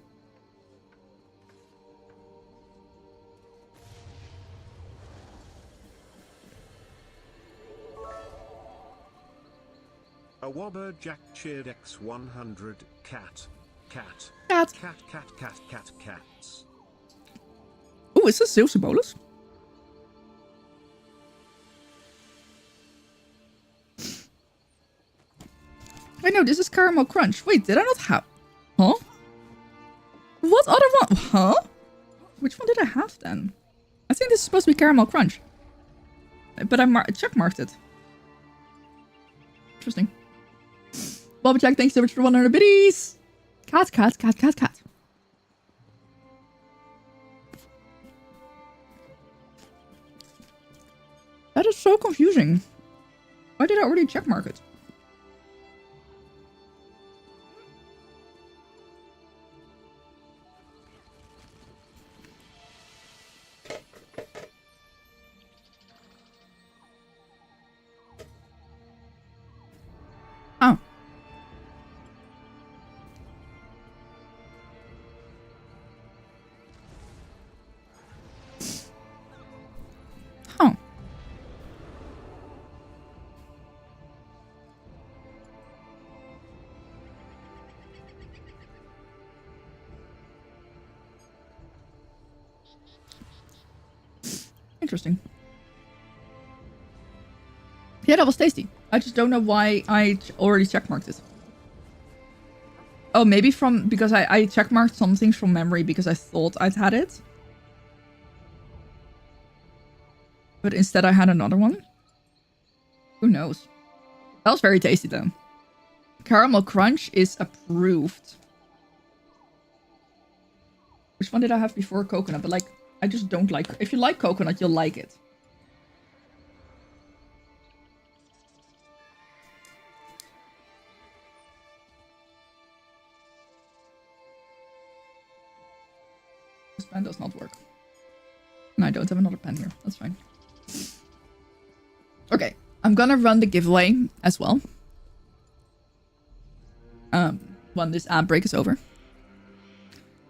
A Wobber Jack cheered X100 cat. Cat. Cat. Cat, cat, cat, cat, cats. Oh, is this Zeus bolus? Wait, no, this is caramel crunch. Wait, did I not have... Huh? Huh? Which one did I have then? I think this is supposed to be Caramel Crunch. But I checkmarked it. Interesting. Bobby Jack, thanks so much for 100 biddies. Cat. That is so confusing. Why did I already checkmark it? Oh. Huh. Interesting. Yeah, that was tasty. I just don't know why I already checkmarked it. Oh, maybe because I checkmarked some things from memory because I thought I'd had it. But instead I had another one. Who knows? That was very tasty though. Caramel Crunch is approved. Which one did I have before? Coconut, but like, I just don't like... If you like coconut, you'll like it. This pen does not work. And I don't have another pen here. That's fine. Okay, I'm gonna run the giveaway as well. When this ad break is over.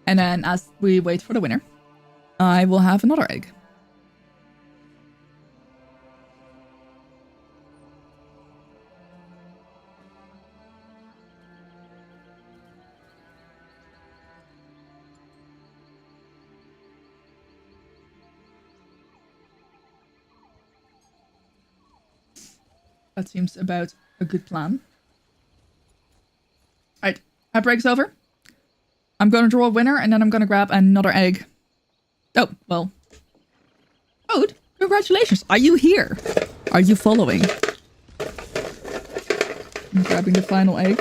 And then as we wait for the winner, I will have another egg. That seems about a good plan. Alright, that breaks over. I'm gonna draw a winner and then I'm gonna grab another egg. Oh, well. Code, congratulations. Are you here? Are you following? I'm grabbing the final egg.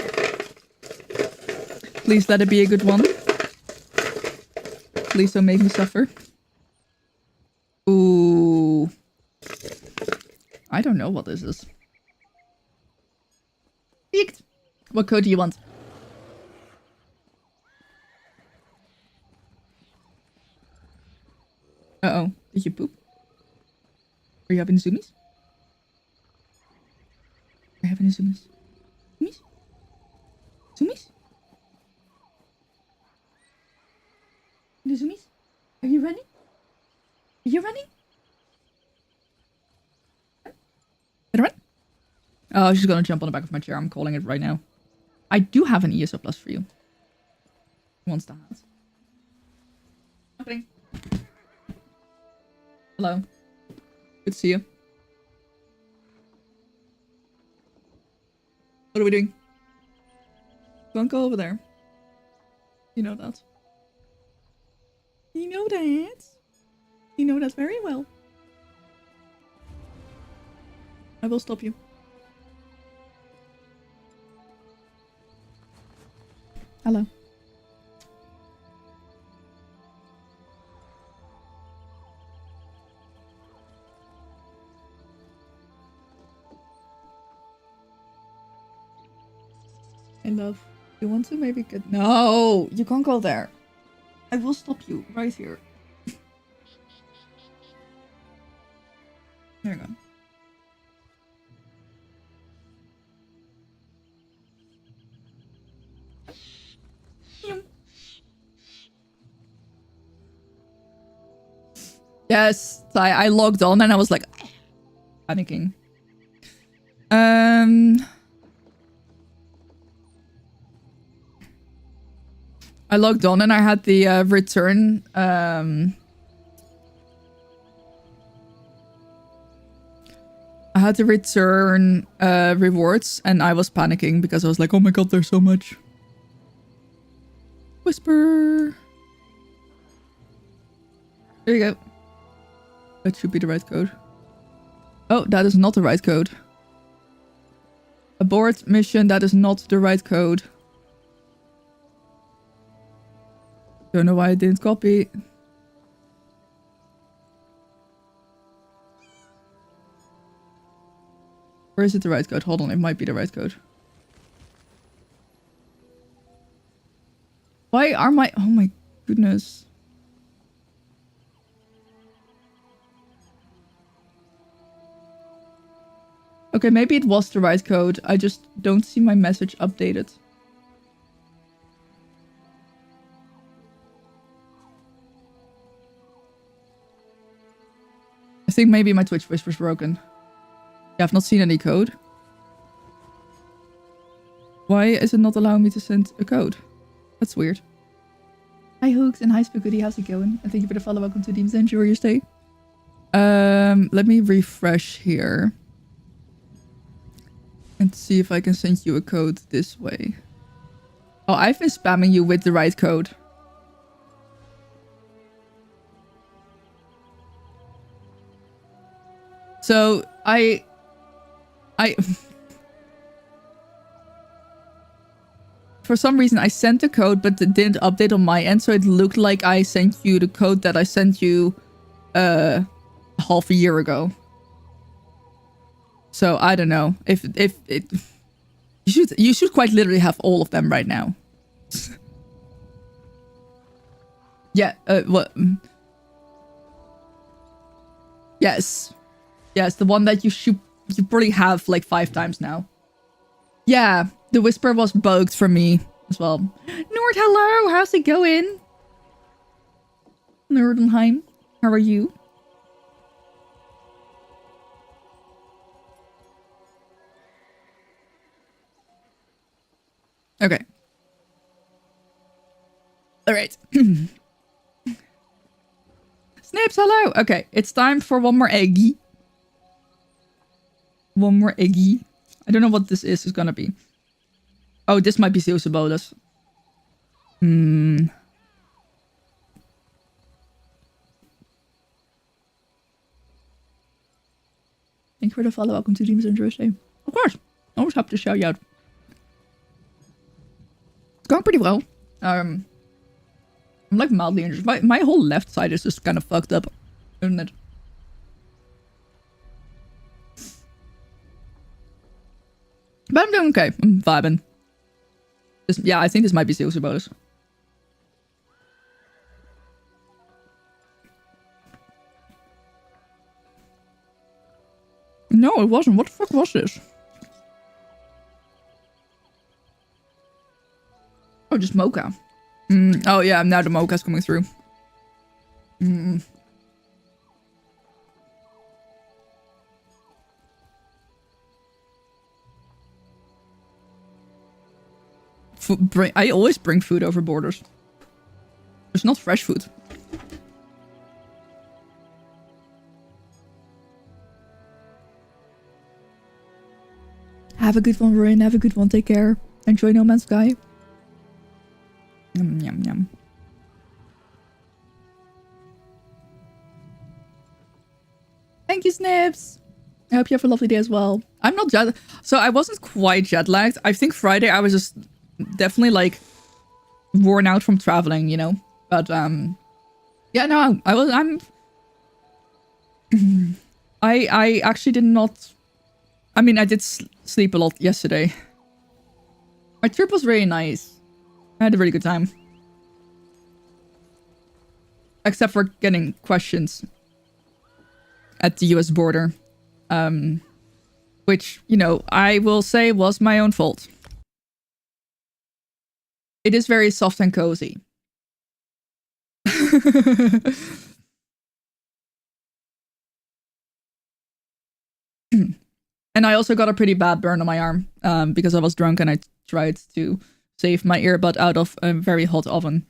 Please let it be a good one. Please don't make me suffer. Ooh. I don't know what this is. Peeked. What code do you want? Uh-oh. Did you poop? Are you having zoomies? Are you having zoomies? Zoomies? Zoomies? The zoomies? Are you running? Are you running? Did I run? Oh, she's gonna jump on the back of my chair. I'm calling it right now. I do have an ESO Plus for you. Who wants the hat? Happening. Hello. Good to see you. What are we doing? Don't go over there. You know that. You know that. You know that very well. I will stop you. Hello. I love. You want to maybe get... No! You can't go there. I will stop you right here. There you go. Yes, I logged on and I was like panicking. I logged on and I had the return I had to return rewards and I was panicking because I was like, oh my god, there's so much. Whisper. There you go. That should be the right code. Oh, that is not the right code. Abort mission, that is not the right code. Don't know why I didn't copy. Or is it the right code? Hold on, it might be the right code. Why are my... Oh my goodness. Okay, maybe it was the right code. I just don't see my message updated. I think maybe my Twitch voice was broken. Yeah, I've not seen any code. Why is it not allowing me to send a code? That's weird. Hi Hooks and hi Spaghetti, how's it going? And thank you for the follow. Welcome to Deems. Enjoy your stay. Let me refresh here. And see if I can send you a code this way. Oh, I've been spamming you with the right code. So, I for some reason I sent the code, but it didn't update on my end, so it looked like I sent you the code that I sent you half a year ago. So I don't know if it you should quite literally have all of them right now. Yeah, what? Yes, the one that you probably have like 5 times now. Yeah, the whisper was bugged for me as well. Nord, hello, how's it going? Nordenheim, how are you? Okay. All right. Snips, hello. Okay, it's time for one more eggy. One more eggy. I don't know what this is gonna be. Oh, this might be Zeus Bolus. Thank you for the follow. Welcome to Dreams and Thursday. Of course. Always happy to shout you out. It's going pretty well. I'm like mildly injured. My whole left side is just kind of fucked up, isn't it? But I'm doing okay. I'm vibing. Yeah, I think this might be Zeus Bolus. No, it wasn't. What the fuck was this? Oh, just mocha. Oh, yeah, now the mocha's coming through. I always bring food over borders. It's not fresh food. Have a good one, Rin. Have a good one. Take care. Enjoy No Man's Sky. Yum, yum, yum. Thank you, Snips. I hope you have a lovely day as well. I'm not jet... So I wasn't quite jet lagged. I think Friday I was just definitely like worn out from traveling, you know? But yeah, no, I actually did not... I mean, I did sleep a lot yesterday. My trip was really nice. I had a really good time. Except for getting questions at the US border. Which, you know, I will say was my own fault. It is very soft and cozy. And I also got a pretty bad burn on my arm because I was drunk and I tried to save my earbud out of a very hot oven.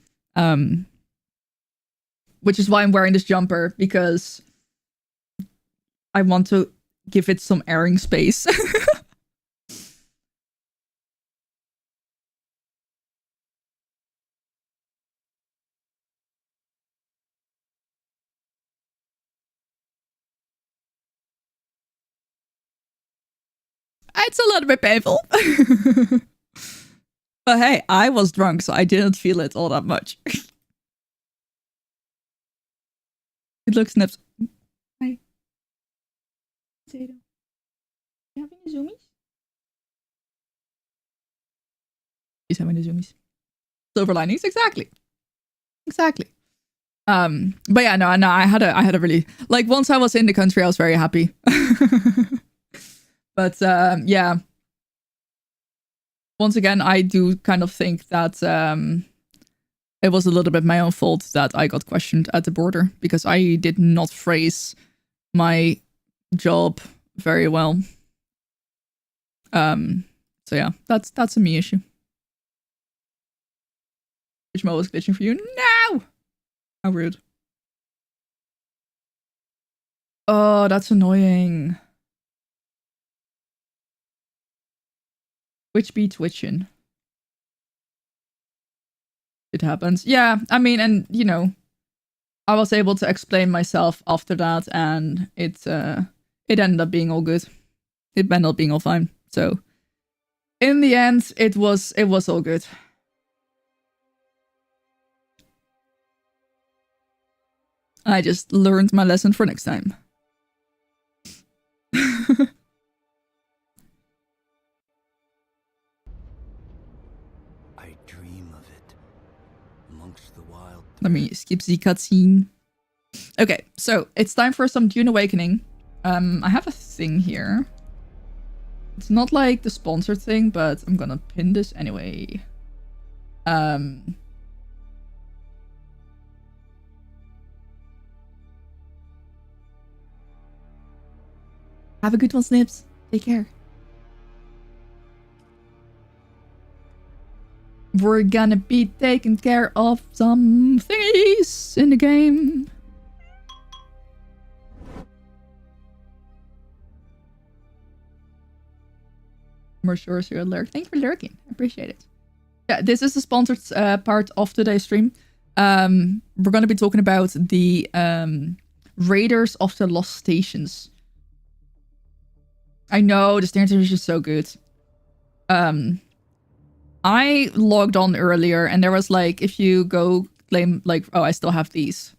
Which is why I'm wearing this jumper, because I want to give it some airing space. It's a little bit painful. But hey, I was drunk, so I didn't feel it all that much. Good luck, Snips. Hi. Potato. You having the zoomies? He's having the zoomies. Silver linings, exactly. Exactly. But yeah, no, I had a really, like, once I was in the country, I was very happy. But yeah. Once again, I do kind of think that it was a little bit my own fault that I got questioned at the border because I did not phrase my job very well. So yeah, that's a me issue. Which mode was glitching for you? No! How rude. Oh, that's annoying. Which be twitching? It happens. Yeah, I mean, and you know, I was able to explain myself after that, and it ended up being all good. It ended up being all fine. So, in the end, it was all good. I just learned my lesson for next time. I dream of it amongst the wild. Let me skip the cutscene. Okay, so it's time for some Dune Awakening. I have a thing here. It's not like the sponsored thing, but I'm gonna pin this anyway. Have a good one, Snips. Take care. We're gonna be taking care of some thingies in the game. More sure you're alert. Thanks for lurking. I appreciate it. Yeah, this is the sponsored part of today's stream. We're gonna be talking about the Raiders of the Lost Stations. I know, the standard is just so good. I logged on earlier and there was like, if you go claim, like, oh, I still have these.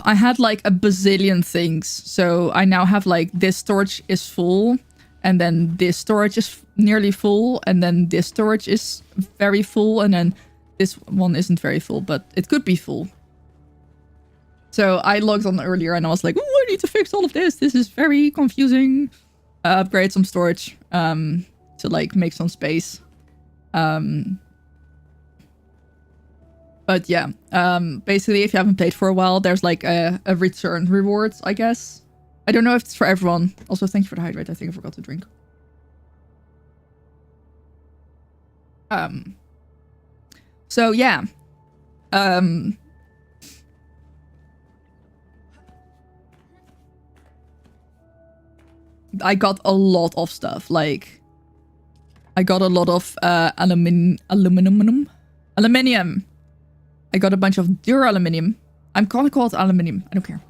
I had like a bazillion things. So I now have like, this storage is full. And then this storage is nearly full. And then this storage is very full. And then this one isn't very full, but it could be full. So I logged on earlier and I was like, oh, I need to fix all of this. This is very confusing. Upgrade some storage to like make some space. But yeah, basically if you haven't played for a while, there's like a return rewards, I guess. I don't know if it's for everyone. Also, thank you for the hydrate. I think I forgot to drink. So yeah. I got a lot of stuff. Like, I got a lot of aluminium. I got a bunch of duraluminum. I'm gonna call it aluminium. I don't care.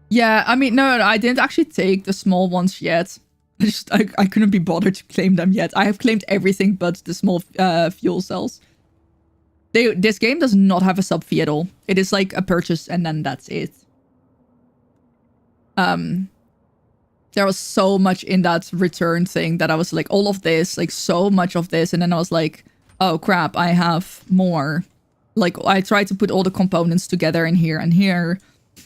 Yeah, I mean, no, I didn't actually take the small ones yet. I couldn't be bothered to claim them yet. I have claimed everything but the small fuel cells. This game does not have a sub fee at all. It is like a purchase and then that's it. There was so much in that return thing that I was like, all of this, like so much of this. And then I was like, oh crap, I have more. Like I tried to put all the components together in here and here.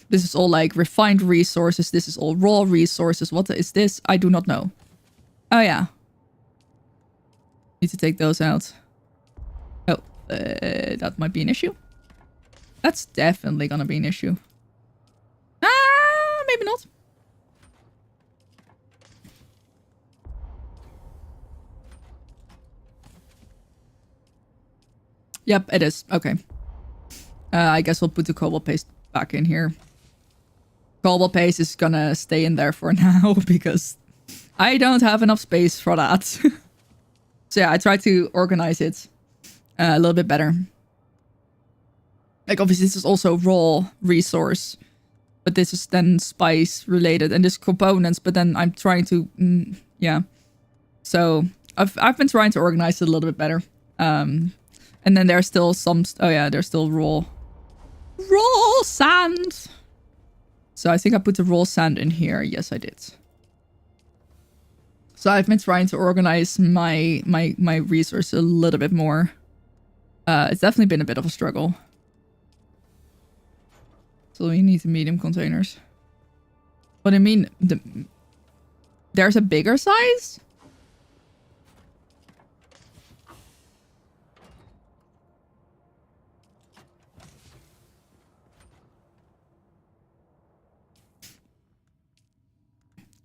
This is all like refined resources. This is all raw resources. What is this? I do not know. Oh yeah. Need to take those out. Oh, that might be an issue. That's definitely gonna be an issue. Ah, maybe not. Yep, it is. Okay. I guess we'll put the cobalt paste back in here. Cobalt paste is gonna stay in there for now because I don't have enough space for that. So yeah, I tried to organize it a little bit better. Like obviously this is also raw resource. But this is then spice related and this components, but then I'm trying to, yeah. So I've been trying to organize it a little bit better. And then there's still some, oh yeah, there's still raw sand. So I think I put the raw sand in here. Yes, I did. So I've been trying to organize my resources a little bit more. It's definitely been a bit of a struggle. So we need the medium containers. But I mean, there's a bigger size?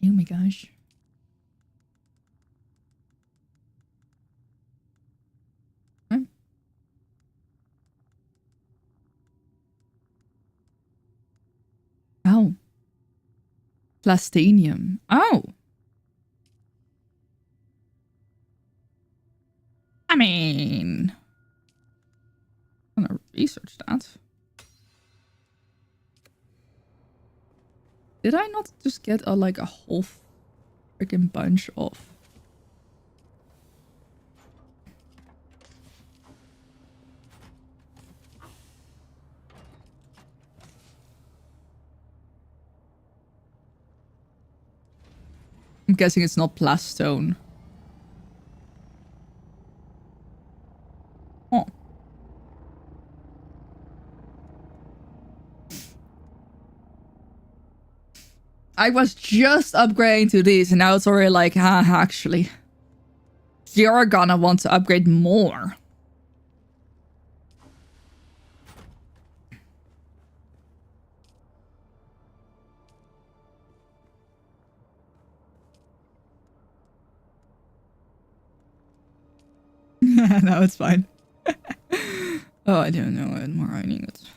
Oh my gosh. Oh. Plastanium. Oh. I mean, I'm gonna research that. Did I not just get like a whole freaking bunch of... I'm guessing it's not plastone. Oh. I was just upgrading to these and now it's already like, actually. You're gonna want to upgrade more. No, it's fine. Oh, I don't know. I had more iron ingots.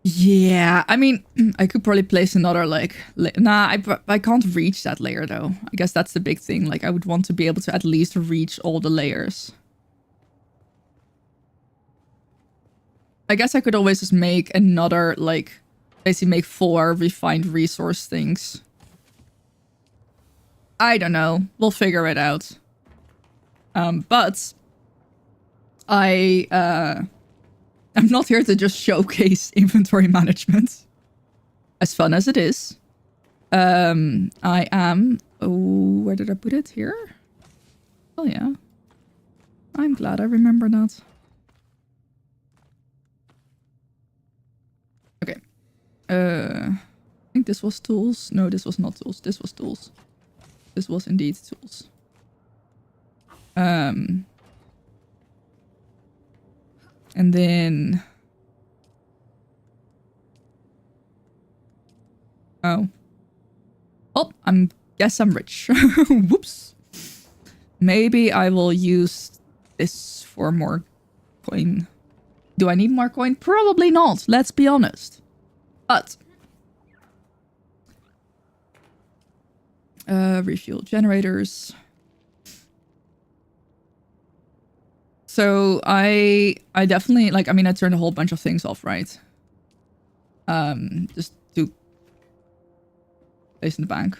Yeah, I mean, I could probably place another, like... Nah, I can't reach that layer, though. I guess that's the big thing. Like, I would want to be able to at least reach all the layers. I guess I could always just make another, like... Basically make 4 refined resource things. I don't know. We'll figure it out. But... I'm not here to just showcase inventory management. As fun as it is. I am... Oh, where did I put it? Here? Oh, yeah. I'm glad I remember that. Okay. I think this was tools. No, this was not tools. This was tools. This was indeed tools. And then... Oh. Oh, guess I'm rich. Whoops. Maybe I will use this for more coin. Do I need more coin? Probably not, let's be honest. But... refuel generators... So I definitely, like, I mean, I turned a whole bunch of things off, right? Just to place in the bank.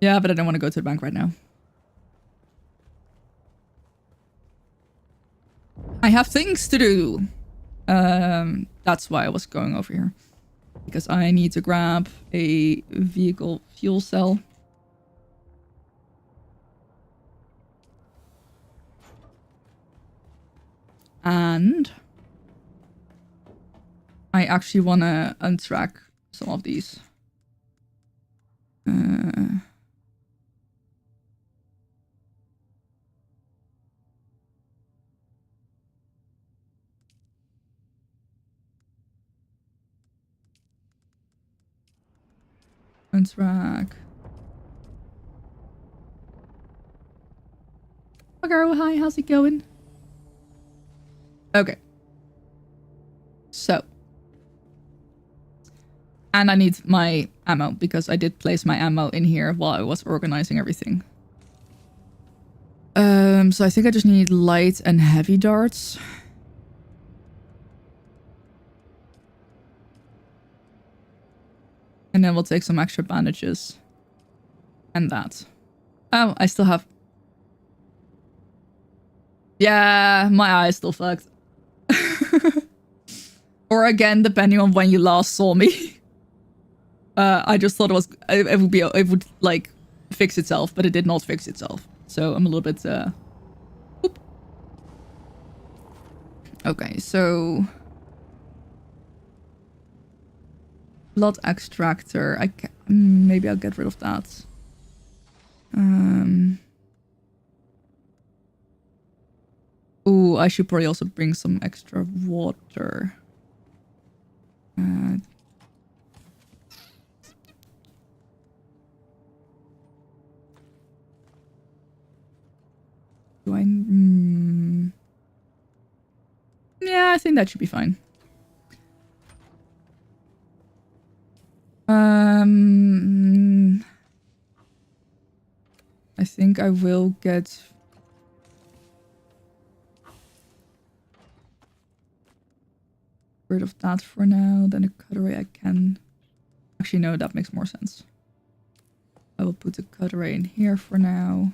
Yeah, but I don't want to go to the bank right now. I have things to do. That's why I was going over here. Because I need to grab a vehicle fuel cell. And I actually want to untrack some of these. Untrack. Oh girl, hi, how's it going? Okay. So. And I need my ammo because I did place my ammo in here while I was organizing everything. So I think I just need light and heavy darts. And then we'll take some extra bandages. And that. Oh, I still have... Yeah, my eye is still fucked. Or again, depending on when you last saw me. I just thought it would like fix itself, but it did not fix itself. So I'm a little bit Oop. Okay, so blood extractor. Maybe I'll get rid of that. Ooh, I should probably also bring some extra water. Do I... Yeah, I think that should be fine. I think I will get... rid of that for now. Then a cutaway I can... Actually, no, that makes more sense. I will put the cutaway in here for now.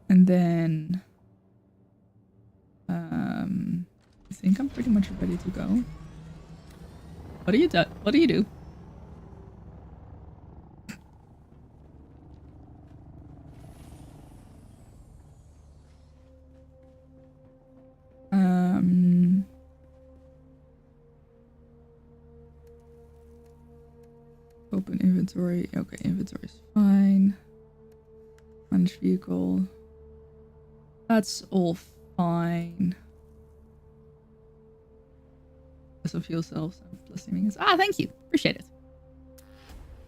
And then... I think I'm pretty much ready to go. What do you do? What do you do? Open inventory. Okay, inventory is fine. Manage vehicle. That's all fine. Some fuel cells and plus savings. Ah, thank you. Appreciate it.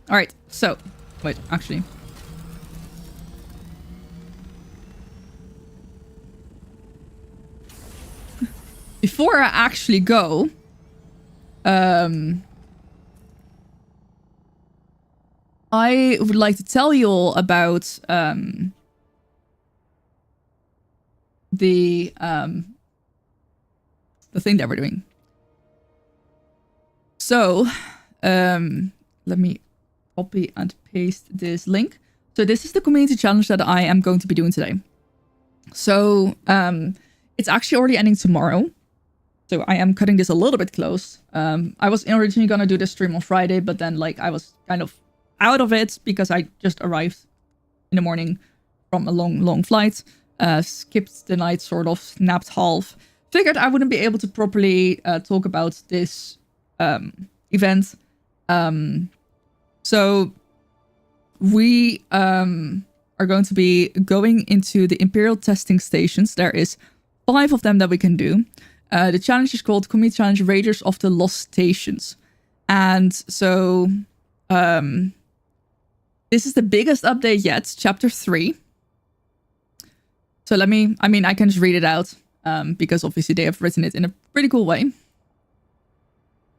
All right. So, wait, actually. Before I actually go, I would like to tell you all about the thing that we're doing. So, let me copy and paste this link. So this is the community challenge that I am going to be doing today. So, it's actually already ending tomorrow. So I am cutting this a little bit close. I was originally gonna do this stream on Friday, but then like I was kind of out of it because I just arrived in the morning from a long flight. Skipped the night, sort of napped half. Figured I wouldn't be able to properly talk about this event. So we are going to be going into the Imperial testing stations. There is 5 of them that we can do. The challenge is called Community Challenge Raiders of the Lost Stations. And so this is the biggest update yet, chapter 3. So I can just read it out because obviously they have written it in a pretty cool way.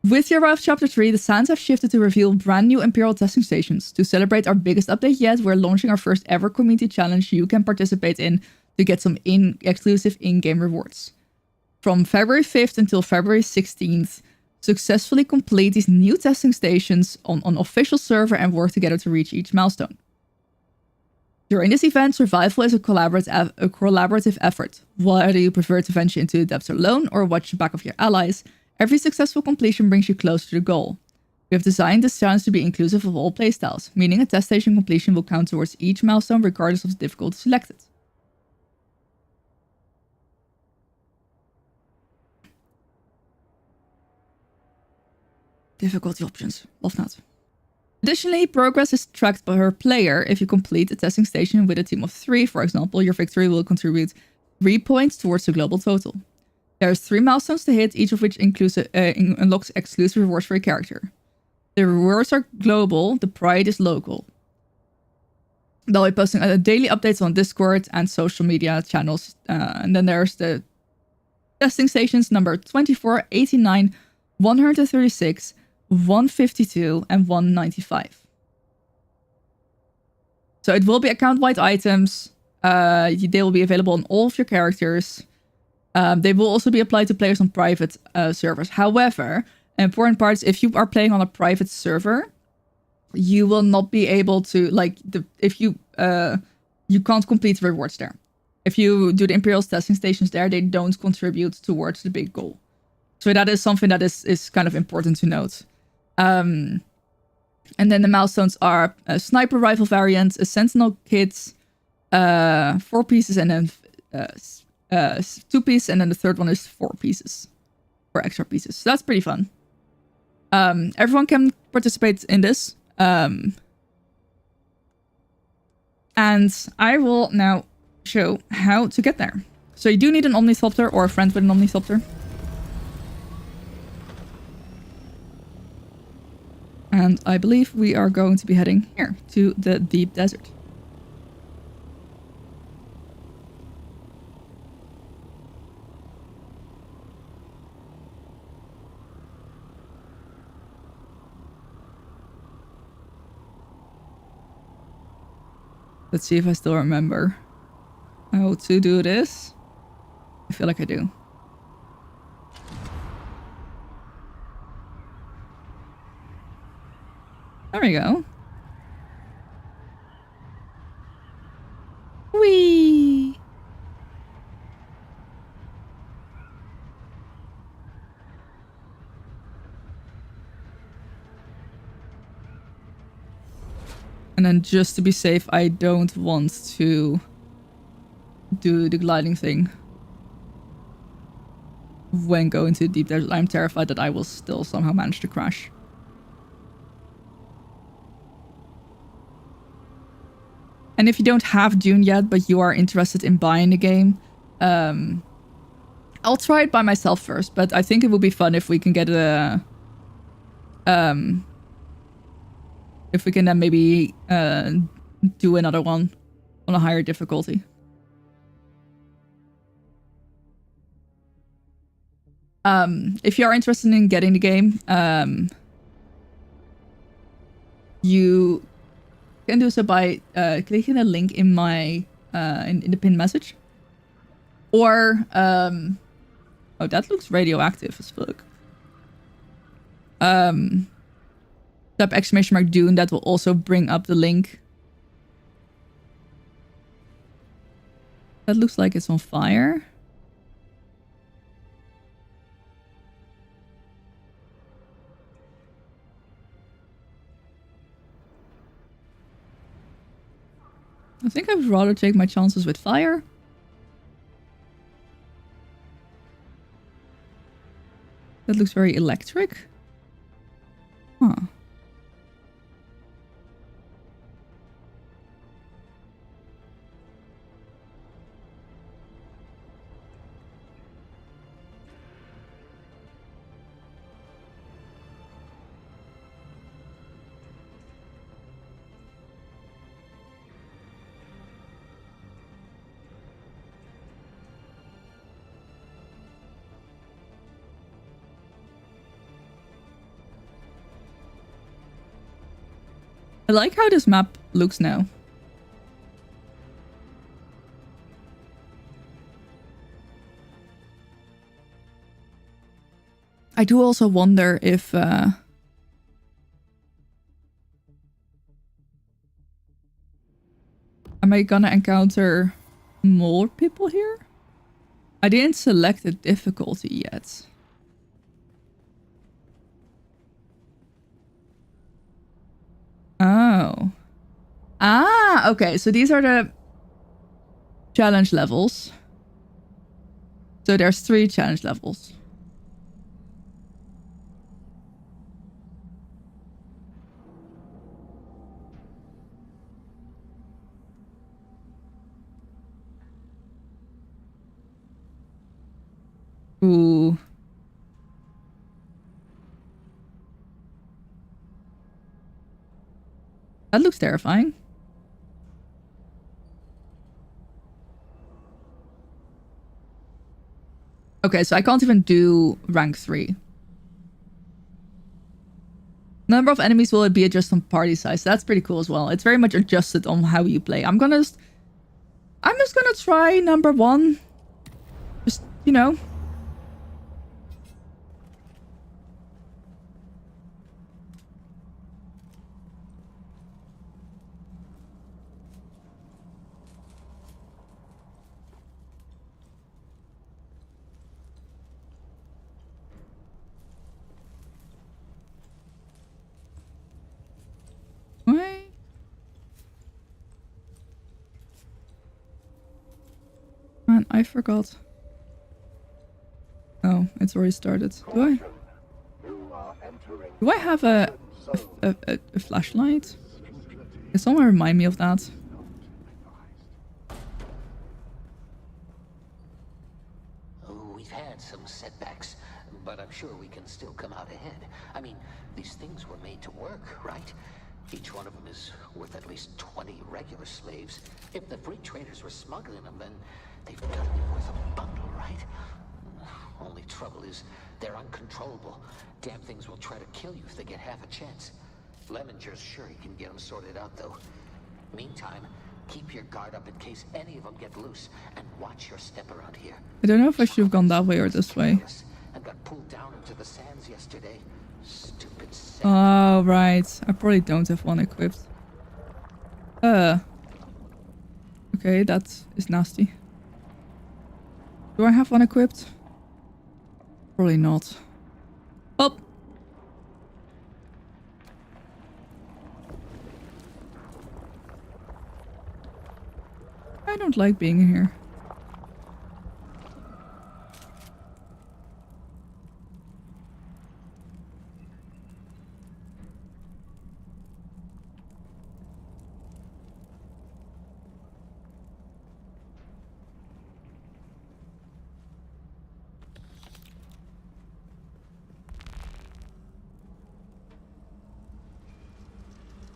With the arrival of Chapter 3, the sands have shifted to reveal brand new Imperial testing stations. To celebrate our biggest update yet, we're launching our first ever community challenge you can participate in to get some exclusive in-game rewards. From February 5th until February 16th, successfully complete these new testing stations on an official server and work together to reach each milestone. During this event, survival is a collaborative effort. Whether you prefer to venture into the depths alone or watch the back of your allies, every successful completion brings you closer to the goal. We have designed this challenge to be inclusive of all playstyles, meaning a test station completion will count towards each milestone regardless of the difficulty selected. Difficulty options. Love that. Additionally, progress is tracked by her player. If you complete a testing station with a team of 3, for example, your victory will contribute 3 points towards the global total. There's 3 milestones to hit, each of which unlocks exclusive rewards for your character. The rewards are global, the pride is local. They'll be posting daily updates on Discord and social media channels. And then there's the testing stations number 24, 89, 136, 152, and 195. So it will be account-wide items. They will be available on all of your characters. They will also be applied to players on private servers. However, an important part is if you are playing on a private server, you will not be able to you can't complete the rewards there. If you do the Imperial's testing stations there, they don't contribute towards the big goal. So that is something that is kind of important to note. And then the milestones are a sniper rifle variant, a sentinel kit, 4 pieces, and then 2 pieces, and then the third one is 4 pieces, 4 extra pieces. So that's pretty fun. Everyone can participate in this. And I will now show how to get there. So you do need an Omnithopter or a friend with an Omnithopter. And I believe we are going to be heading here to the deep desert. Let's see if I still remember how to do this. I feel like I do. There we go. Whee! And then just to be safe, I don't want to do the gliding thing when going to the deep desert. I'm terrified that I will still somehow manage to crash. And if you don't have Dune yet, but you are interested in buying the game, I'll try it by myself first, but I think it would be fun if we can get a... if we can then maybe do another one on a higher difficulty. If you are interested in getting the game, you can do so by clicking the link in my in the pinned message. Or oh, that looks radioactive as fuck. Type exclamation mark Dune, that will also bring up the link. That looks like it's on fire. I think I would rather take my chances with fire. That looks very electric. Huh. I like how this map looks now. I do also wonder if am I gonna encounter more people here? I didn't select the difficulty yet. Oh. Ah, okay. So these are the challenge levels. So there's 3 challenge levels. Ooh. That looks terrifying. Okay, so I can't even do rank 3. Number of enemies will be adjusted on party size. That's pretty cool as well. It's very much adjusted on how you play. I'm just gonna try number 1. Just, you know. Why? Man, I forgot. Oh, it's already started. Do I have a flashlight? Can someone remind me of that? Oh, we've had some setbacks, but I'm sure we can still come out ahead. I mean, these things were made to work, right? Each one of them is worth at least 20 regular slaves. If the free traders were smuggling them, then they've got to be worth a bundle, right? Only trouble is, they're uncontrollable. Damn things will try to kill you if they get half a chance. Lemonger's sure he can get them sorted out, though. Meantime, keep your guard up in case any of them get loose, and watch your step around here. I don't know if I should have gone that way or this way. And got pulled down into the sands yesterday. Stupid sand. Oh, right. I probably don't have one equipped. Okay, that is nasty. Do I have one equipped? Probably not. Oh! I don't like being in here.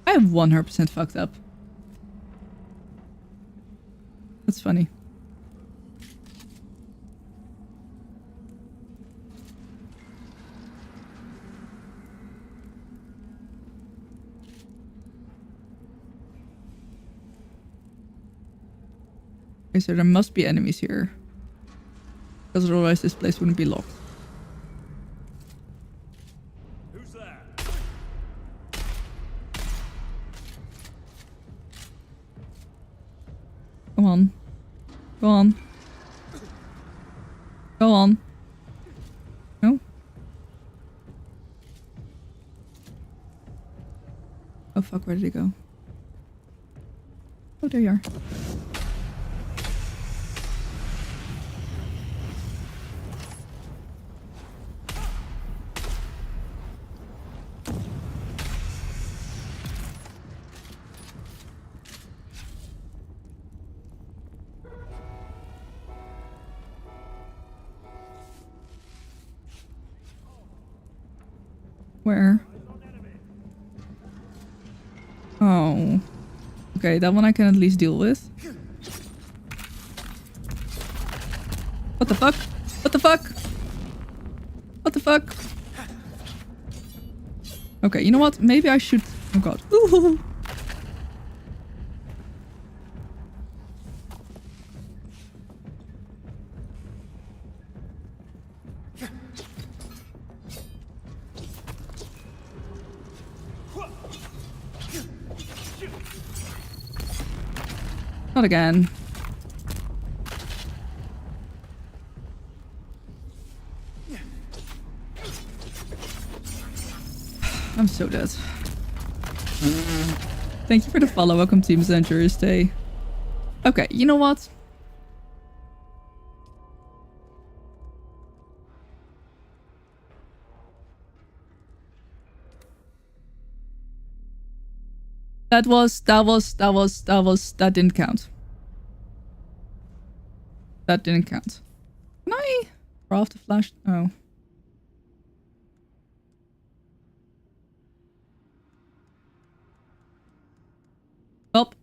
I am 100% fucked up. That's funny. Okay, so there must be enemies here. Because otherwise this place wouldn't be locked. Who's there? Come on. Go on. Go on. No? Oh fuck, where did he go? Oh, there you are. Where? Oh. Okay, that one I can at least deal with. What the fuck? What the fuck? What the fuck? Okay, you know what? Maybe I should... Oh god. Ooh. Not again. I'm so dead. Thank you for the follow. Welcome to Adventurers Day. Okay, you know what? That didn't count. That didn't count. Can I draw off the flash? Oh. Up.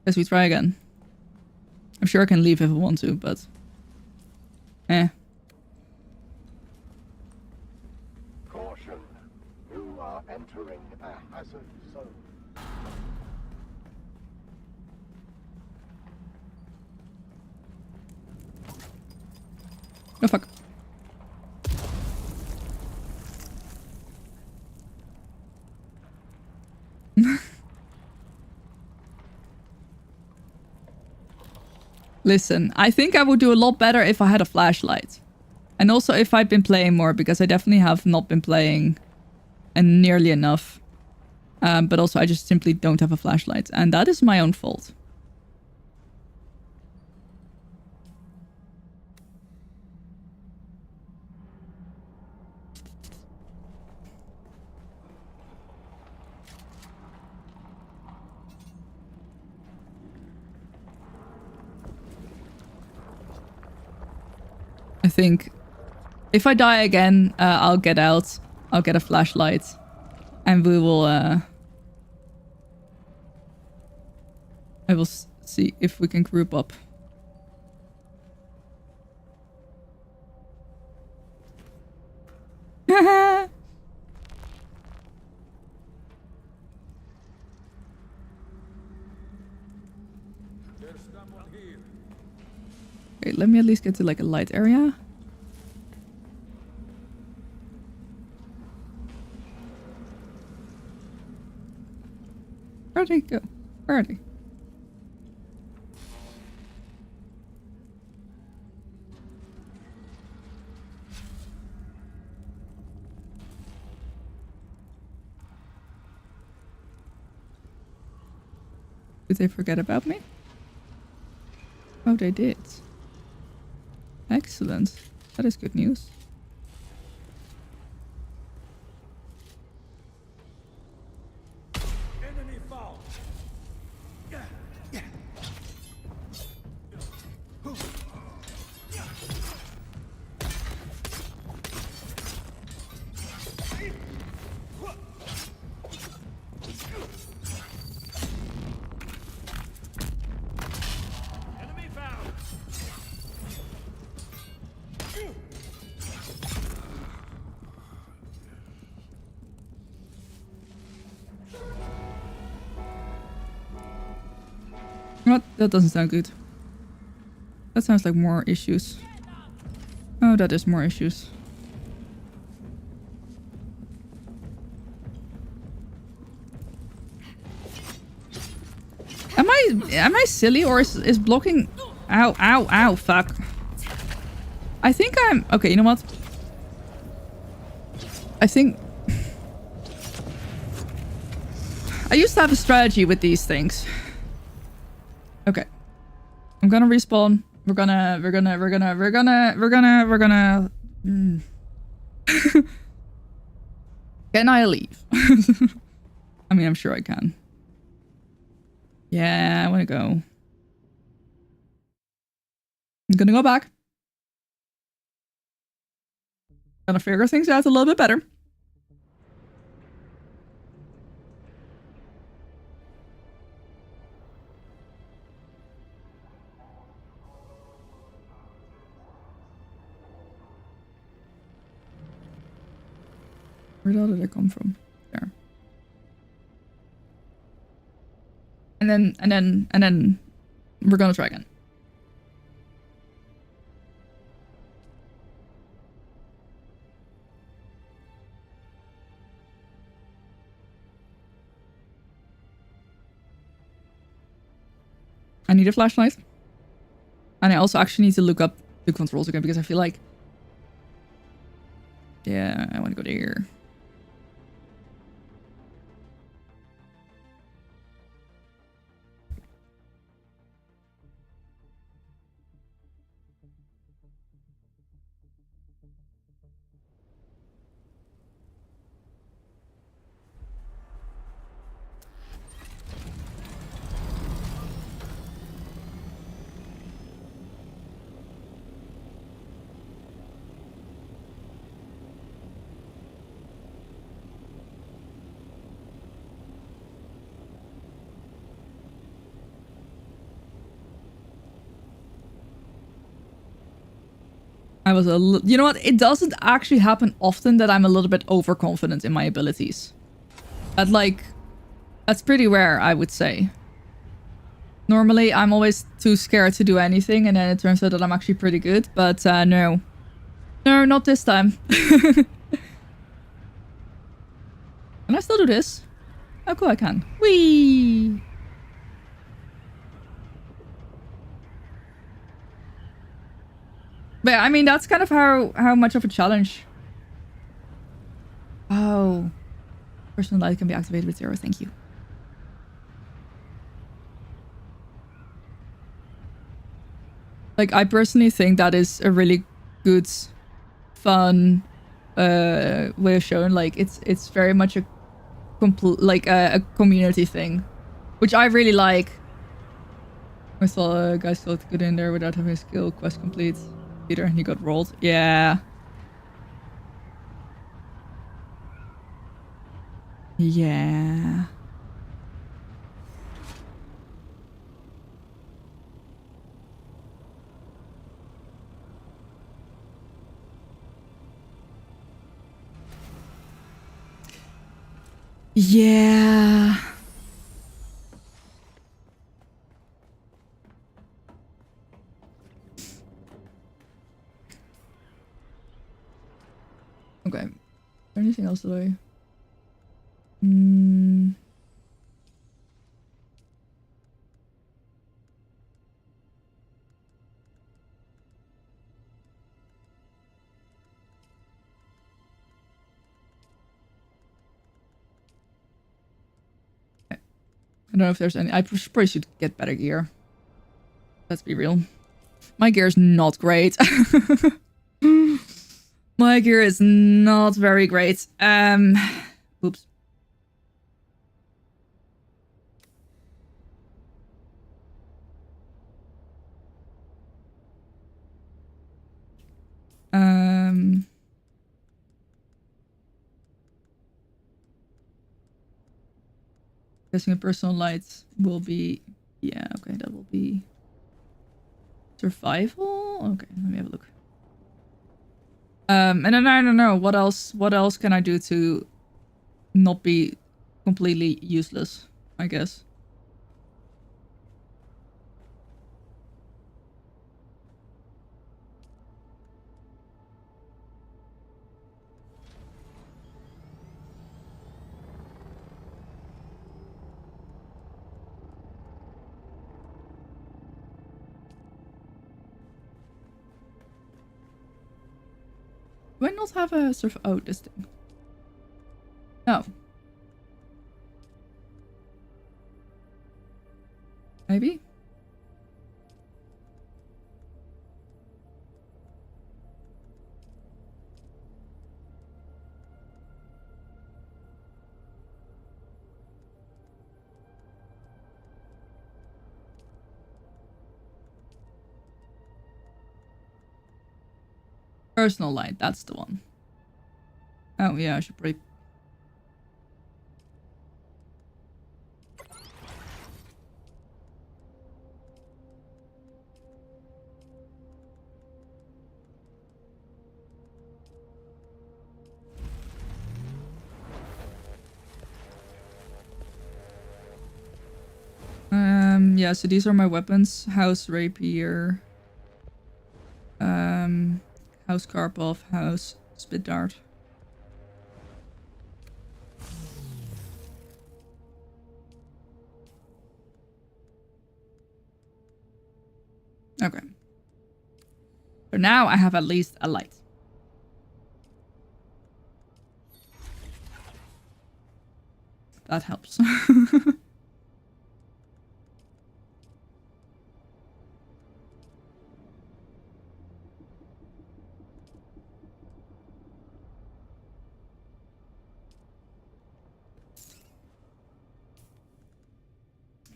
Guess we try again. I'm sure I can leave if I want to, but... entering a hazard zone. Oh fuck. Listen, I think I would do a lot better if I had a flashlight. And also if I'd been playing more, because I definitely have not been playing and nearly enough. But also I just simply don't have a flashlight. And that is my own fault. I think if I die again, I'll get out. I'll get a flashlight. And we will... I will see if we can group up. Okay, let me at least get to like a light area. Where'd they go? Where are they? Did they forget about me? Oh, they did. Excellent. That is good news. Enemy found. Enemy found. What? That doesn't sound good. That sounds like more issues. Oh, that is more issues. Am I silly, or is blocking... Ow, ow, ow, fuck. I think I'm... Okay, you know what? I think... I used to have a strategy with these things. Okay. I'm gonna respawn. We're gonna... Can I leave? I mean, I'm sure I can. Yeah, I want to go. I'm gonna go back. Gonna figure things out a little bit better. Where did it come from? There. And then we're gonna try again. I need a flashlight. And I also actually need to look up the controls again, because I feel like... Yeah, I want to go there. I was you know what? It doesn't actually happen often that I'm a little bit overconfident in my abilities. That's pretty rare, I would say. Normally, I'm always too scared to do anything, and then it turns out that I'm actually pretty good. But no. No, not this time. Can I still do this? Oh, cool, I can. Whee! But I mean, that's kind of how much of a challenge. Oh. Personal light can be activated with 0, thank you. Like, I personally think that is a really good, fun way of showing. Like, it's very much a complete, like a community thing, which I really like. I saw a guy still get in there without having a skill quest complete. Peter, and he got rolled. Yeah. Yeah. Yeah. Okay. Is there anything else that I... I don't know if there's any... I probably should get better gear. Let's be real. My gear is not great. My gear is not very great. Oops. Guessing a personal light will be... Yeah, okay, that will be... Survival? Okay, let me have a look. And then I don't know, what else can I do to not be completely useless, I guess. Do I not have a surf? Oh, this thing. No. Maybe? Personal light, that's the one. Oh yeah, I should probably... Yeah, so these are my weapons. House Rapier. House Karpov, House Spit Dart. Okay. So now I have at least a light. That helps.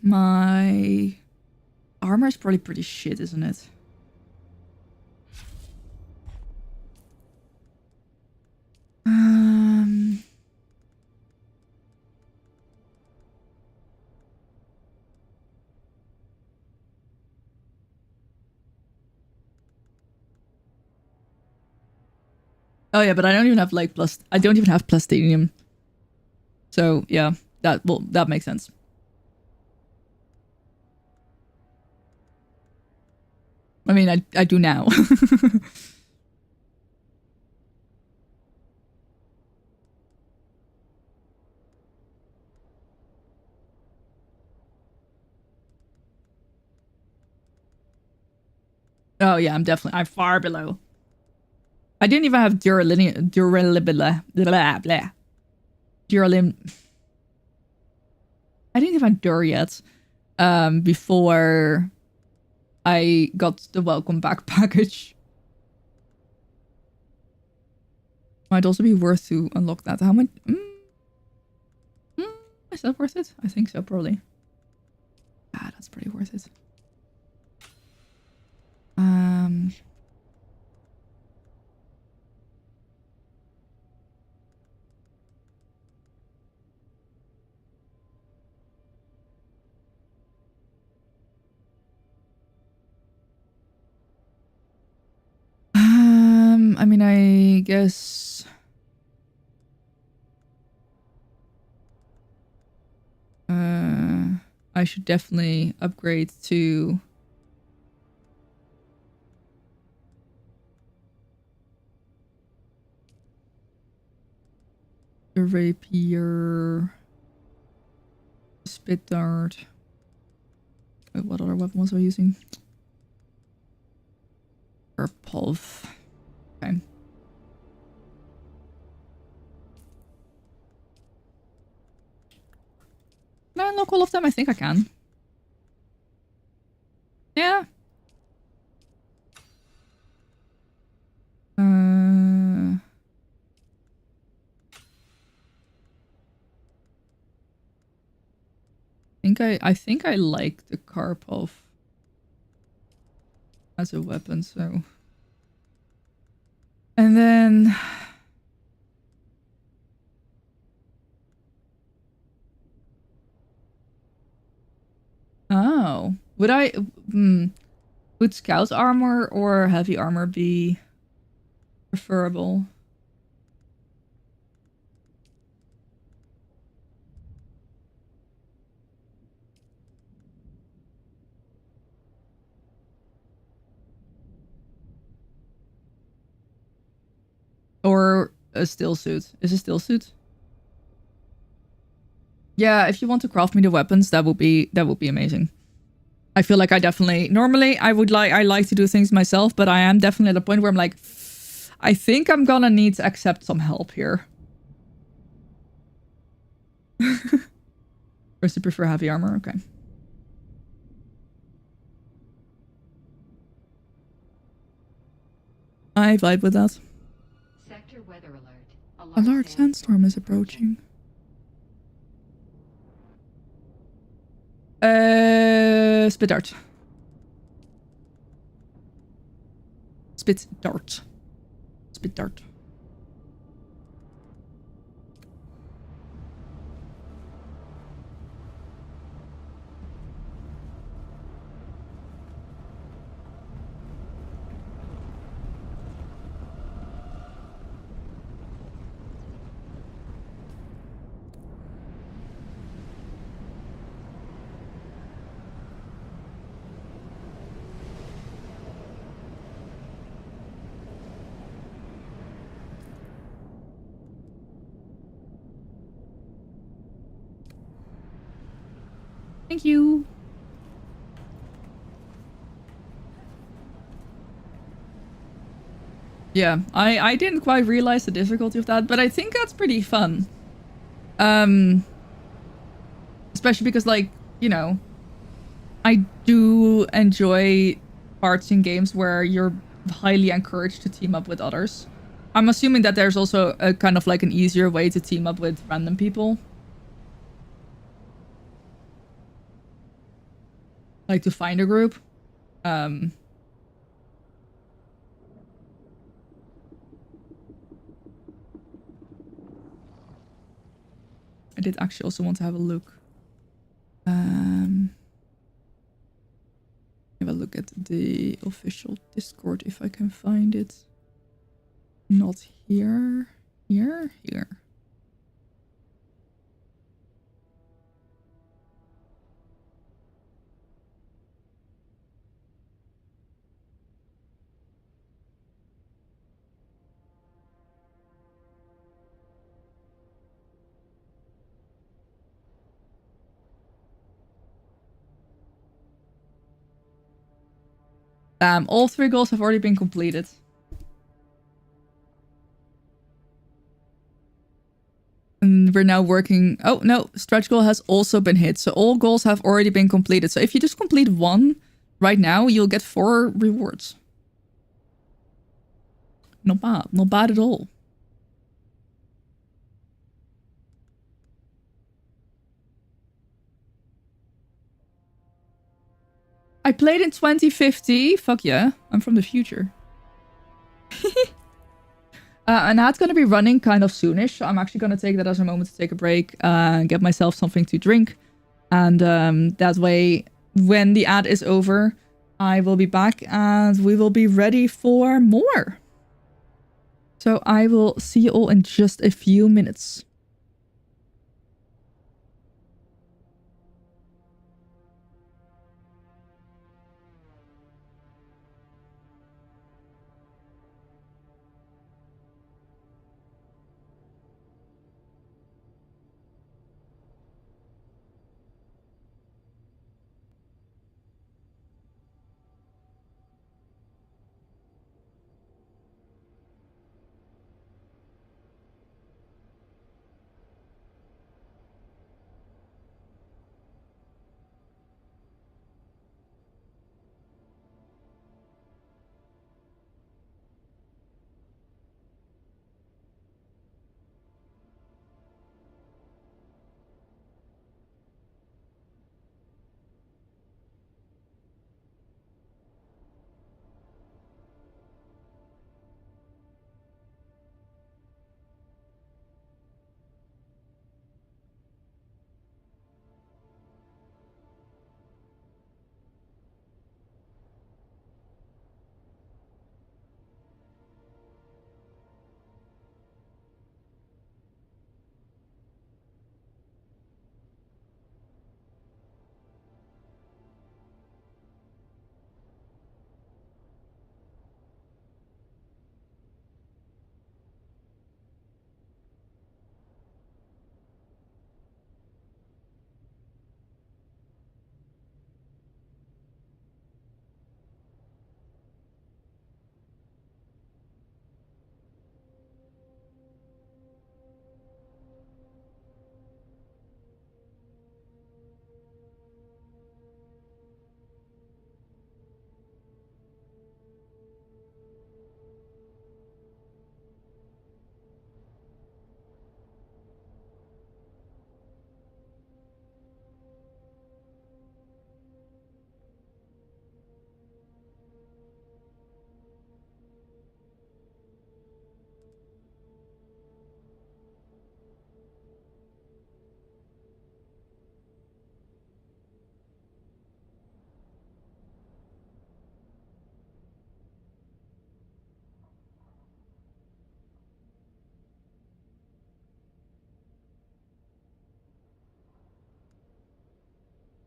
My armor is probably pretty shit, isn't it? Oh yeah, but I don't even have like I don't even have plastinium. So yeah, that makes sense. I mean, I do now. Oh yeah, I'm far below. I didn't even have duralim. I didn't even have dur yet. Before I got the welcome back package. Might also be worth to unlock that. How much? Is that worth it? I think so, probably. Ah, that's pretty worth it. I mean, I guess. I should definitely upgrade to the rapier, spit dart. Wait, what other weapon was I using? Purple. Okay. Can I unlock all of them? I think I can. Yeah. I think I like the Karpov as a weapon, so. And then oh, would scout armor or heavy armor be preferable? Or a still suit? Is a still suit? Yeah, if you want to craft me the weapons, that would be amazing. I feel like I definitely normally I like to do things myself, but I am definitely at a point where I'm like, I think I'm gonna need to accept some help here. First, you prefer heavy armor? Okay. I vibe with that. Sector weather alert. A large sandstorm is approaching. Spit dart. Spit dart. Spit dart. Thank you. Yeah, I didn't quite realize the difficulty of that, but I think that's pretty fun. Especially because, like, you know, I do enjoy parts in games where you're highly encouraged to team up with others. I'm assuming that there's also a kind of like an easier way to team up with random people. Like to find a group. I did actually also want to have a look. Have a look at the official Discord if I can find it. Not here. Here? Here. All 3 goals have already been completed. And we're now working... Oh, no. Stretch goal has also been hit. So all goals have already been completed. So if you just complete 1 right now, you'll get 4 rewards. Not bad. Not bad at all. I played in 2050. Fuck yeah. I'm from the future. And that's going to be running kind of soonish. So I'm actually going to take that as a moment to take a break and get myself something to drink. And that way, when the ad is over, I will be back and we will be ready for more. So I will see you all in just a few minutes.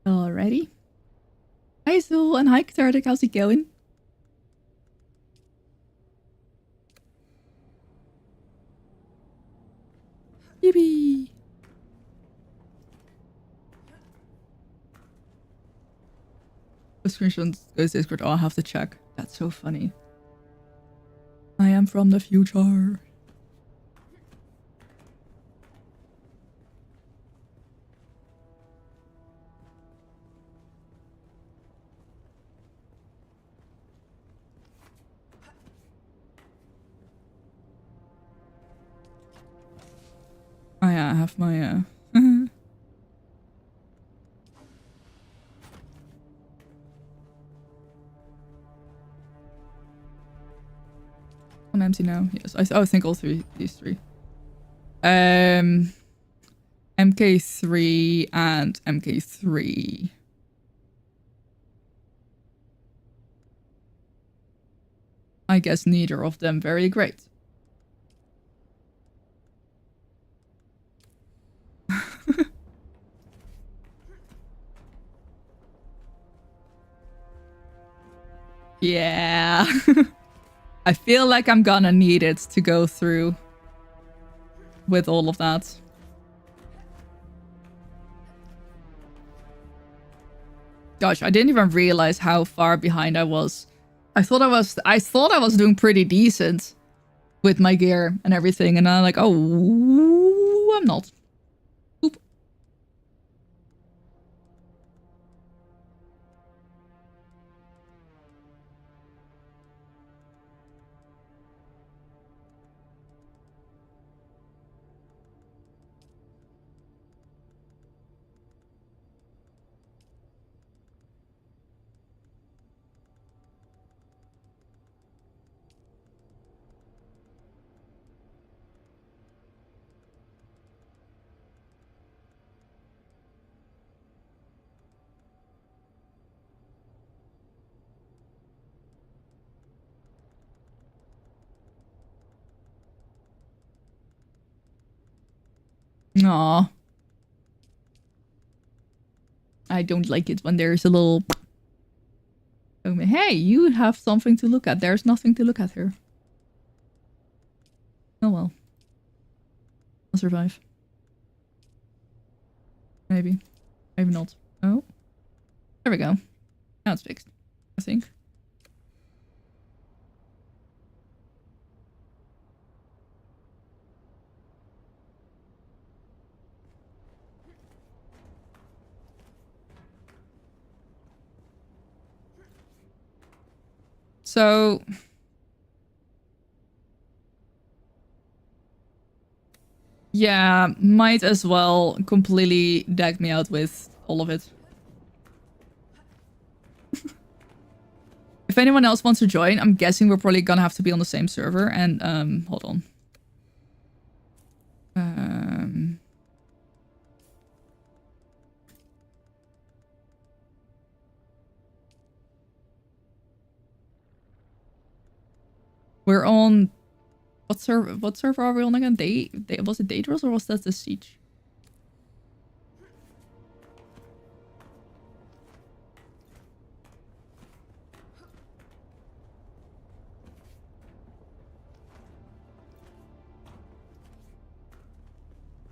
Alrighty. Hi Zul and hi Cathartic, how's it going? Yippee! The screenshot goes Discord. Oh, I'll have to check. That's so funny. I am from the future. Oh yeah, I have my I'm empty now. Yes, I think all these three. MK3 and MK3. I guess neither of them very great. Yeah. I feel like I'm gonna need it to go through with all of that. Gosh, I didn't even realize how far behind I was I thought I was doing pretty decent with my gear and everything, and I'm like, oh, I'm not. Oop. Aw. I don't like it when there's a little... Hey, you have something to look at. There's nothing to look at here. Oh well. I'll survive. Maybe. Maybe not. Oh. There we go. Now it's fixed, I think. So... yeah, might as well completely deck me out with all of it. If anyone else wants to join, I'm guessing we're probably gonna have to be on the same server. And, hold on. We're on... What server are we on again? Was it Daedalus or was that the Siege?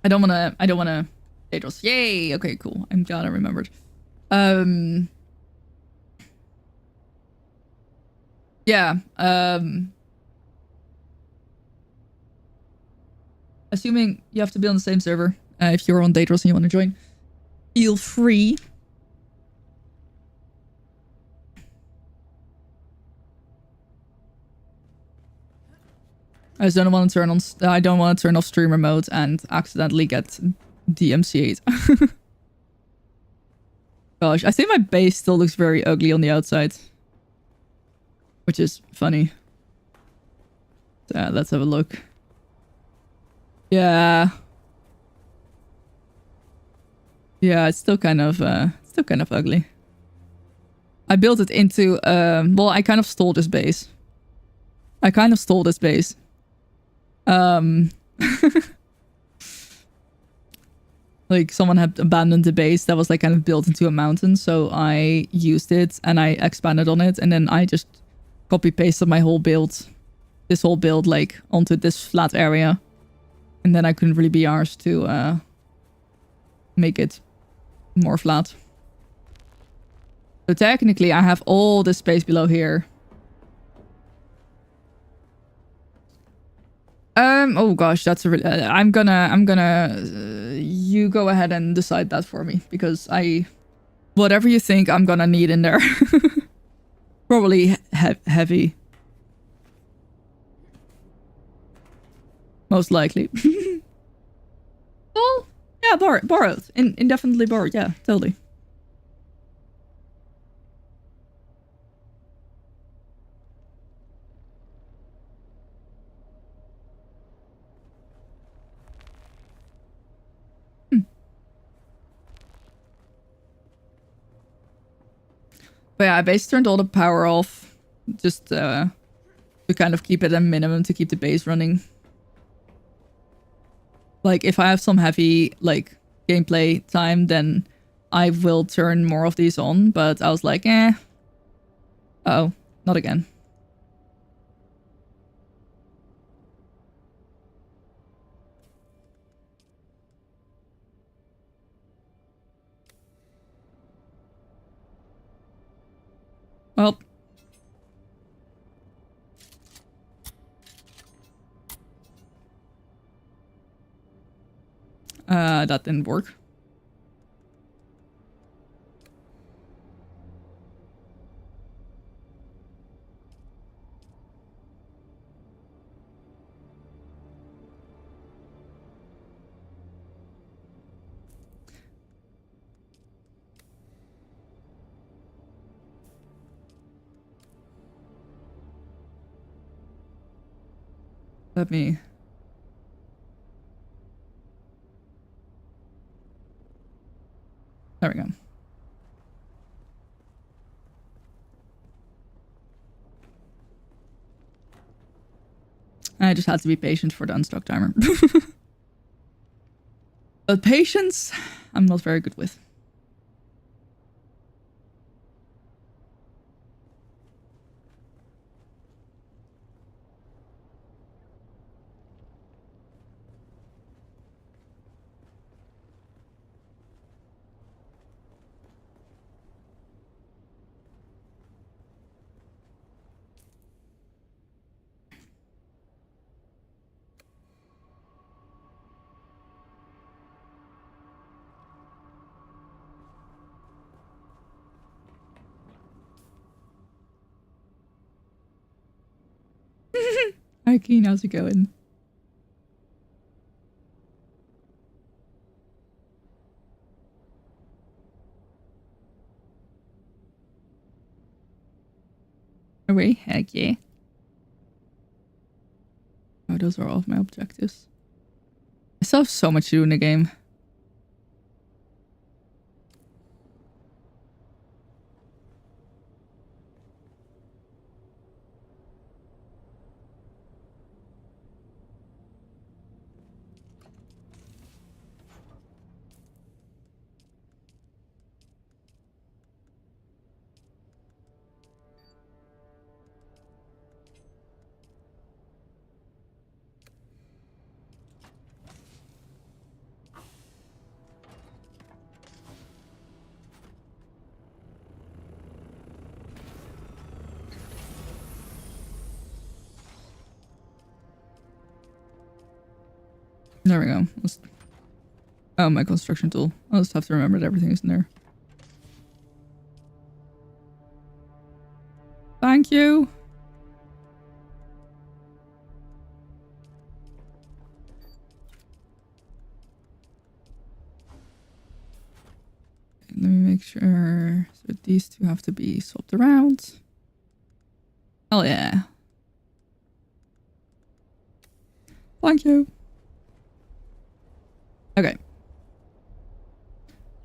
I don't wanna Daedalus. Yay! Okay, cool. I'm glad I remembered. Yeah, assuming you have to be on the same server, if you're on Daedalus and you want to join, feel free. I just don't want to turn on. I don't want to turn off streamer mode and accidentally get DMCA'd. Gosh, I think my base still looks very ugly on the outside, which is funny. Let's have a look. Yeah. Yeah, it's still kind of ugly. I built it into well, I kind of stole this base. Like someone had abandoned the base that was like kind of built into a mountain, so I used it and I expanded on it, and then I just copy pasted my whole build, this whole build like onto this flat area, and then I couldn't really be arsed to make it more flat. So technically I have all the space below here. Oh gosh, that's a really... I'm gonna... you go ahead and decide that for me, because whatever you think I'm gonna need in there. Probably heavy. Most likely. Well, yeah, borrowed. Indefinitely borrowed, yeah, totally. But yeah, I basically turned all the power off, just to kind of keep it at a minimum to keep the base running. Like, if I have some heavy, like, gameplay time, then I will turn more of these on, but I was like, eh. Uh-oh, not again. Well, that didn't work. Let me... There we go. I just had to be patient for the unstock timer. But patience, I'm not very good with. Hi Keen, how's it going? Away, heck yeah. Oh, those are all of my objectives. I still have so much to do in the game. There we go. Oh, my construction tool. I'll just have to remember that everything is in there. Thank you. Let me make sure. So these two have to be swapped around. Oh yeah. Thank you. Okay.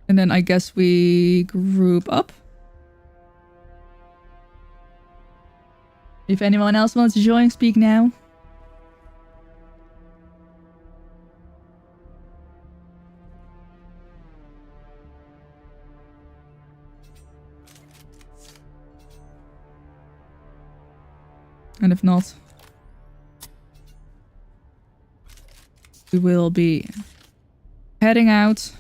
And then I guess we group up. If anyone else wants to join, speak now. And if not, we will be heading out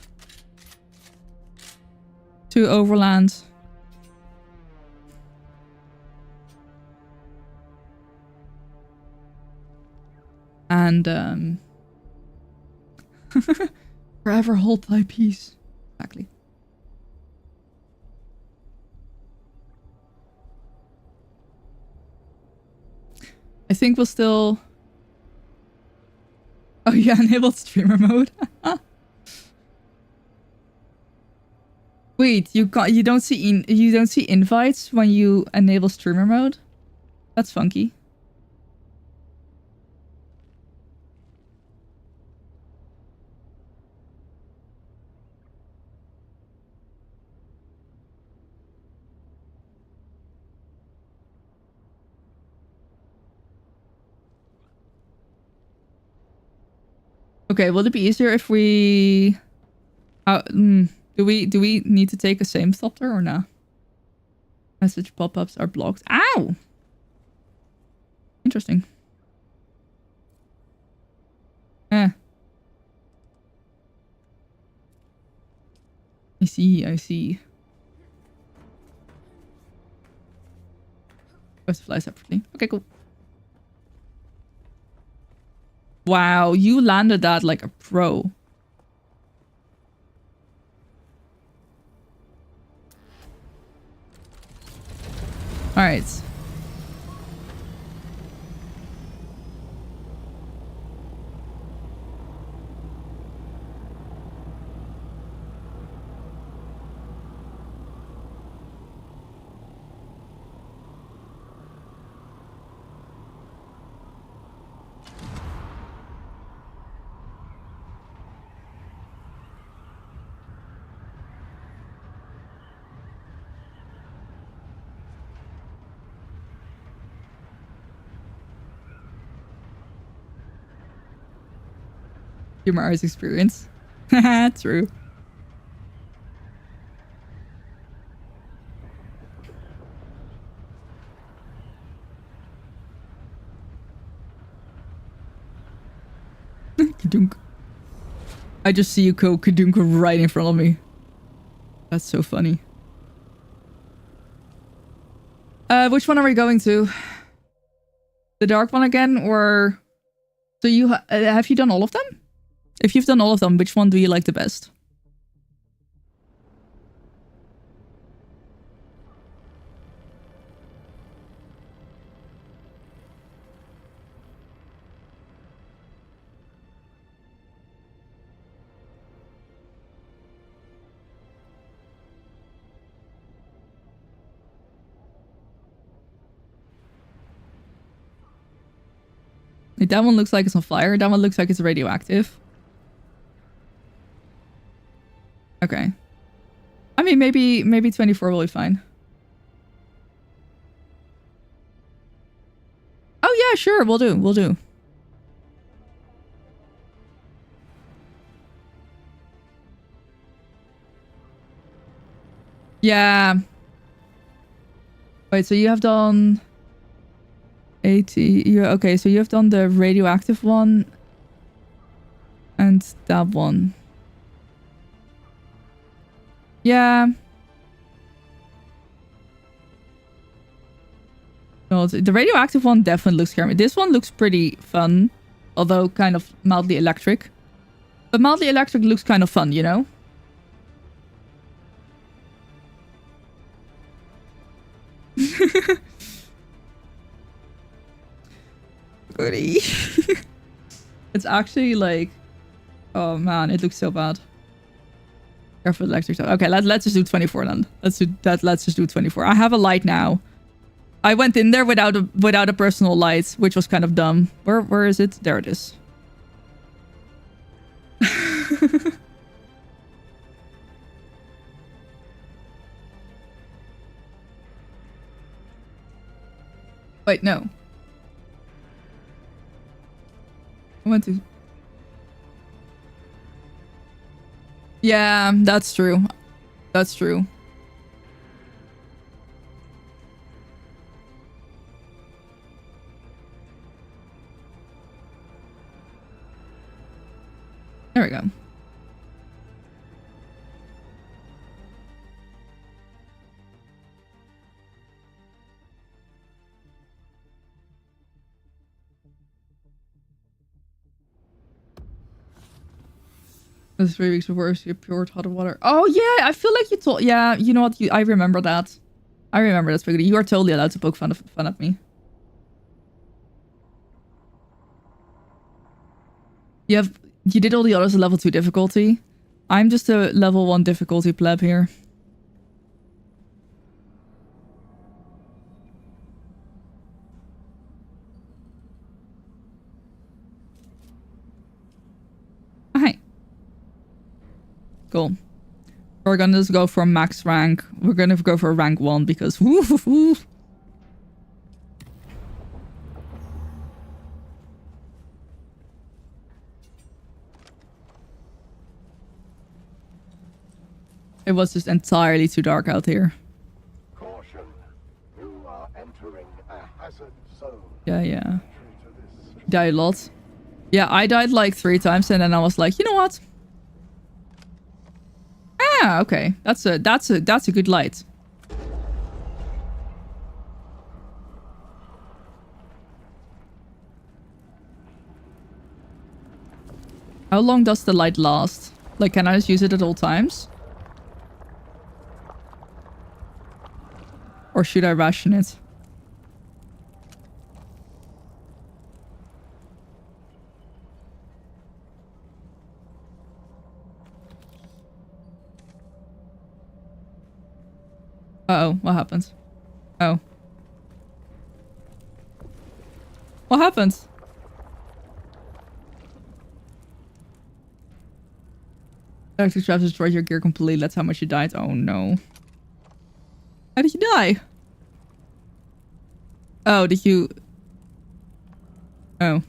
to Overland. And forever hold thy peace. Exactly. I think we'll still... Oh yeah, enabled streamer mode. Wait, you don't see invites when you enable streamer mode? That's funky. Okay, will it be easier if we... do we need to take a same filter or not? Message pop-ups are blocked. Ow! Interesting. I see. Have to fly separately. Okay, cool. Wow, you landed that like a pro. Alright. Mario's experience. Haha, true. Kadunk. I just see you go Kadunk right in front of me. That's so funny. Which one are we going to? The dark one again, or... So you have you done all of them? If you've done all of them, which one do you like the best? Like, that one looks like it's on fire. That one looks like it's radioactive. Okay. I mean, maybe 24 will be fine. Oh yeah, sure, we'll do. Yeah. Wait, so you have done 80. Okay, so you have done the radioactive one and that one. Yeah. No, the radioactive one definitely looks scary. This one looks pretty fun, although kind of mildly electric. But mildly electric looks kind of fun, you know? Goody. It's actually like... Oh man, it looks so bad. Careful with electric. Okay, let's just do 24 then. Let's just do 24. I have a light now. I went in there without a personal light, which was kind of dumb. Where is it? There it is. Wait, no. I went to... Yeah, that's true. That's true. There we go. It was 3 weeks before you poured hot water. Oh yeah, I feel like you told... Yeah, you know what? I remember that. I remember that, Spaghetti. You are totally allowed to poke fun at me. You did all the others at level 2 difficulty. I'm just a level 1 difficulty pleb here. Hi. Cool. We're gonna just go for max rank. We're gonna go for rank 1 because... Woo. It was just entirely too dark out here. Caution. You are entering a hazard zone. Yeah. Died a lot. Yeah, I died like 3 times and then I was like, you know what? Ah, okay. That's a good light. How long does the light last? Like, can I just use it at all times? Or should I ration it? Uh-oh, what happened? Oh. What happened? Electric traps destroyed your gear completely. That's how much you died. Oh no. How did you die? Oh, did you... Oh.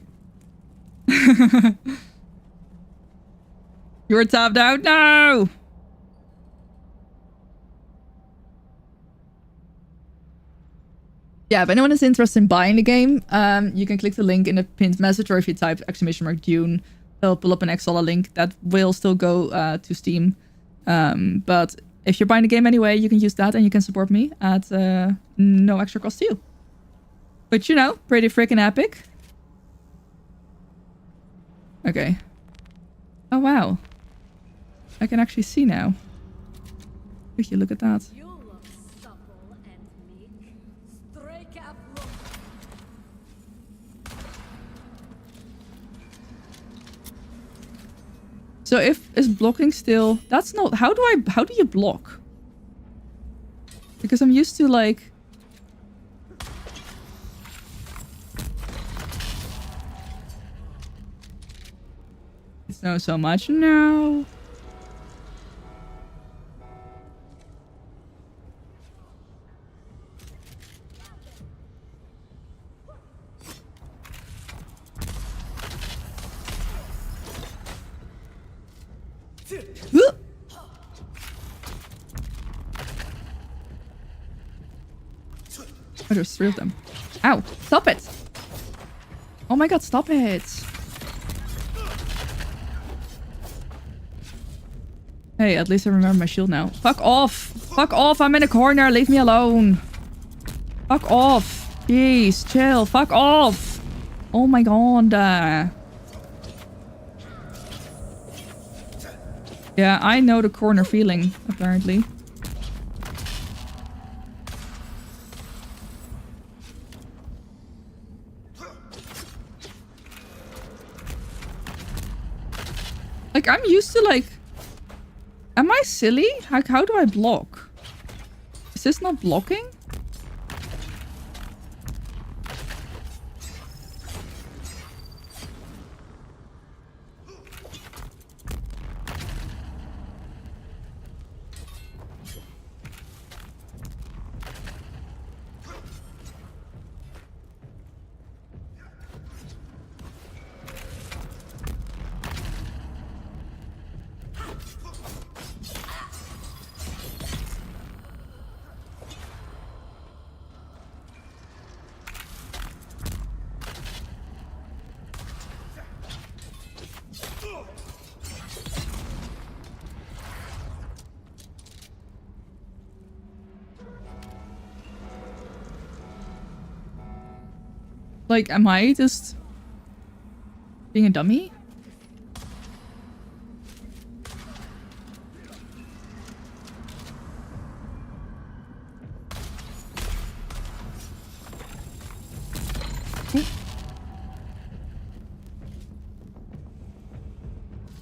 You were tapped out? No! Yeah, if anyone is interested in buying the game, you can click the link in the pinned message, or if you type !Dune, it'll pull up an $X link that will still go to Steam. But if you're buying the game anyway, you can use that and you can support me at no extra cost to you. But you know, pretty freaking epic. Okay. Oh wow. I can actually see now. Would you look at that? You look supple and meek. Stray cap look. So is blocking still... That's not... How do you block? Because I'm used to like... It's not so much. No. Oh, there's 3 of them. Ow! Stop it! Oh my god, stop it! Hey, at least I remember my shield now. Fuck off! Fuck off! I'm in a corner! Leave me alone! Fuck off! Jeez, chill! Fuck off! Oh my god! Yeah, I know the corner feeling, apparently. Like, I'm used to, like... Am I silly? How do I block? Is this not blocking? Like, am I just being a dummy?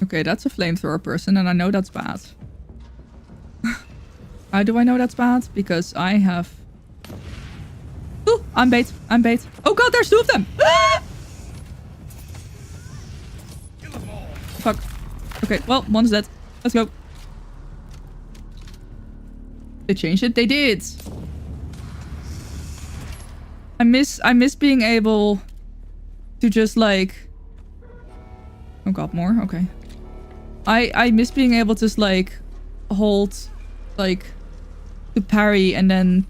Okay, that's a flamethrower person, and I know that's bad. How do I know that's bad? Because I have... Ooh, I'm bait. I'm bait. Oh god, there's 2 of them! Ah! Fuck. Okay, well, one's dead. Let's go. They changed it? They did! I miss being able to just like... Oh god, more? Okay. I miss being able to just like hold like to parry and then...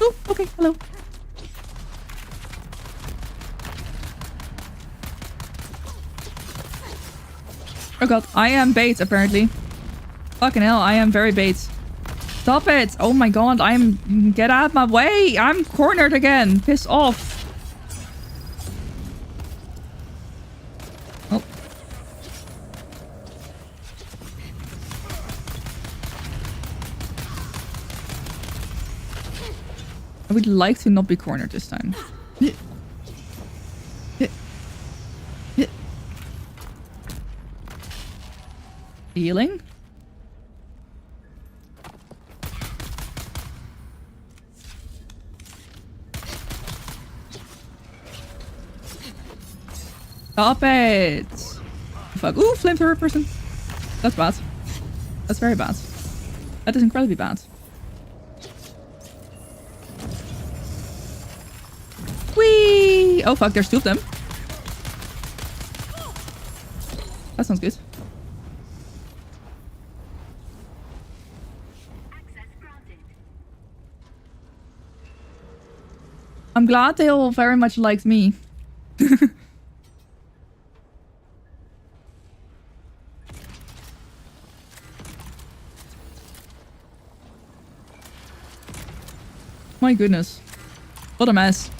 Oh, okay, hello. Oh god, I am bait apparently. Fucking hell, I am very bait. Stop it! Oh my god, get out of my way! I'm cornered again! Piss off! Oh. I would like to not be cornered this time. Healing? Stop it! Fuck. Ooh, flamethrower person. That's bad. That's very bad. That is incredibly bad. Whee! Oh fuck, there's two of them. That sounds good. I'm glad they all very much liked me. My goodness. What a mess.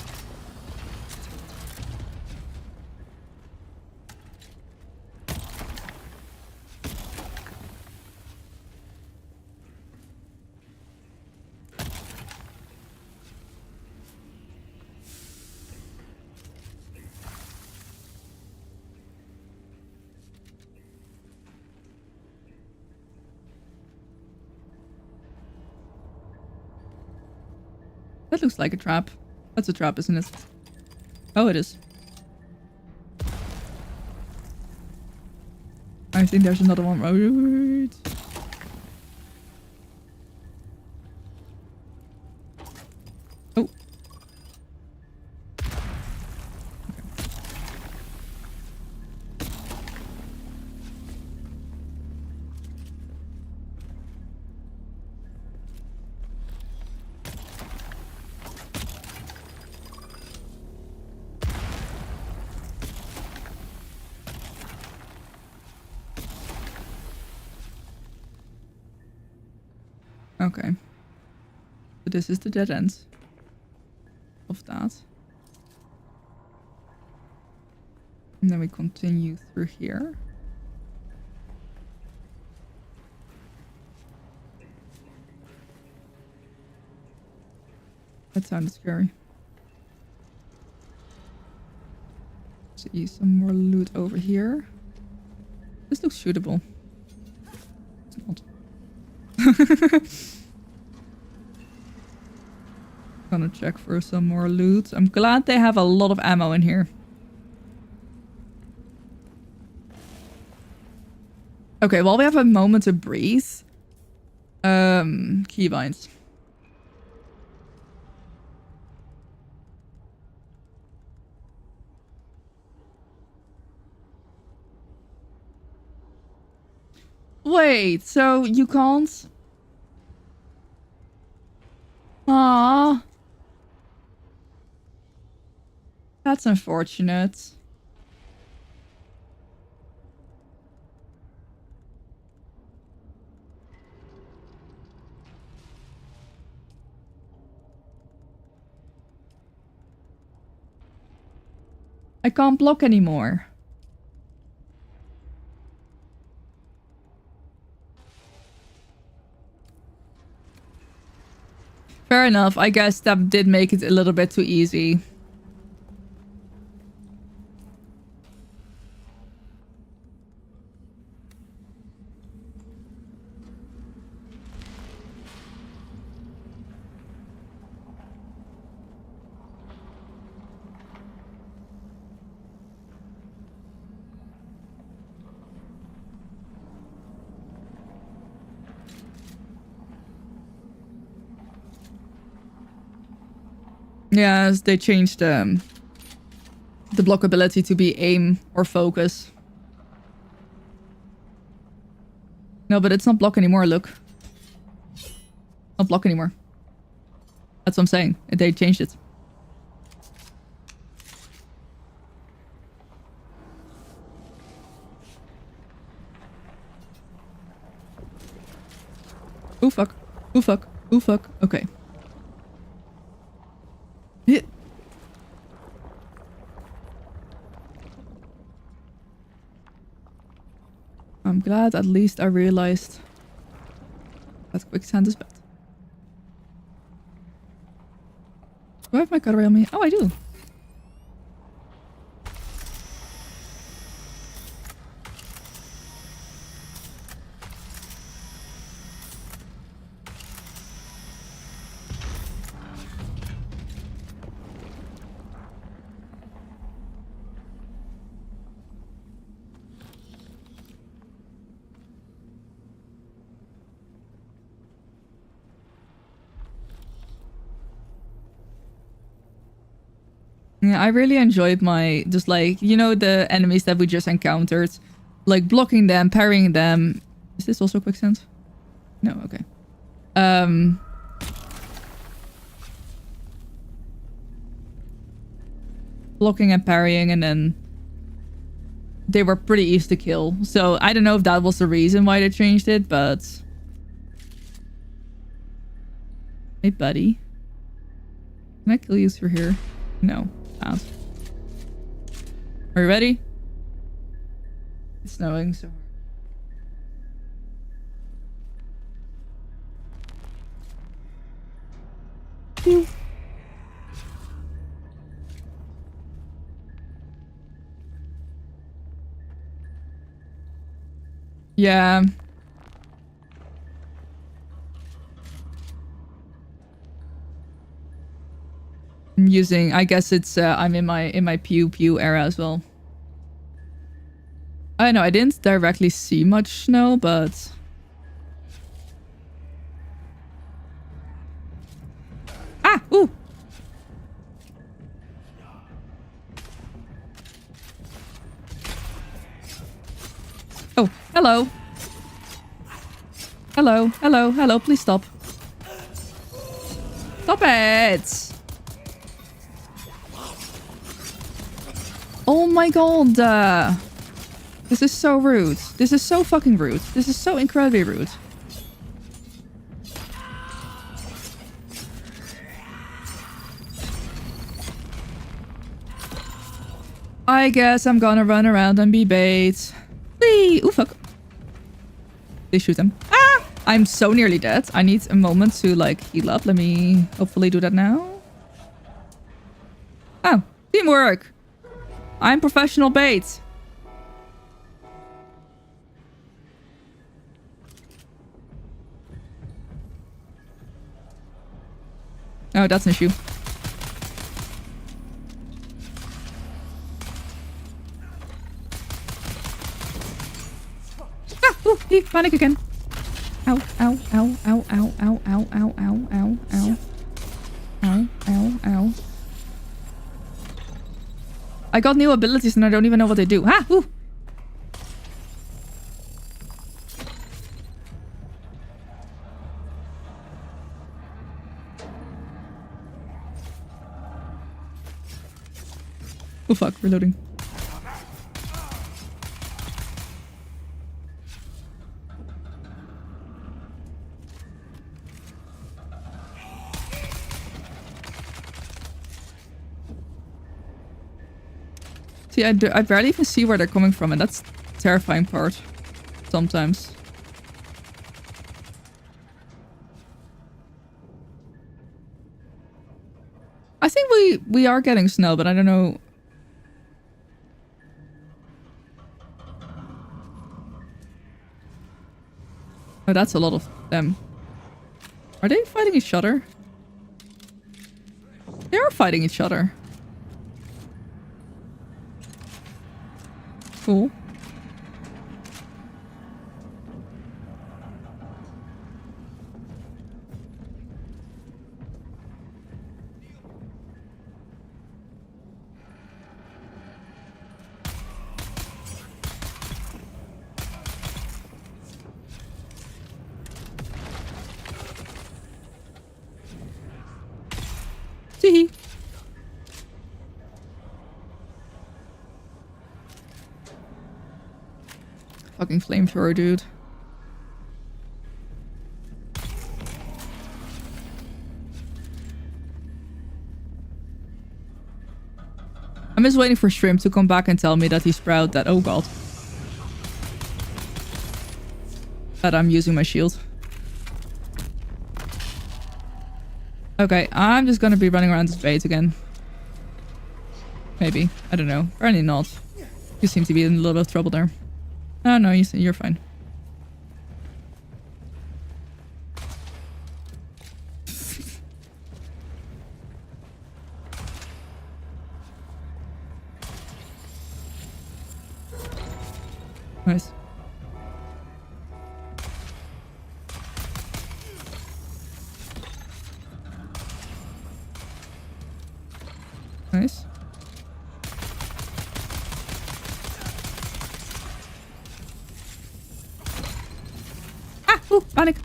That looks like a trap. That's a trap, isn't it? Oh, it is. I think there's another one. Right. Oh. Okay. So this is the dead end of that. And then we continue through here. That sounded scary. See some more loot over here. This looks shootable. It's not. Gonna check for some more loot. I'm glad they have a lot of ammo in here. Okay, while we have a moment to breathe. Keybinds. Wait, so you can't? Aww. That's unfortunate. I can't block anymore. Fair enough. I guess that did make it a little bit too easy. Yes, they changed the blockability to be aim or focus. No, but it's not block anymore, look. Not block anymore. That's what I'm saying. They changed it. Oh fuck. Oh fuck. Oh fuck. Okay. Yeah. I'm glad at least I realized that quicksand is bad. Do I have my cutlery on me? Oh, I do. Yeah, I really enjoyed my, just like, you know, the enemies that we just encountered. Like, blocking them, parrying them. Is this also quicksand? No, okay. Blocking and parrying, and then they were pretty easy to kill. So I don't know if that was the reason why they changed it, but... Hey, buddy. Can I kill you through here? No, can't. Are you ready? It's snowing so hard. Phew. Yeah. I'm using, I guess it's I'm in my pew pew era as well. I don't know, I didn't directly see much snow, but ah, ooh. Oh, hello. Hello, hello, hello, please stop. Stop it! Oh my god! This is so rude. This is so fucking rude. This is so incredibly rude. I guess I'm gonna run around and be bait. Whee! Ooh, fuck. They shoot him. Ah! I'm so nearly dead. I need a moment to, like, heal up. Let me hopefully do that now. Oh, teamwork! I'm professional bait. Oh, that's an issue. Ah! Ooh, panic again. Ow, ow, ow, ow, ow, ow, ow, ow, ow, ow, ow. Ow, ow, ow. I got new abilities and I don't even know what they do. Ah! Ooh! Oh fuck, reloading. See, I barely even see where they're coming from, and that's the terrifying part. Sometimes. I think we are getting snow, but I don't know. Oh, that's a lot of them. Are they fighting each other? They are fighting each other. Cool. Tee. Fucking flamethrower, dude. I'm just waiting for Shrimp to come back and tell me that he's proud that, oh god, that I'm using my shield. Okay, I'm just gonna be running around this bait again. Maybe. I don't know. Apparently not. You seem to be in a little bit of trouble there. Oh no, you're fine. Nice. Nice. Ooh, panic.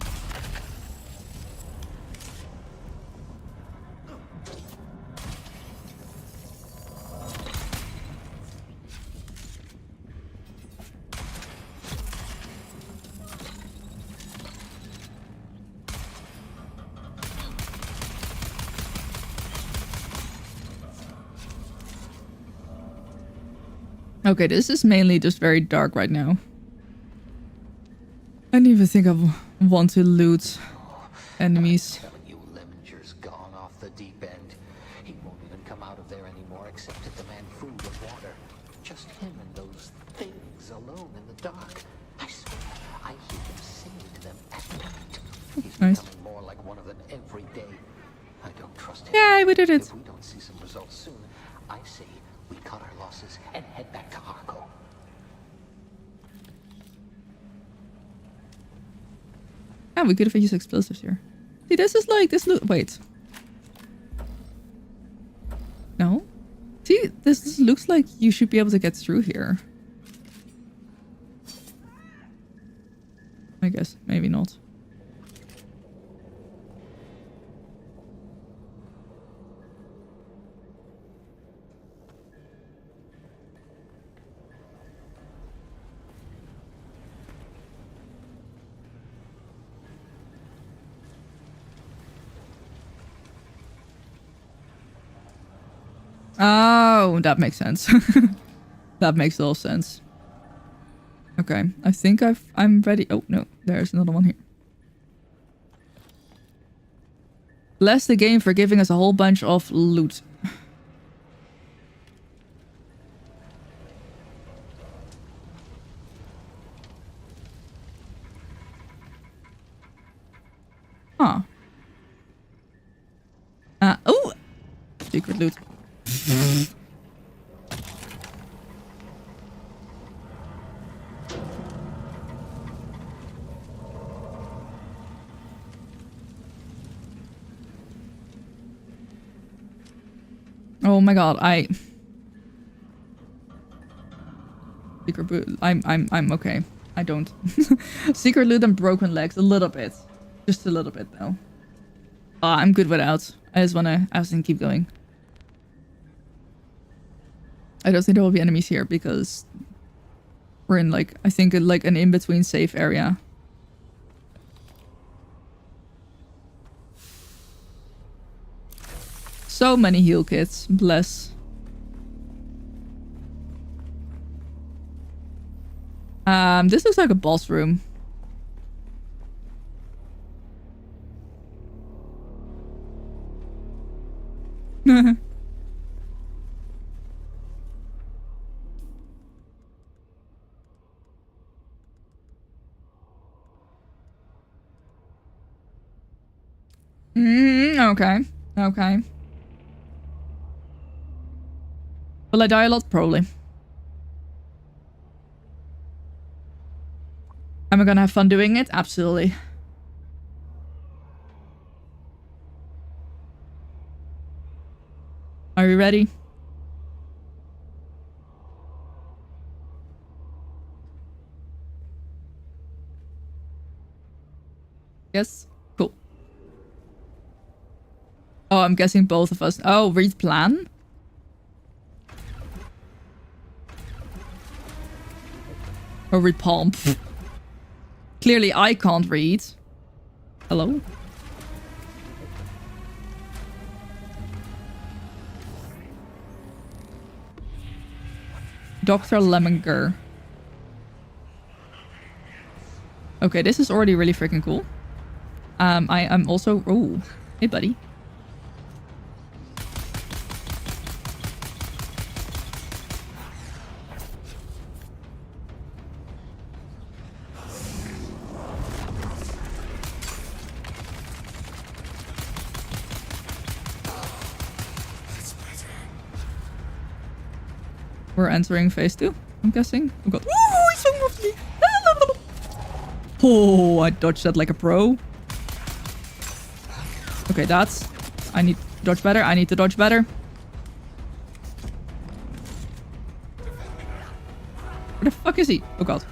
Okay, this is mainly just very dark right now. I don't even think I want to loot enemies. I'm telling you, Leminger's gone off the deep end. He won't even come out of there anymore except to demand food and water. Just him and those things alone in the dark. I swear, I hear him singing to them at night. He's Nice. becoming more like one of them every day. I don't trust him. Yay, we did it. If we don't see some results soon, I say we cut our losses and head back to Harko. Yeah, we could have used explosives here. See, this is like this. Wait. No. See, this looks like you should be able to get through here. I guess maybe not. Oh, that makes sense. That makes all sense. Okay, I think I'm ready. Oh no, there's another one here. Bless the game for giving us a whole bunch of loot. Huh. Oh! Secret loot. Oh my god, Secret loot. I'm okay. I don't. Secret loot and broken legs a little bit. Just a little bit though. I'm good without. I just wanna keep going. I don't think there will be enemies here because we're in like, I think like an in-between safe area. So many heal kits. Bless. This looks like a boss room. Okay. Okay. Will I die a lot? Probably. Am I gonna have fun doing it? Absolutely. Are you ready? Yes? Cool. Oh, I'm guessing both of us. Oh, read plan? Or read palm. Clearly I can't read. Hello? Dr. Lemminger. Okay, this is already really freaking cool. I am also... Oh, hey buddy. We're entering phase 2, I'm guessing. Oh god. Ooh, he's so moved me. Oh, I dodged that like a pro. Okay, that's... I need to dodge better. I need to dodge better. Where the fuck is he? Oh god.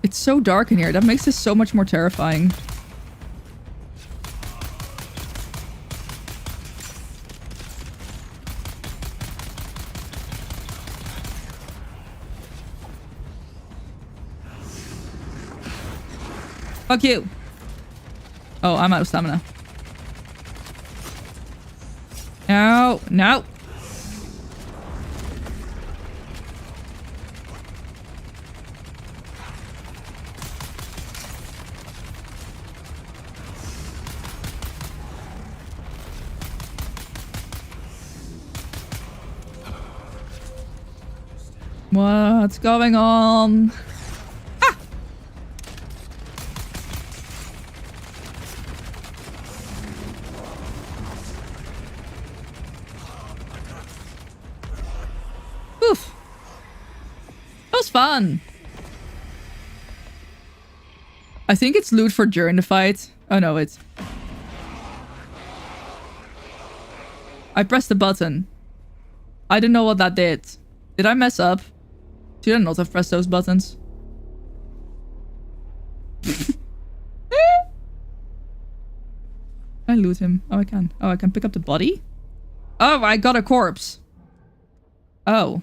It's so dark in here. That makes this so much more terrifying. Fuck you. Oh, I'm out of stamina. No, no. What's going on? Ah! Oof. That was fun. I think it's loot for during the fight. Oh no, it's... I pressed the button. I didn't know what that did. Did I mess up? Should I not have pressed those buttons? I loot him. Oh, I can. Oh, I can pick up the body? Oh, I got a corpse. Oh.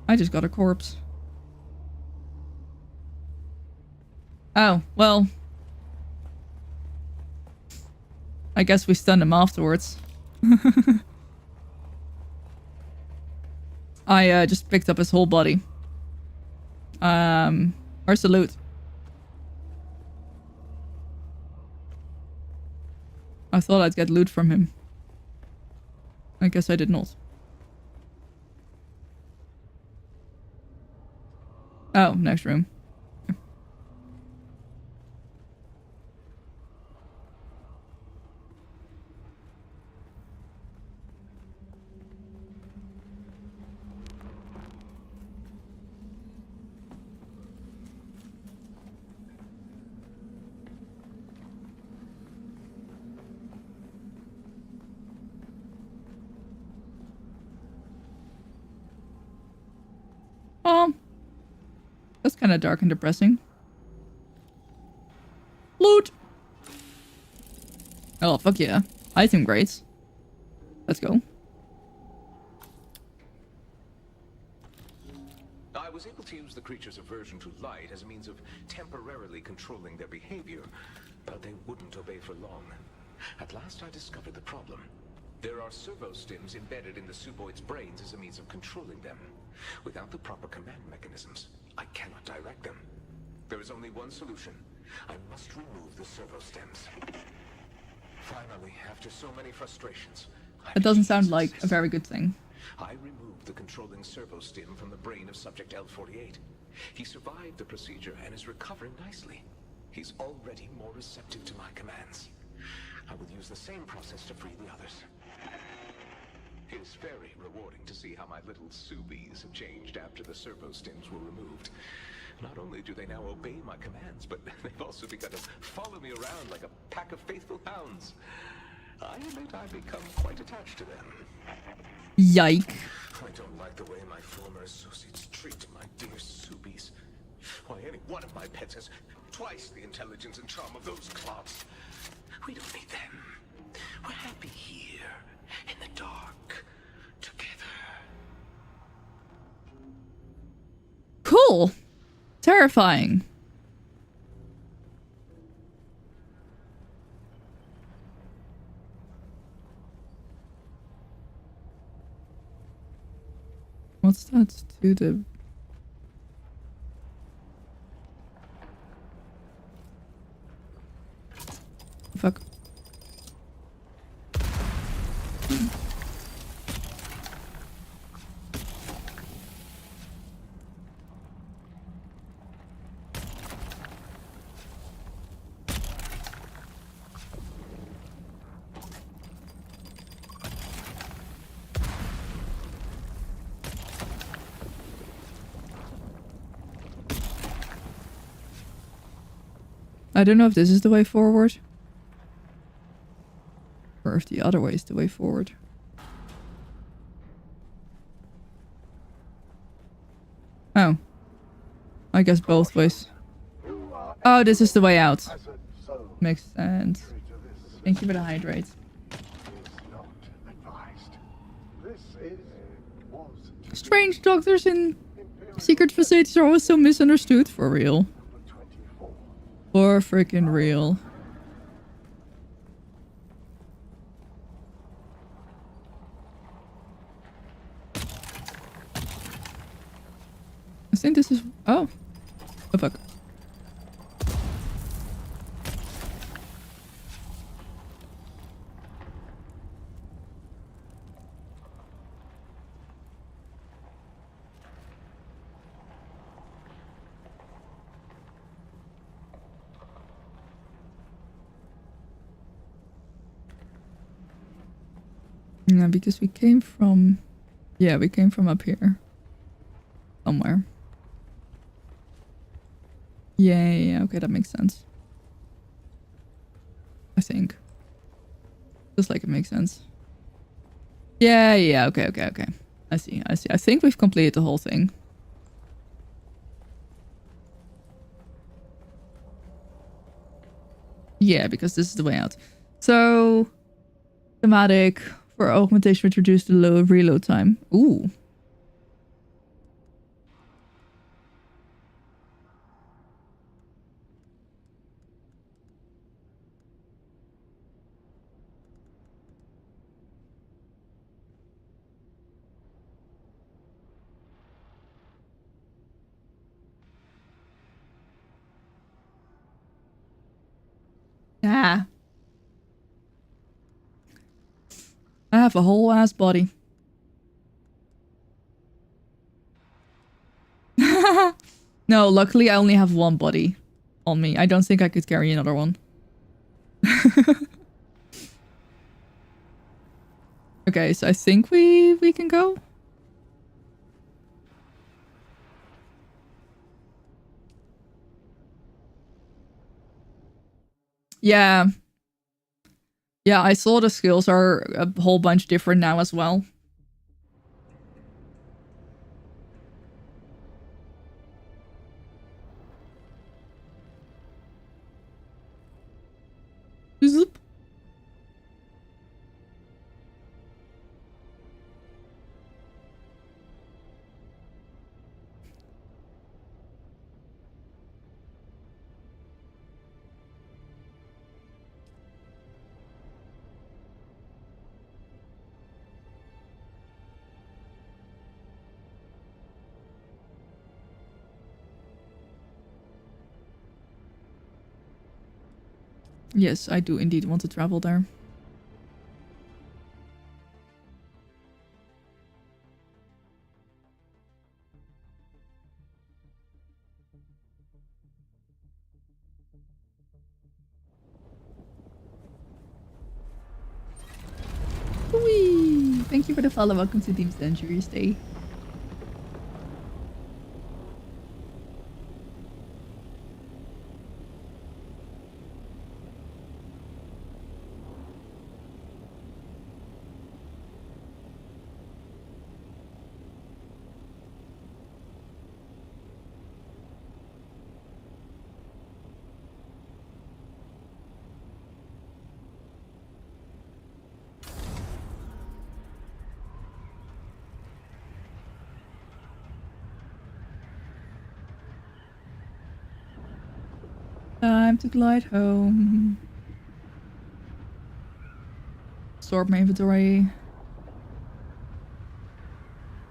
I just got a corpse. Oh, well. I guess we stunned him afterwards. I just picked up his whole body. Where's the loot? I thought I'd get loot from him. I guess I did not. Oh, next room. Oh, that's kind of dark and depressing. Loot! Oh, fuck yeah. Item grades. Let's go. I was able to use the creature's aversion to light as a means of temporarily controlling their behavior, but they wouldn't obey for long. At last I discovered the problem. There are servo stims embedded in the Suboid's brains as a means of controlling them. Without the proper command mechanisms, I cannot direct them. There is only one solution. I must remove the servo stems. Finally, after so many frustrations, That doesn't sound like a very good thing. I removed the controlling servo stim from the brain of subject L-48. He survived the procedure and is recovering nicely. He's already more receptive to my commands. I will use the same process to free the others. It is very rewarding to see how my little Subies have changed after the servo stims were removed. Not only do they now obey my commands, but they've also begun to follow me around like a pack of faithful hounds. I admit I've become quite attached to them. Yike. I don't like the way my former associates treat my dear Subies. Why, any one of my pets has twice the intelligence and charm of those clots. We don't need them. We're happy here, in the dark, together. Cool. Terrifying. What's that to the... Fuck. I don't know if this is the way forward. Or if the other way is the way forward. I guess both ways. Oh, this is the way out. Makes sense. Thank you for the hydrate. Strange doctors in secret facilities are always so misunderstood. For real. For freaking real. I think this is... Oh. Oh, fuck. Yeah, because we came from... Yeah, we came from up here. Somewhere. Yeah, okay, that makes sense. I think. Just like it makes sense. Yeah, okay. I see. I think we've completed the whole thing. Yeah, because this is the way out. So, thematic for augmentation which reduced the low reload time. Ooh. Ah. I have a whole ass body. No, luckily I only have one body on me. I don't think I could carry another one. Okay, so I think we can go. Yeah. Yeah, I saw the skills are a whole bunch different now as well. Zoop. Yes, I do indeed want to travel there. Whee! Thank you for the follow. Welcome to Deep Century Stay. Time to glide home. Sort my inventory.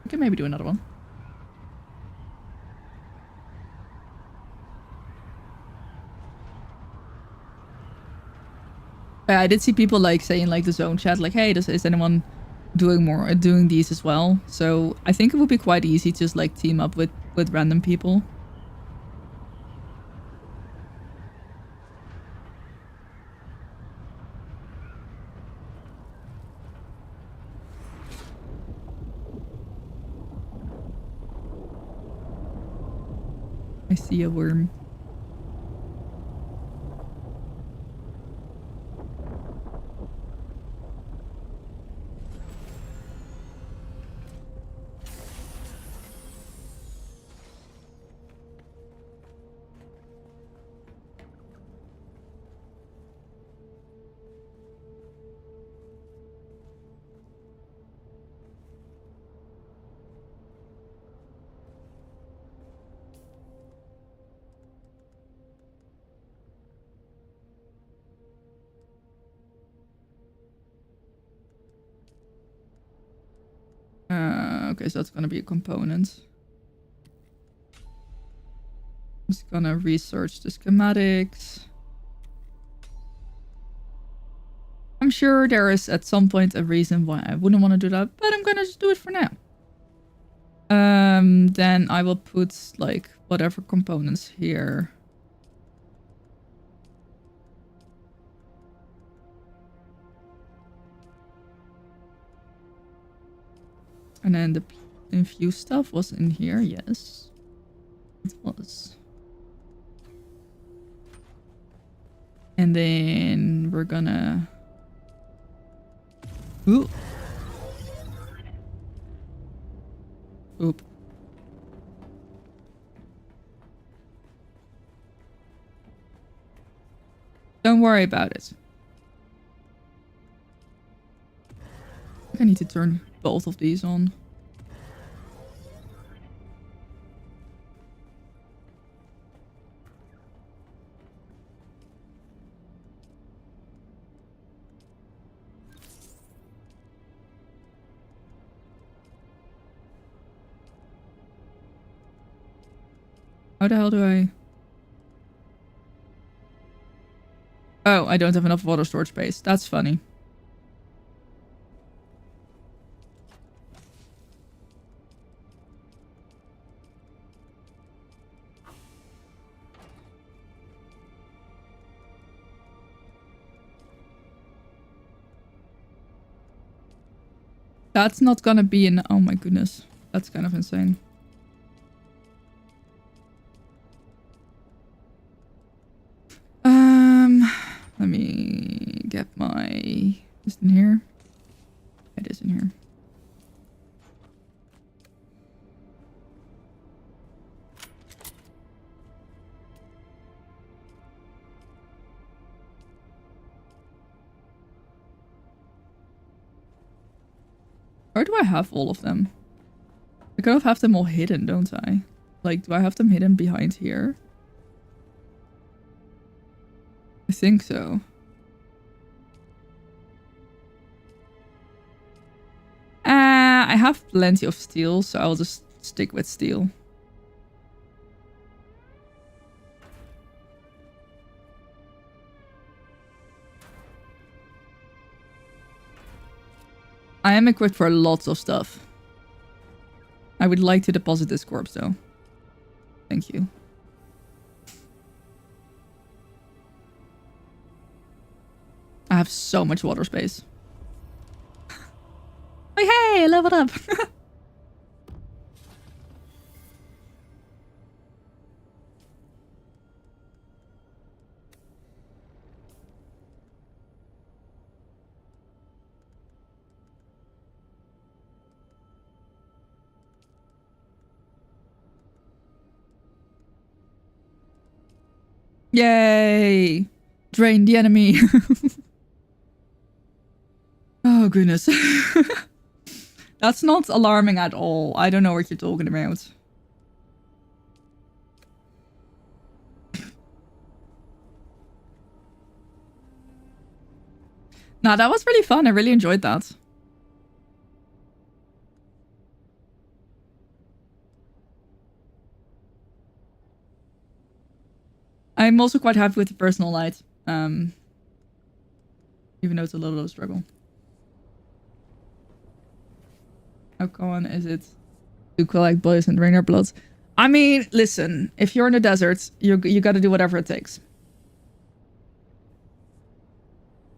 I can maybe do another one. I did see people like saying like the zone chat like, hey, is anyone doing these as well? So I think it would be quite easy to just like team up with random people. I see a worm. Okay, so that's gonna be a component. I'm just gonna research the schematics. I'm sure there is at some point a reason why I wouldn't want to do that, but I'm gonna just do it for now. Then I will put like whatever components here. And then the infused stuff was in here, yes. It was. And then we're gonna... Ooh. Oop. Don't worry about it. I think I need to turn both of these on. How the hell do I... Oh, I don't have enough water storage space. That's funny. That's not gonna be an... Oh my goodness. That's kind of insane. Let me get my... Is it in here? It is in here. Where do I have all of them? I kind of have them all hidden, don't I? Like, do I have them hidden behind here? I think so. I have plenty of steel, so I'll just stick with steel. I am equipped for lots of stuff. I would like to deposit this corpse, though. Thank you. I have so much water space. Hey, hey, leveled up. Yay! Drain the enemy. Oh, goodness. That's not alarming at all. I don't know what you're talking about. Nah, that was really fun. I really enjoyed that. I'm also quite happy with the personal light. Even though it's a little bit of a struggle. How common is it to collect bodies and drain their blood? I mean, listen, if you're in the desert, you gotta do whatever it takes.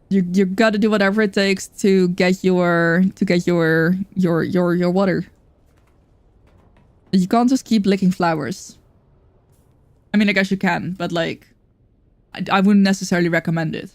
You gotta do whatever it takes to get your water. You can't just keep licking flowers. I mean, I guess you can, but like, I wouldn't necessarily recommend it.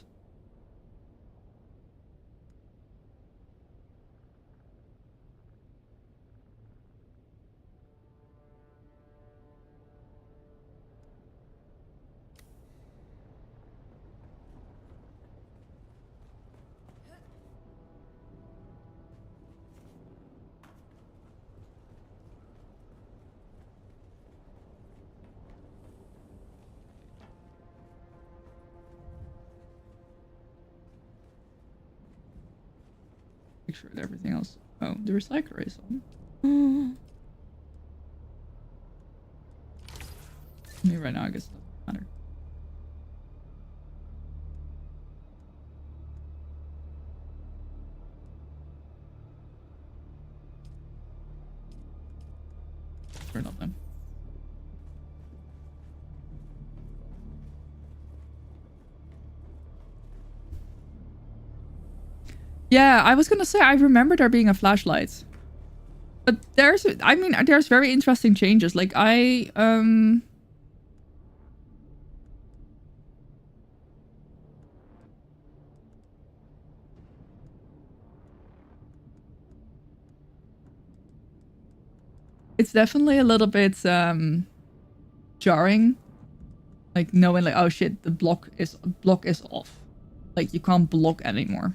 Make sure that everything else... Oh, the recycler is on. Me right now, I guess it doesn't matter. Turn up then. Yeah, I was gonna say, I remember there being a flashlight. But there's very interesting changes. Like, it's definitely a little bit, jarring. Like, knowing, like, oh shit, the block is off. Like, you can't block anymore.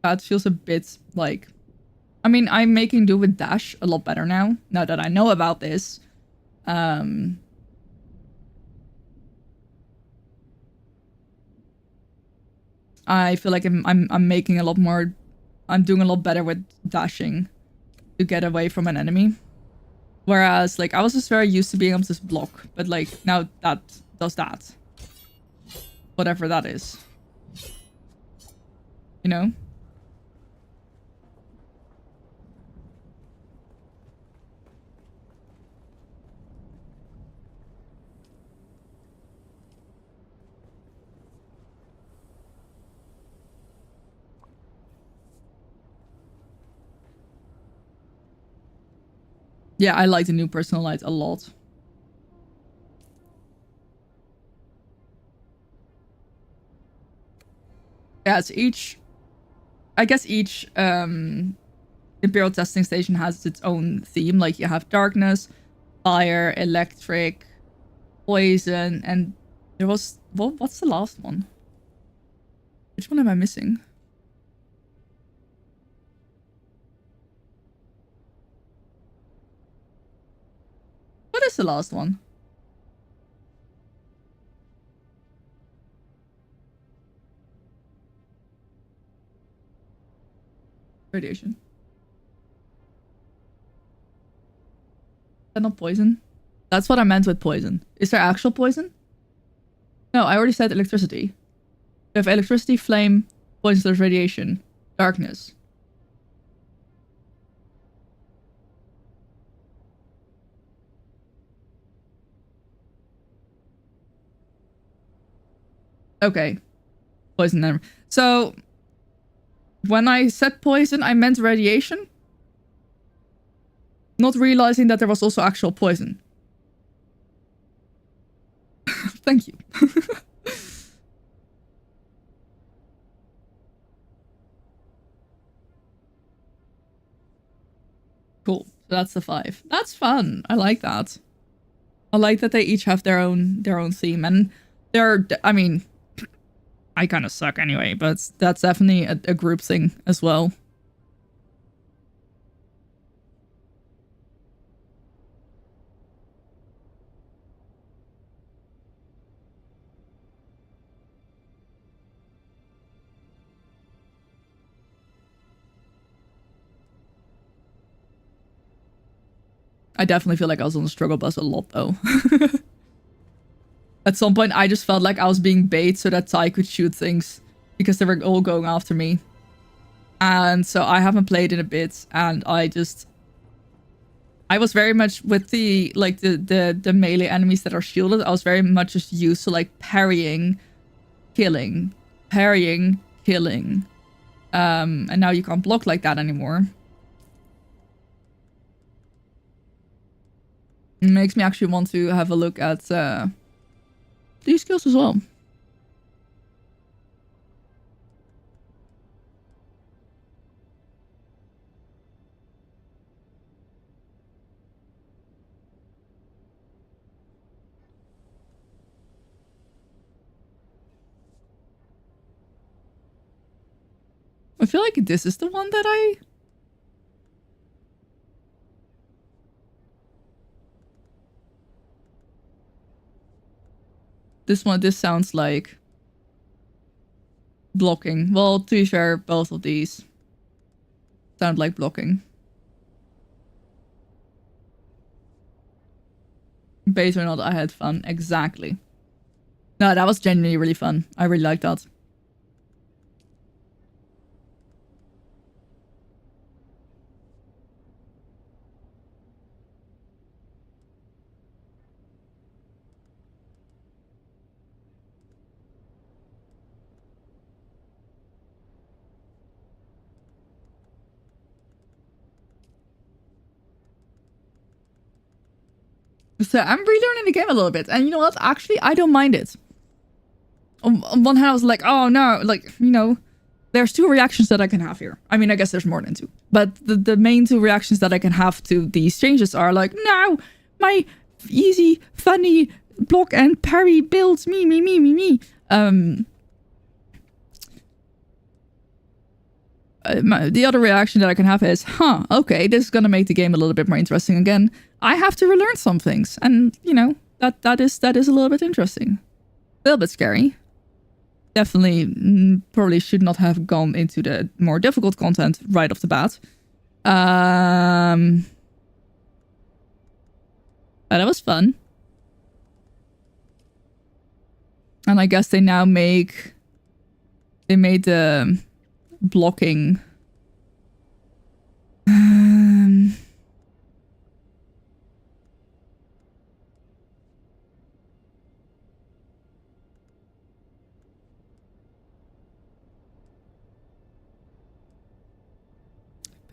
That feels a bit like... I mean, I'm making do with dash a lot better now that I know about this. I feel like I'm making a lot more... I'm doing a lot better with dashing to get away from an enemy. Whereas, like, I was just very used to being able to just block. But, like, now that does that. Whatever that is. You know? Yeah, I like the new personal light a lot. Yeah, it's each... I guess each Imperial testing station has its own theme. Like, you have darkness, fire, electric, poison, and there was... what's the last one? Which one am I missing? What is the last one? Radiation. Is that not poison? That's what I meant with poison. Is there actual poison? No, I already said electricity. We have electricity, flame, poisonous radiation, darkness. Okay. Poison then. So, when I said poison, I meant radiation. Not realizing that there was also actual poison. Thank you. Cool. So that's the 5. That's fun. I like that. I like that they each have their own theme, and they're... I mean, I kind of suck anyway, but that's definitely a group thing as well. I definitely feel like I was on the struggle bus a lot, though. At some point, I just felt like I was being bait so that Ty could shoot things because they were all going after me. And so I haven't played in a bit, and I was very much with the, like, the melee enemies that are shielded. I was very much just used to, like, parrying, killing, parrying, killing. And now you can't block like that anymore. It makes me actually want to have a look at these skills as well. I feel like this is the one that I... This sounds like blocking. Well, to be fair, both of these sound like blocking. Base or not, I had fun. Exactly. No, that was genuinely really fun. I really liked that. So I'm relearning the game a little bit. And you know what? Actually, I don't mind it. On one hand, I was like, oh no, like, you know, there's two reactions that I can have here. I mean, I guess there's more than two. But the main two reactions that I can have to these changes are like, no, my easy, funny block and parry builds me. The other reaction that I can have is, huh, okay, this is gonna make the game a little bit more interesting again. I have to relearn some things, and you know, that is a little bit interesting, a little bit scary. Definitely, probably should not have gone into the more difficult content right off the bat. But that was fun, and I guess they now made the blocking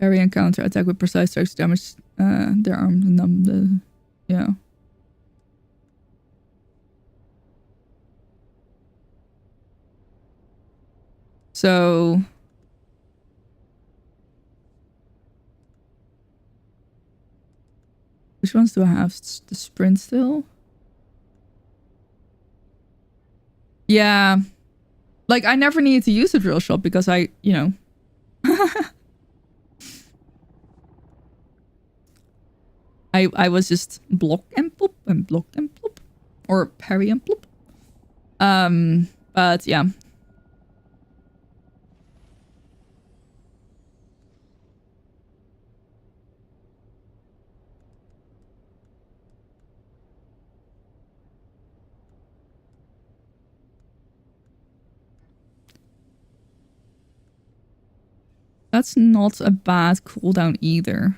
parry and counter attack with precise strikes damage their arms and yeah. So which ones do I have? The sprint still? Yeah. Like, I never needed to use the drill shot because I, you know. I was just block and plop and block and plop. Or parry and plop. But yeah. That's not a bad cooldown either.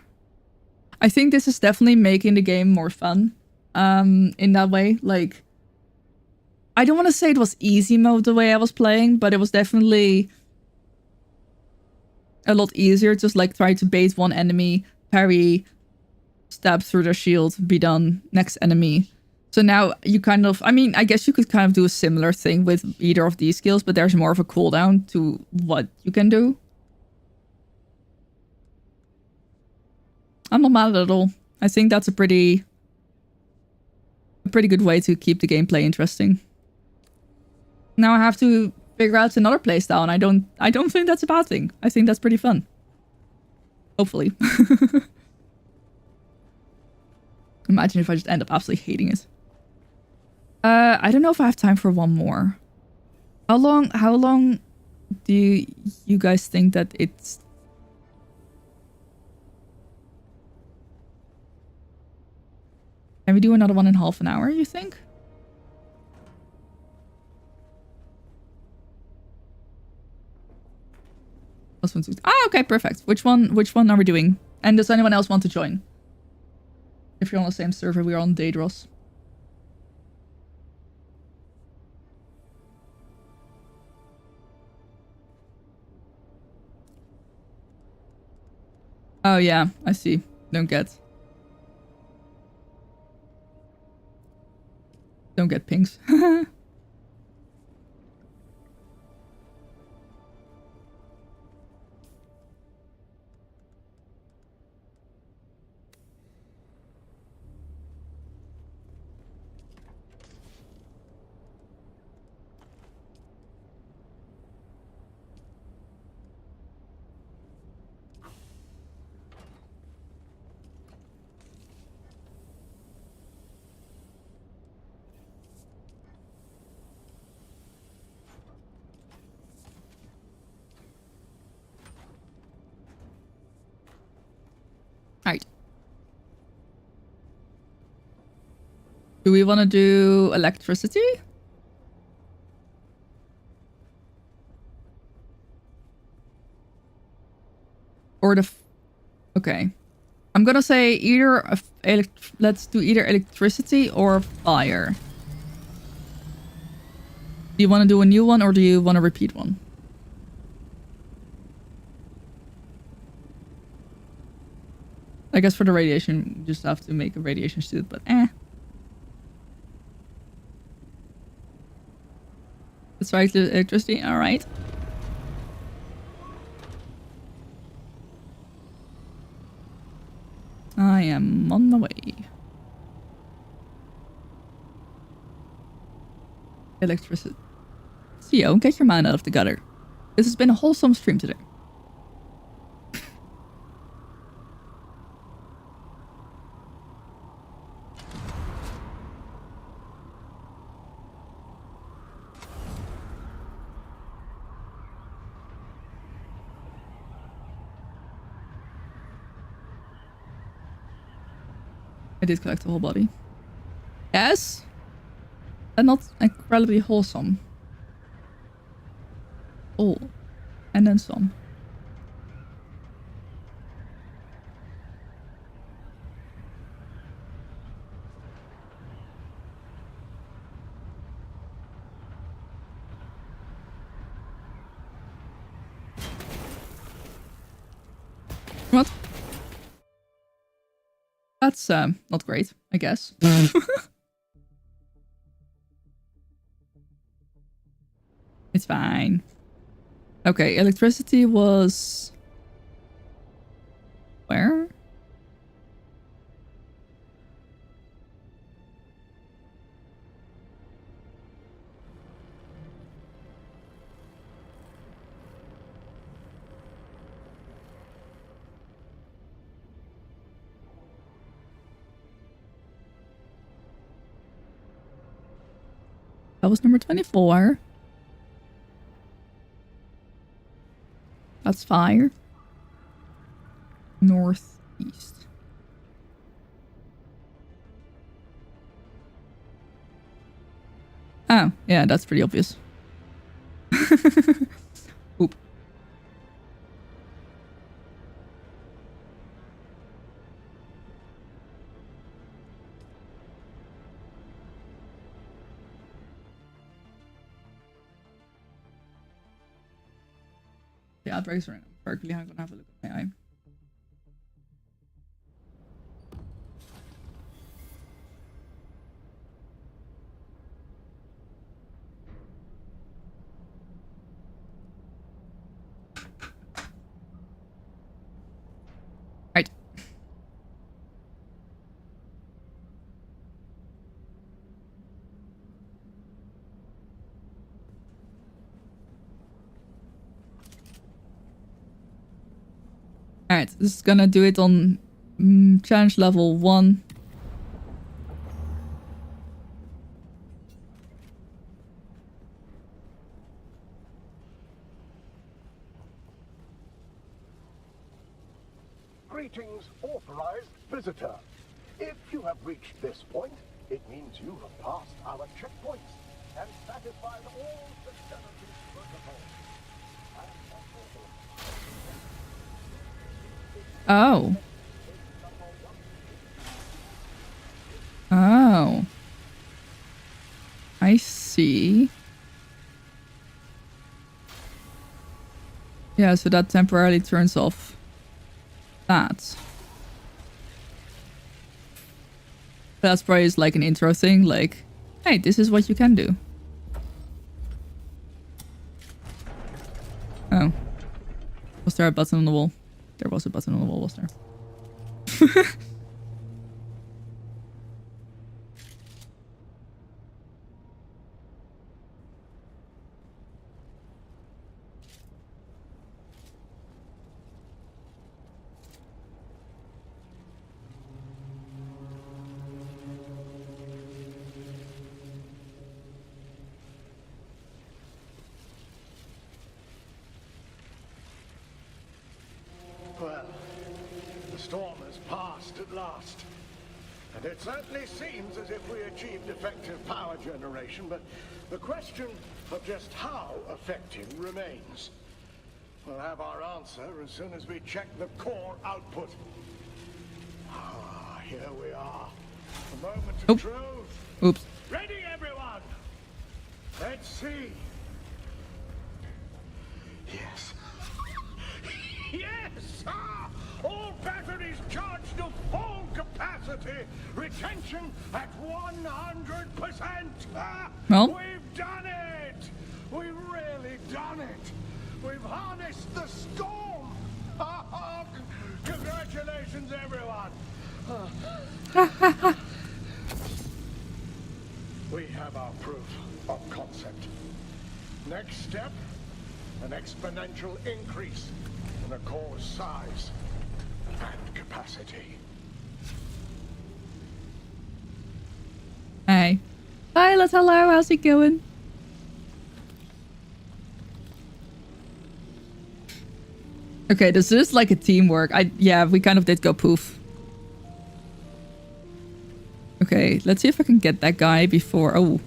I think this is definitely making the game more fun. In that way. Like, I don't want to say it was easy mode the way I was playing, but it was definitely a lot easier. Just like try to bait one enemy, parry, stab through their shield, be done, next enemy. So now you kind of, I mean, I guess you could kind of do a similar thing with either of these skills, but there's more of a cooldown to what you can do. I'm not mad at all. I think that's a pretty good way to keep the gameplay interesting. Now I have to figure out another playstyle, and I don't think that's a bad thing. I think that's pretty fun. Hopefully. Imagine if I just end up absolutely hating it. I don't know if I have time for one more. How long do you guys think that it's... Can we do another one in half an hour, you think? Ah, okay, perfect. Which one are we doing? And does anyone else want to join? If you're on the same server, we are on Daedros. Oh yeah, I see. Don't get pings. Do we want to do electricity? Or the... Okay. I'm gonna say either... let's do either electricity or fire. Do you want to do a new one or do you want to repeat one? I guess for the radiation, you just have to make a radiation suit, but eh. Let's try the electricity. All right. I am on the way. Electricity. Theo, get your mind out of the gutter. This has been a wholesome stream today. I did collect the whole body. Yes? And not incredibly wholesome. Oh. And then some. What? That's not great, I guess. It's fine. Okay, electricity was... Where? That was number 24. That's fire. Northeast. Oh, yeah, that's pretty obvious. Oop. The outbreaks are in Berkeley. I'm gonna have a look at my eye. Right. Alright, this is gonna do it on challenge level 1. Greetings, authorized visitor. If you have reached this point, it means you have passed our checkpoints and satisfied all security protocols. Oh. Oh. I see. Yeah, so that temporarily turns off that. That's probably like an intro thing, like, hey, this is what you can do. Oh. Was there a button on the wall? There was a button on the wall, was there? Well, the storm has passed at last. And it certainly seems as if we achieved effective power generation, but the question of just how effective remains. We'll have our answer as soon as we check the core output. Ah, here we are. The moment of truth. Oops. Ready, everyone? Let's see. Yes. Yes! Ah! All batteries charged to full capacity. Retention at 100%. Ah! Well. We've done it! We've really done it! We've harnessed the storm! Congratulations, everyone! We have our proof of concept. Next step, an exponential increase in the core's size and capacity. Hey. Violet, hello, how's it going? Okay, this is like a teamwork. Yeah, we kind of did go poof. Okay, let's see if I can get that guy before... Oh.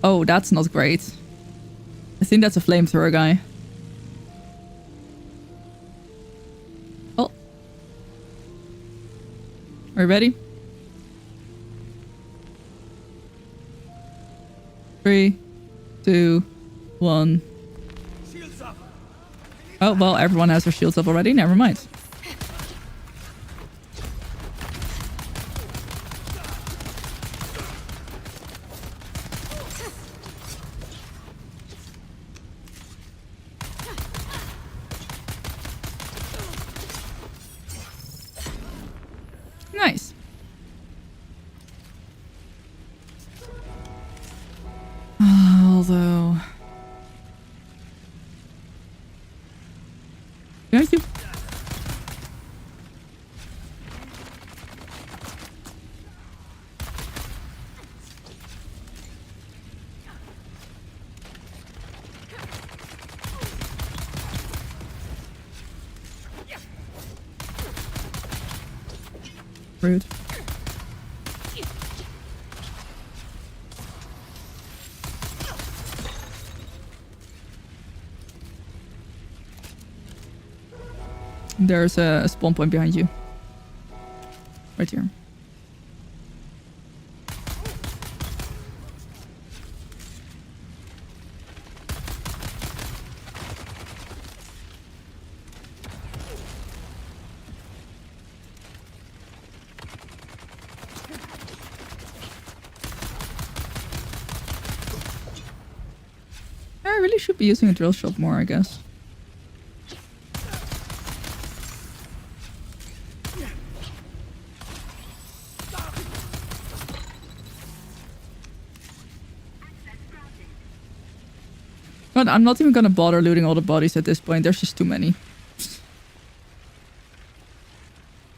Oh, that's not great. I think that's a flamethrower guy. Oh. Are you ready? 3, 2, 1. Oh, well, everyone has their shields up already. Never mind. Nice. Although... Thank you. Rude. There's a spawn point behind you. Right here. I really should be using a drill shot more, I guess. But I'm not even gonna bother looting all the bodies at this point. There's just too many.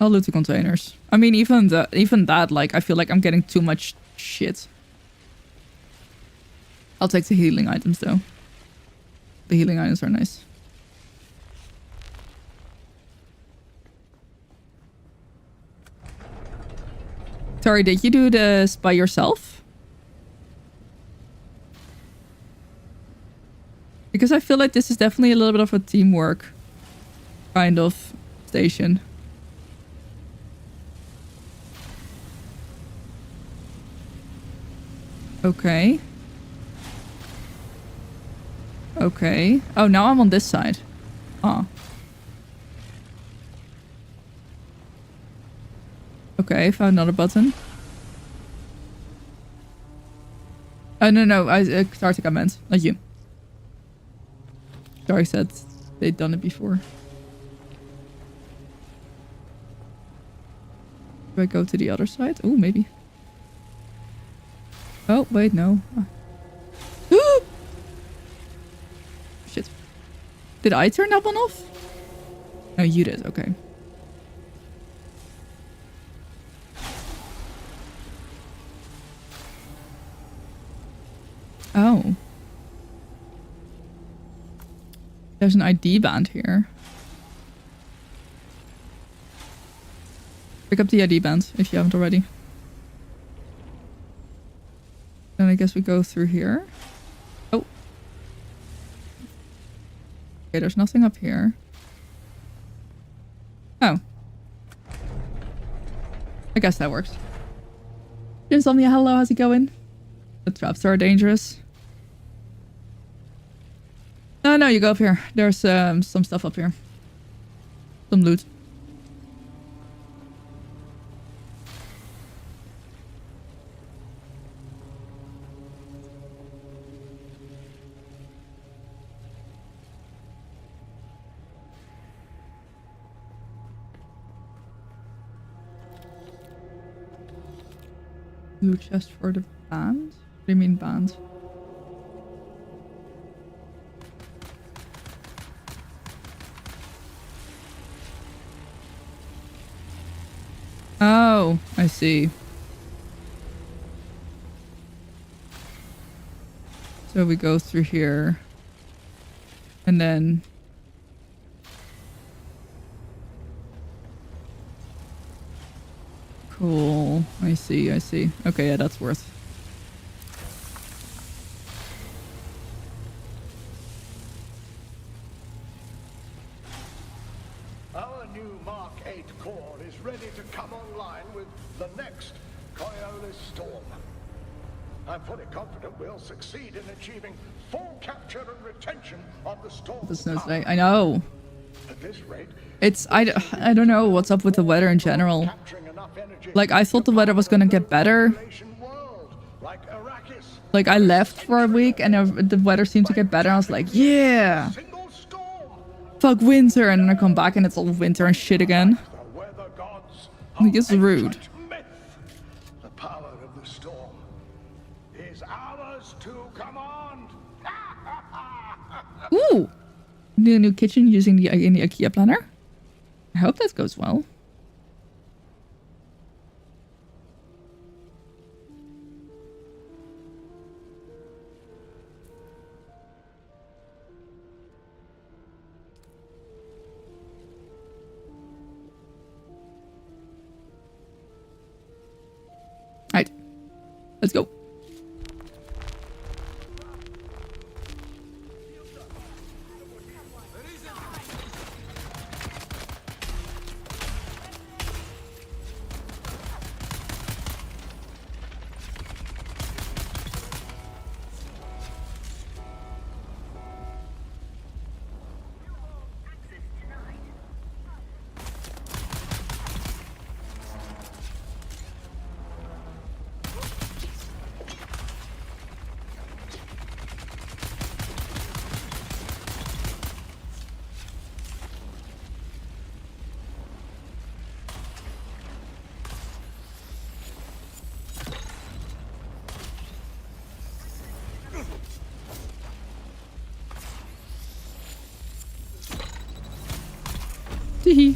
I'll loot the containers. I mean, even that, like, I feel like I'm getting too much shit. I'll take the healing items, though. The healing items are nice. Sorry, did you do this by yourself? Because I feel like this is definitely a little bit of a teamwork kind of station. Okay. Okay. Oh, now I'm on this side. Ah. Okay, found another button. Oh, no. Startic I meant. Not you. Sorry, said they'd done it before. Do I go to the other side? Oh, maybe. Oh, wait, no. Shit. Did I turn that one off? No, you did. Okay. Oh. There's an ID band here. Pick up the ID band if you haven't already. I guess we go through here. Oh. Okay, there's nothing up here. Oh. I guess that works. Insomnia, hello, how's it going? The traps are dangerous. No, you go up here. There's some stuff up here. Some loot. Loot chest for the band? What do you mean band? Oh, I see. So we go through here. And then... Cool. I see. Okay, yeah, that's worth. Our new Mark 8 core is ready to come online with the next Coriolis storm. I'm fully confident we'll succeed in achieving full capture and retention of the storm. The snow today. I know. At this rate, It's I don't know what's up with the weather in general. Like, I thought the weather was gonna get better. Like, I left for a week and the weather seemed to get better. I was like, yeah! Fuck winter! And then I come back and it's all winter and shit again. Like, it's rude. The power of the storm is ours to command. Ooh! The new kitchen using the IKEA planner? I hope that goes well. Alright. Let's go. Teehee.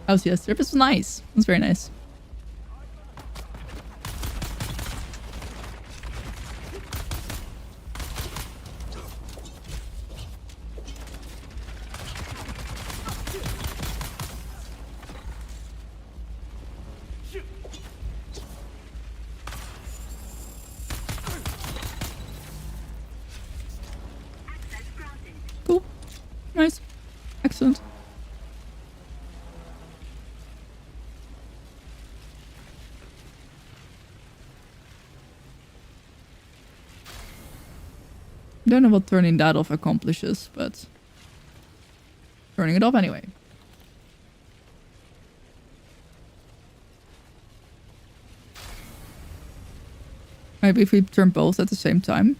Oh, yes, service was nice. It was very nice. Cool. Nice. Excellent. Don't know what turning that off accomplishes, but turning it off anyway. Maybe if we turn both at the same time.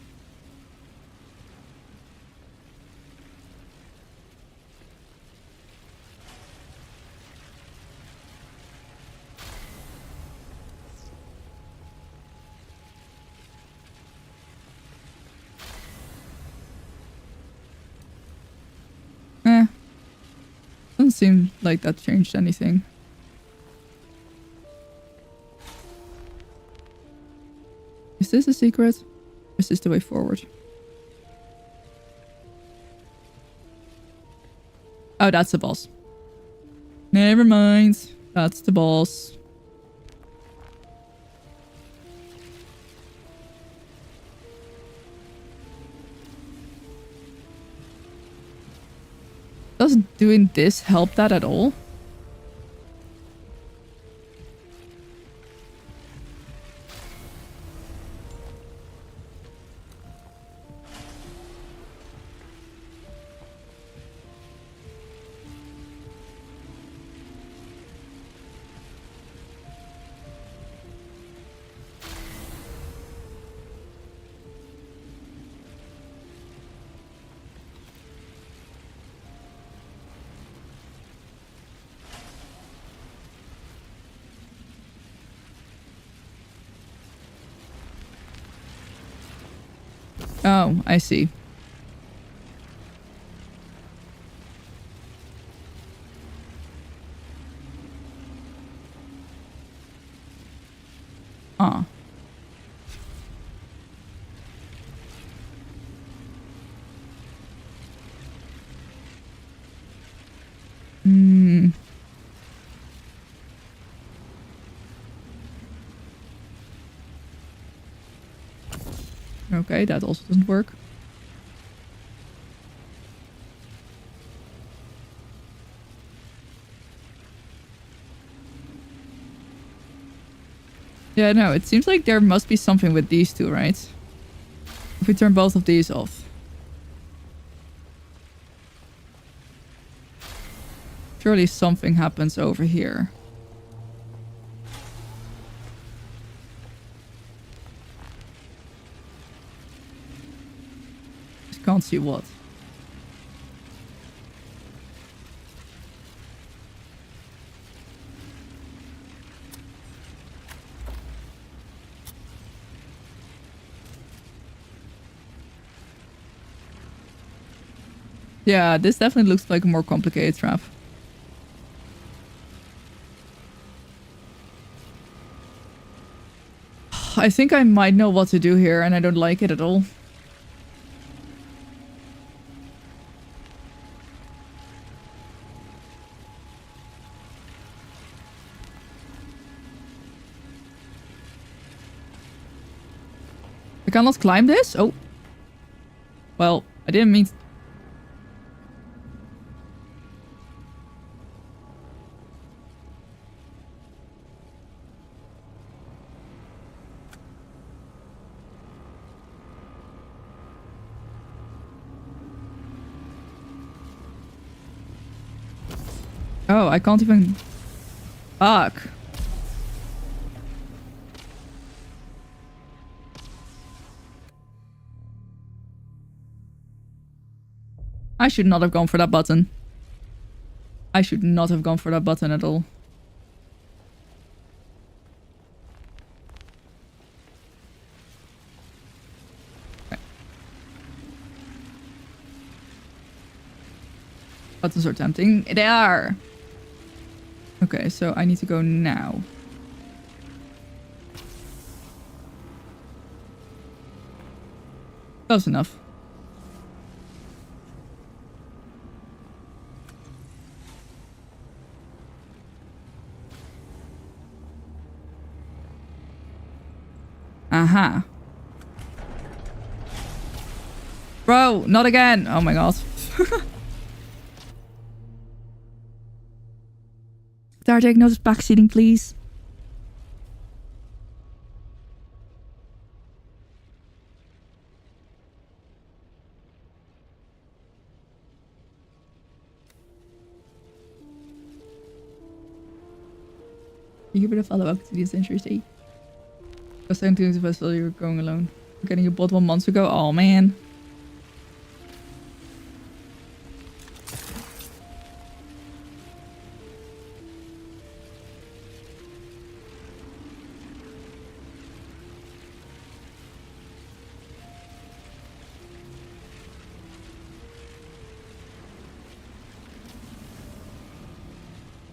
Doesn't seem like that changed anything. Is this a secret? Or is this the way forward? Oh, that's the boss. Never mind. That's the boss. Doesn't doing this help that at all? Oh, I see. Ah. Hmm. Okay, that also doesn't work. Yeah, no, it seems like there must be something with these two, right? If we turn both of these off. Surely something happens over here. Just can't see what. Yeah, this definitely looks like a more complicated trap. I think I might know what to do here, and I don't like it at all. I cannot climb this? Oh. Well, I didn't mean... Oh, I can't even... Fuck. I should not have gone for that button. I should not have gone for that button at all. Okay. Buttons are tempting. They are! Okay, so I need to go now. Close enough. Aha. Bro, not again. Oh my god. Daar take notice backseating, please. You give it a follow-up to this interesting. I was saying to the vessel you were going alone. Getting your bought 1 month ago. Oh man.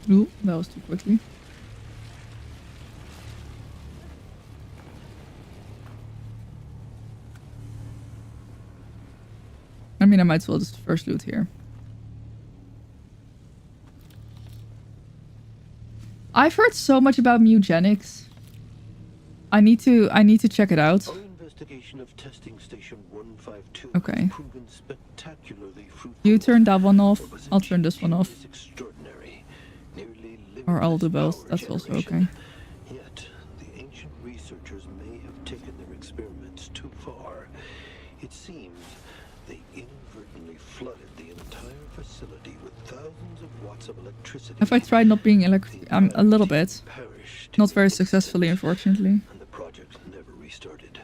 Ooh, that was too quickly. I mean, I might as well just first loot here. I've heard so much about mutagenics. I need to check it out. Our investigation of testing station 152 Okay. has proven spectacularly fruitful. You turn that one off. What was I'll turn this one off. achieved is extraordinary, nearly Or I'll do limitless both. power That's also generation. okay. Yet, the ancient researchers may have taken their experiments too far. It seems they inadvertently flooded the entire facility with thousands of watts of electricity. Have I tried not being a little bit. Perished Not very in its successfully, descent, unfortunately. and the project never restarted.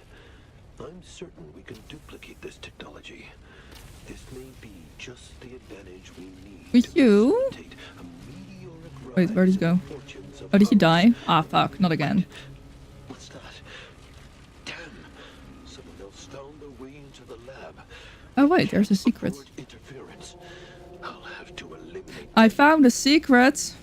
I'm certain we can duplicate this technology. This may be just the advantage we need With to you? facilitate a meteoric Wait, where did he go? rise in the fortunes of Oh, did he our die? Ah, fuck. Not again. What's that? Damn! Someone else found their way into the lab. Oh, wait. There's a secret. Avoid interference. I'll have to eliminate. I found a secret.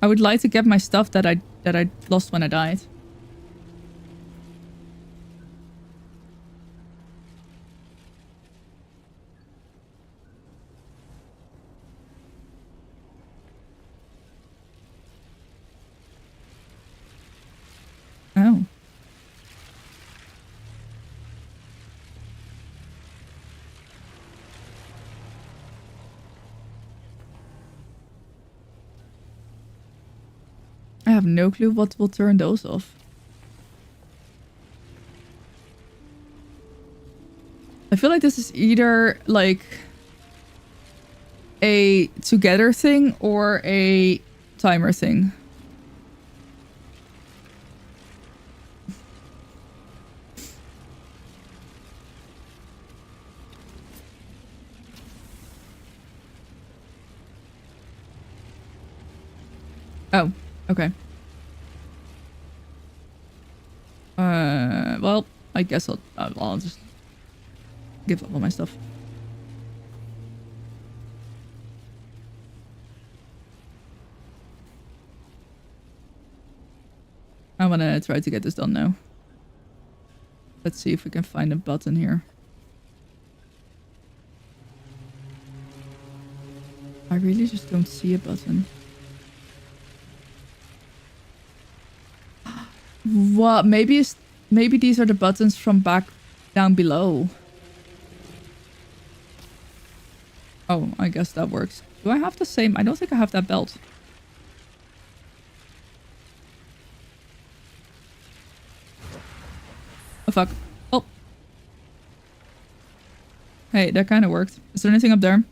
I would like to get my stuff that I lost when I died. Oh. I have no clue what will turn those off. I feel like this is either like a together thing or a timer thing. Oh, okay. Well, I guess I'll just give up all my stuff. I want to try to get this done now. Let's see if we can find a button here. I really just don't see a button. What? Maybe these are the buttons from back down below. Oh, I guess that works. Do I have the same? I don't think I have that belt. Oh, fuck. Oh. Hey, that kind of worked. Is there anything up there?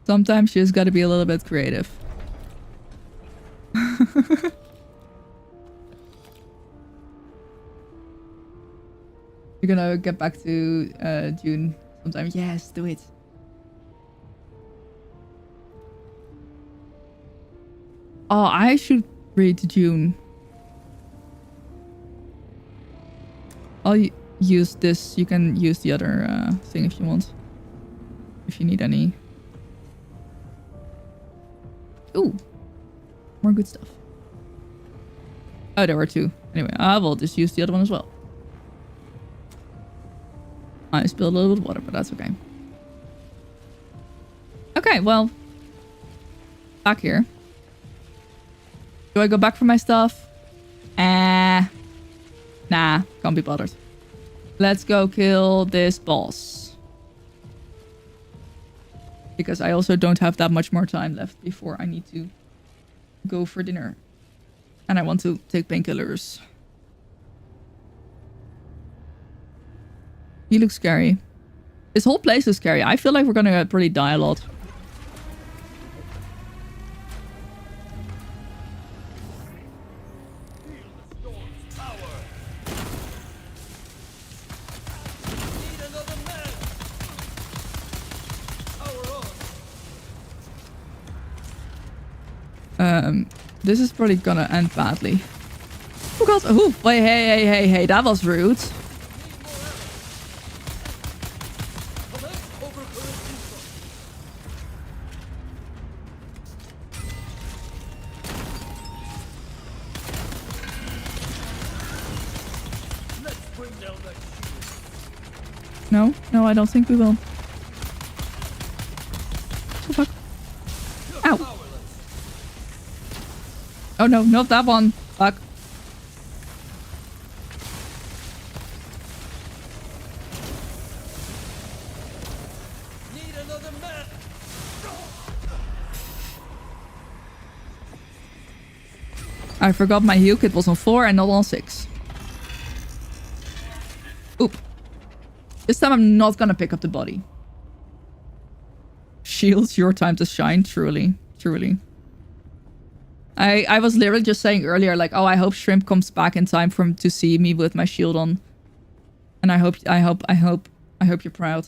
Sometimes you just gotta be a little bit creative. You're gonna get back to Dune sometime. Yes, do it. Oh, I should read Dune. I'll use this. You can use the other thing if you want. If you need any. Ooh. More good stuff. Oh, there were two. Anyway, I will just use the other one as well. I spilled a little bit of water, but that's okay. Okay, well. Back here. Do I go back for my stuff? Nah, can't be bothered. Let's go kill this boss. Because I also don't have that much more time left before I need to go for dinner. And I want to take painkillers. He looks scary. This whole place is scary. I feel like we're gonna probably die a lot. This is probably gonna end badly. Oh god, oh, wait, hey, that was rude. No, no, I don't think we will. Oh, fuck. Ow. Oh no, not that one. Fuck. Need another map. I forgot my heal kit was on 4 and not on 6. Oop. This time I'm not gonna pick up the body. Shields, your time to shine. Truly. Truly. I was literally just saying earlier, like, oh, I hope Shrimp comes back in time for him to see me with my shield on. And I hope you're proud.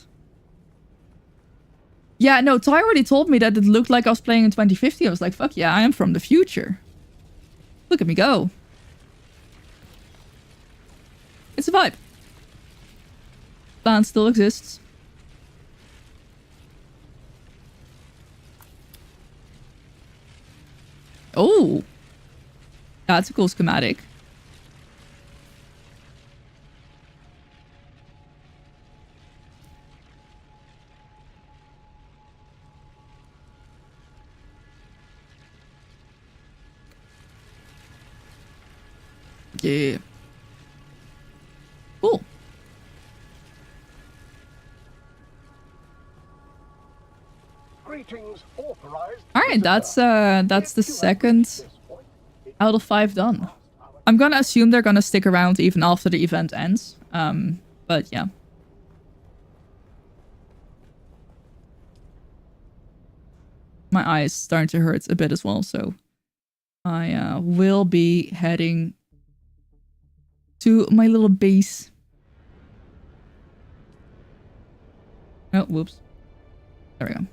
Yeah, no, Ty already told me that it looked like I was playing in 2050. I was like, fuck yeah, I am from the future. Look at me go. It's a vibe. Plan still exists. Oh. That's a cool schematic. Yeah. Cool. Greetings authorized. Alright, that's the second out of 5 done. I'm gonna assume they're gonna stick around even after the event ends. But yeah. My eye is starting to hurt a bit as well, so I will be heading to my little base. Oh, whoops. There we go.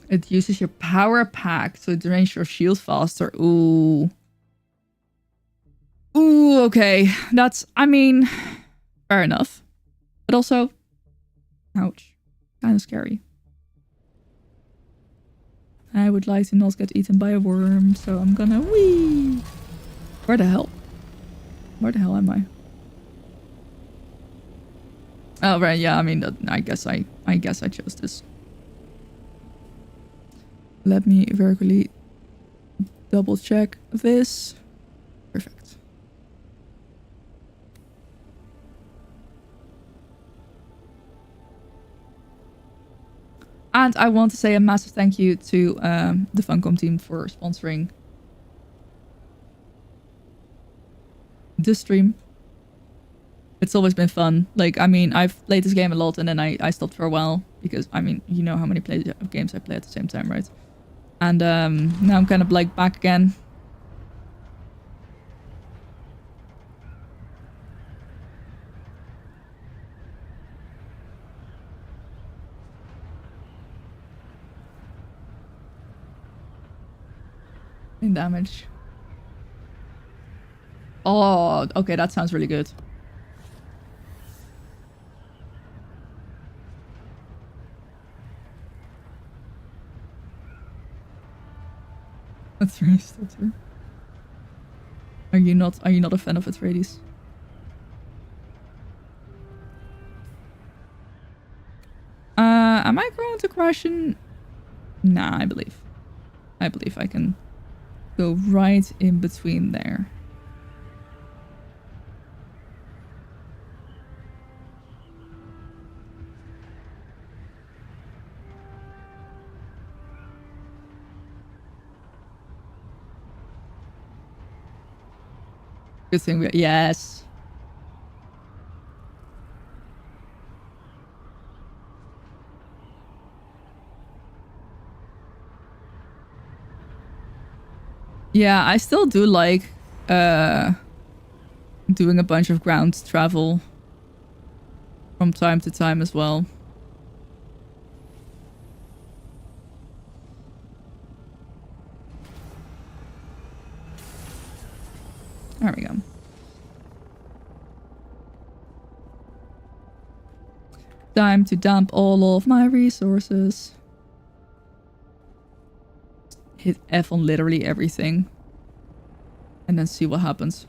It uses your power pack, so it drains your shield faster. Ooh. Ooh, okay. That's, I mean, fair enough. But also, ouch. Kind of scary. I would like to not get eaten by a worm, so I'm gonna wee. Where the hell? Where the hell am I? Oh, right, yeah, I mean, I guess I chose this. Let me very quickly double check this. Perfect. And I want to say a massive thank you to the Funcom team for sponsoring this stream. It's always been fun. Like, I mean, I've played this game a lot and then I stopped for a while because, I mean, you know how many games I play at the same time, right? And now I'm kind of like back again. In damage. Oh, okay, that sounds really good. Atreides still too. Are you not a fan of Atreides? Am I going to crash in? Nah, I believe I can go right in between there. Good thing yes. Yeah, I still do like doing a bunch of ground travel from time to time as well. There we go. Time to dump all of my resources. hit F on literally everything. And then see what happens.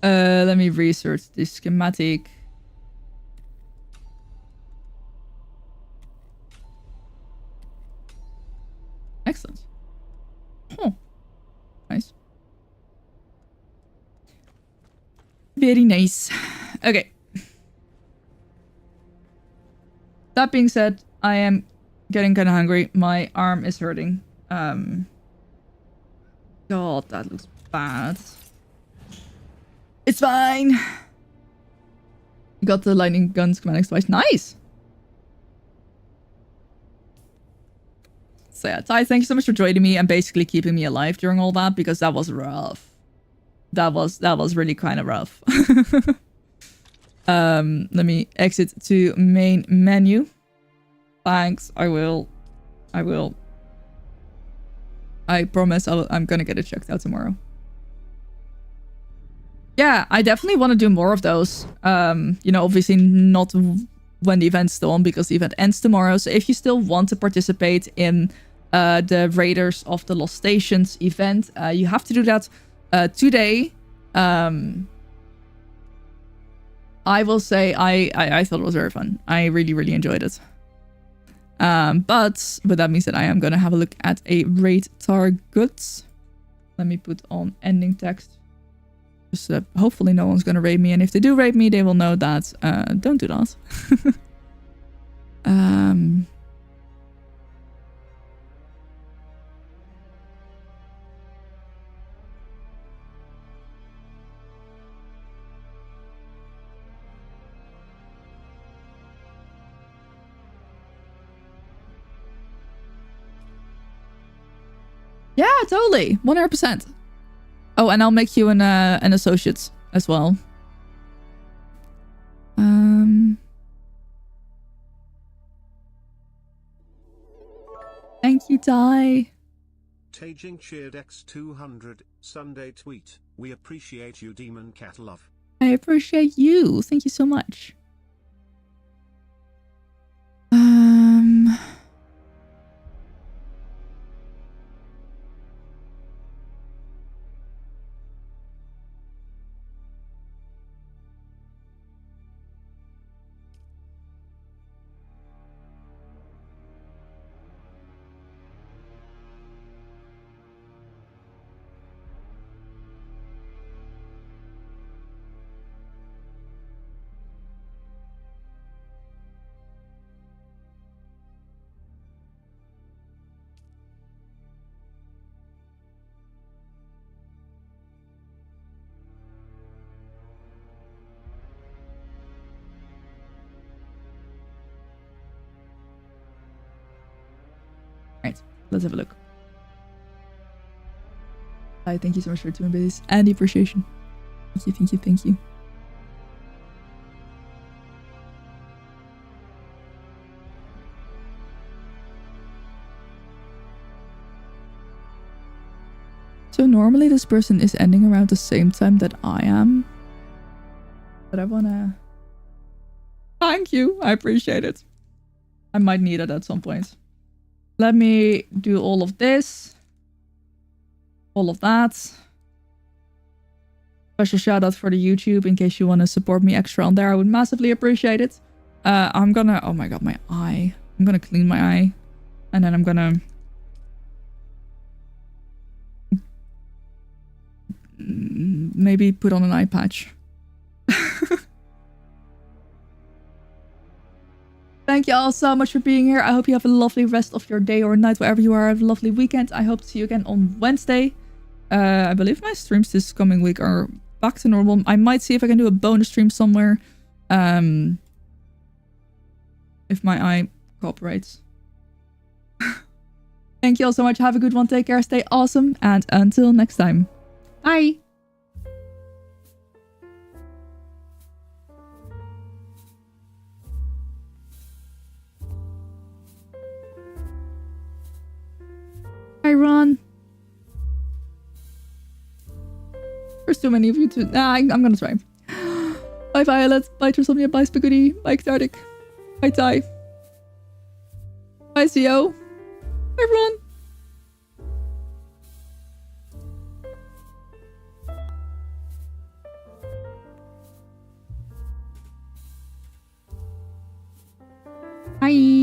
Let me research the schematic. Excellent. Oh, nice. Very nice. Okay. That being said, I am getting kind of hungry. My arm is hurting. God, that looks bad. It's fine. You got the lightning gun schematics twice. Nice. So yeah, Ty, thank you so much for joining me and basically keeping me alive during all that, because that was rough. That was really kind of rough. Let me exit to main menu. Thanks. I will. I promise I'm gonna get it checked out tomorrow. Yeah, I definitely want to do more of those. You know, obviously not when the event's still on, because the event ends tomorrow. So if you still want to participate in the Raiders of the Lost Stations event, you have to do that today. I will say I thought it was very fun. I really enjoyed it. But with that being said, I am gonna have a look at a raid target. Let me put on ending text. Just hopefully no one's gonna raid me, and if they do raid me, they will know that don't do that. Yeah, totally. 100%. Oh, and I'll make you an associate as well. Thank you, Ty. Taging cheered X200 Sunday tweet. We appreciate you, Demon Cat Love. I appreciate you. Thank you so much. Let's have a look. Hi, thank you so much for doing this and the appreciation. Thank you. So normally this person is ending around the same time that I am. But I wanna... Thank you, I appreciate it. I might need it at some point. Let me do all of this. All of that. Special shout out for the YouTube in case you want to support me extra on there. I would massively appreciate it. I'm gonna... Oh my god, my eye. I'm gonna clean my eye. And then I'm gonna... maybe put on an eye patch. Thank you all so much for being here. I hope you have a lovely rest of your day or night, wherever you are. Have a lovely weekend. I hope to see you again on Wednesday. I believe my streams this coming week are back to normal. I might see if I can do a bonus stream somewhere. If my eye cooperates. Thank you all so much. Have a good one. Take care. Stay awesome. And until next time. Bye. Hi, Ron. There's too many of you to... Nah, I'm gonna try. Bye, Violet. Bye, Trisomnia. Bye, Spaghetti. Bye, Tardik. Bye, Ty. Bye, CO. Bye, everyone. Bye.